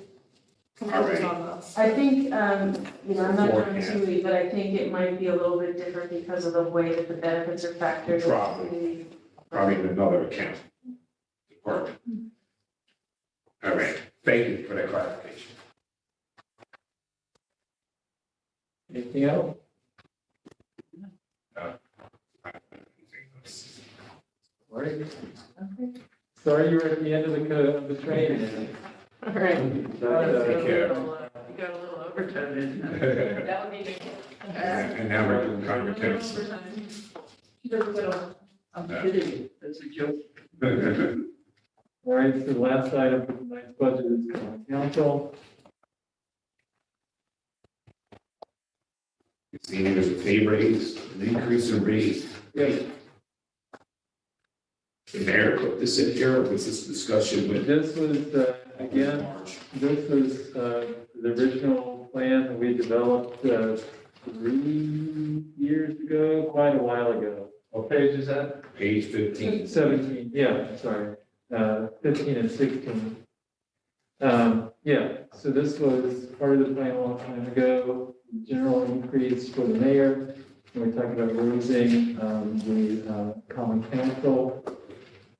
composed on us. I think, you know, I'm not trying Beforehand. to, but I think it might be a little bit different because of the way that the benefits are factored into. Probably in another account department. All right, thank you for that clarification. Anything else? All right. Sorry you were at the end of the train. All right. Take care. You got a little overtime in. That would be good. And now we're doing conversations. She does a little. I'm kidding you, that's a joke. All right, so the last item for tonight's budget is common council. Seeing there's a pay raise, an increase in raise. Yes. The mayor put this in here, or was this discussion with? This was, again, this was the original plan that we developed 3 years ago, quite a while ago. What page is that? Page 15. 17, yeah, sorry, 15 and 16. Yeah, so this was part of the plan a long time ago, general increase for the mayor. And we talked about raising the common council.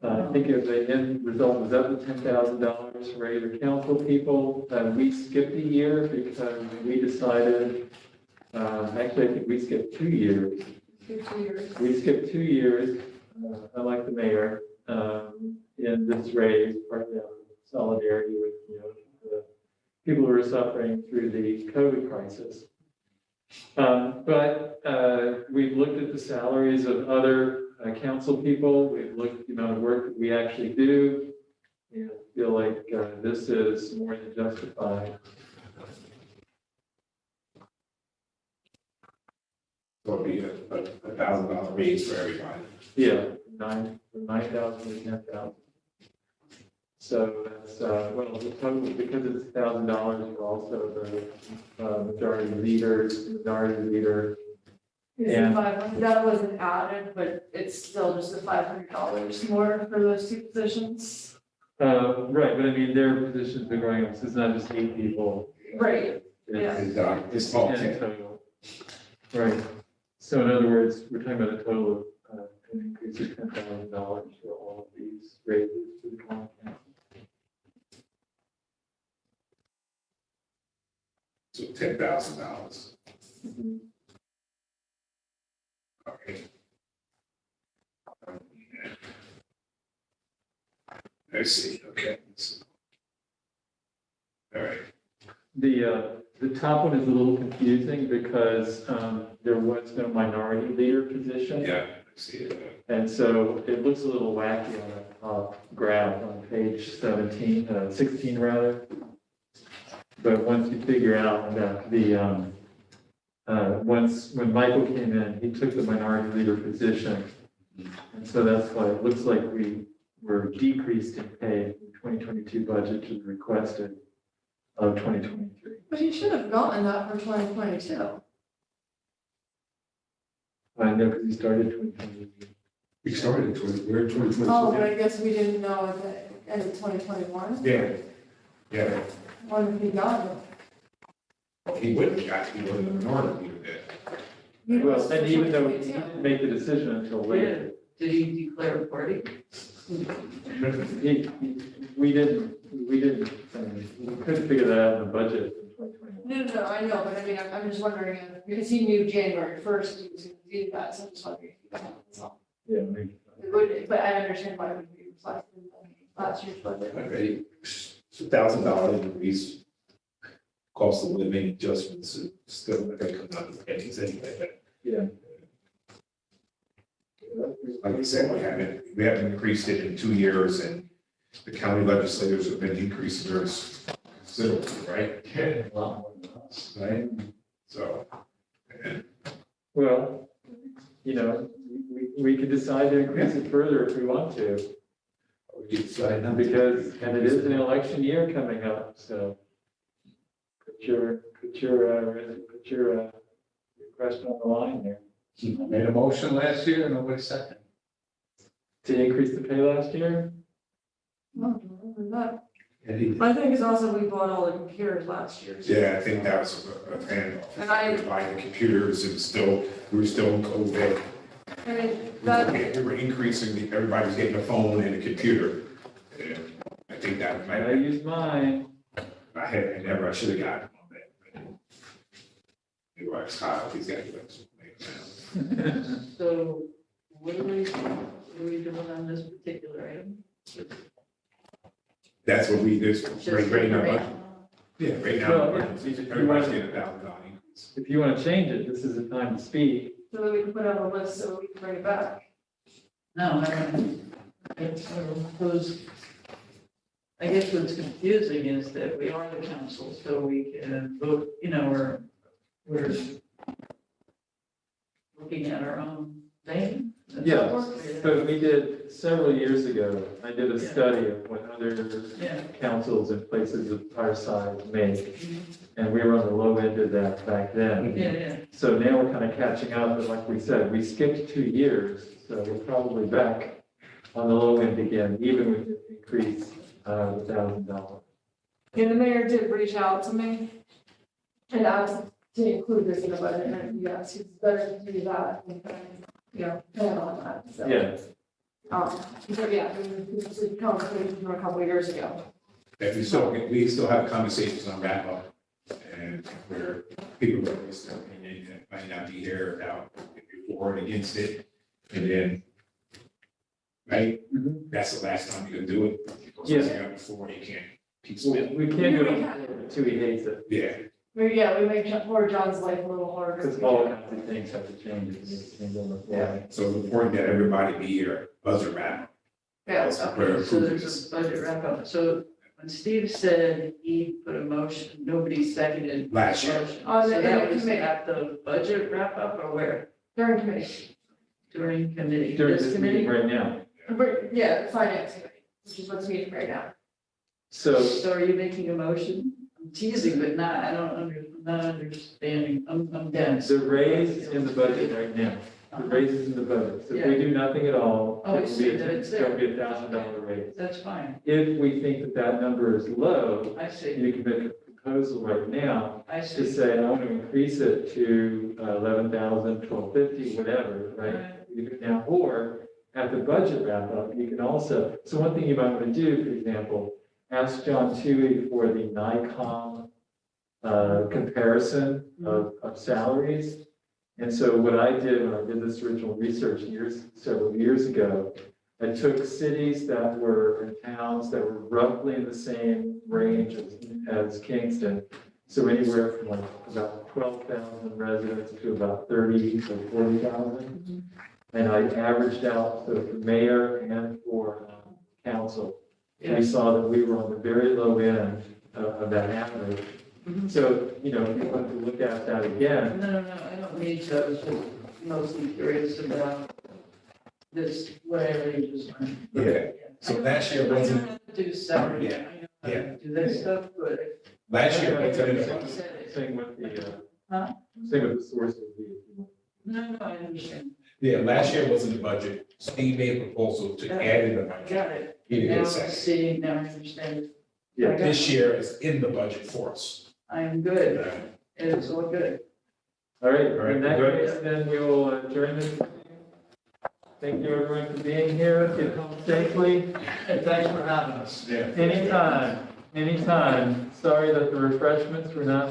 I think the end result was up to $10,000 for regular council people. We skipped a year because we decided, actually, I think we skipped 2 years. We skipped 2 years, unlike the mayor, in this raise, partly out of solidarity with, the people who are suffering through the COVID crisis. But we've looked at the salaries of other council people. We've looked at the amount of work that we actually do. And feel like this is more than justified. So it'll be a $1,000 raise for everybody. Yeah, 9,000 to 10,000. So that's, well, the total, because it's $1,000, you're also the majority leader. It's 500, that wasn't added, but it's still just the $500 more for those two positions. Right, but I mean, their positions are going up, so it's not just 8 people. Right, It's, yeah. It's all 10 total. Right, so in other words, we're talking about a total of an increase of $10,000 for all of these raises to the common council. So $10,000. Okay. I see, okay. All right. The top one is a little confusing because there was no minority leader position. Yeah, I see it. And so it looks a little wacky on the top graph on page 16 rather. But once you figure out that when Michael came in, he took the minority leader position. And so that's why it looks like we were decreased in pay from 2022 budget to the requested of 2023. But you should have gotten that for 2022. I know because he started 2020. We started we're in 2022. Oh, but I guess we didn't know at the end of 2021. Yeah, yeah. When did he got it? He wouldn't have got, he would have ignored it, he did. Well, and even though he didn't make the decision until later. Did he declare a party? We didn't, we couldn't figure that out in the budget. No, I know, but I mean, I'm just wondering, because he knew January 1st he was going to do that, so I'm just wondering if he got it, that's all. Yeah, maybe. It would, but I understand why it would be reflected in last year's budget. Okay, $1,000 increase, cost of living adjustments, still not gonna come out of pennies anyway. Yeah. Like I said, we haven't increased it in 2 years, and the county legislators have been increasing theirs considerably, right? Yeah, a lot more than us. Right? So, and Well, we could decide to increase it further if we want to. we decide not to. Because, and it is an election year coming up, so put your request on the line there. I made a motion last year, nobody seconded. To increase the pay last year? No, not. And he- I think it's also we bought all the computers last year. so- Yeah, I think that was a handoff. And I- Buying the computers, it was still, we were still in COVID. I mean, that, We were increasing, everybody was getting a phone and a computer. And I think that might I have, use mine. I should have gotten on that. Maybe I was Kyle, he's got to do it. So what are we doing on this particular item? That's what we do, right now. Right. Yeah, right Well, now, yeah, if you everybody's want- getting $1,000 increase. If you want to change it, this is the time to speak. so that we can put on a list so we can bring it back. No, I don't. I guess what's confusing is that we are the council, so we can vote, we're looking at our own thing. so Yeah, forth? so we did, several years ago, I did a study of what other councils in places of our size make. And we were on the low end of that back then. Yeah. So now we're kind of catching up, but like we said, we skipped 2 years, so we're probably back on the low end again, even with the increase of $1,000. And the mayor did reach out to me and asked to include this in the budget, and yes, it's better to do that than, plan on that, so. Yeah. But yeah, this is conversation from a couple of years ago. That we still have conversations on wrap up, and where people are voicing their opinion that might not be here now, if you're for and against it, and then, right? That's the last time you can do it. Yeah. Before you can't piecemeal. We can't do it until he hates it. Yeah. We make poor John's life a little harder. Because all kinds of things have to change. Yeah, so it's important that everybody be here, buzzer wrap. Yeah. We're So approving there's this. a budget wrap up. So when Steve said he put a motion, nobody seconded. Last year. the motion. On the- So in that the was committee. at the budget wrap up or where? During committee. During committee? During this meeting right now. Yeah, the finance committee, which is what's meeting right now. So are you making a motion? I'm teasing, but not, I'm not understanding. I'm dense. the raise is in the budget right now. The raise is in the budget. So if we do nothing at all, Oh, I it'll see be that it's there. $1,000 raise. That's fine. If we think that that number is low, I see. you can make a proposal right now I to see. say, I want to increase it to 11,000, 1250, whatever, right? Right. You can now, or at the budget wrap up, you can also, so one thing you might want to do, for example, ask John Toohey for the NICOM comparison of salaries. And so what I did when I did this original research several years ago, I took cities that were, and towns that were roughly in the same range as Kingston. So anywhere from like about 12,000 residents to about 30 or 40,000. And I averaged out, so for mayor and for council, we saw that we were on the very low end of that average. So, if you want to look at that again. No, I don't need to. I was just mostly curious about this, whatever you just. Yeah, so last year I know wasn't, how to do salary. Yeah, I know how yeah. to do that stuff, but. last year, Same with the, Huh? same with the sources. No, I understand. yeah, last year wasn't the budget. Steve made a proposal to add in the budget. Got it. He didn't Now get a I second. see, now I understand. Yeah. This year is in the budget for us. I'm good. It's all good. All right, All right, in that good. case, then we will adjourn this. Thank you everyone for being here. Get home safely. And thanks for having us. Yeah. Anytime. Sorry that the refreshments were not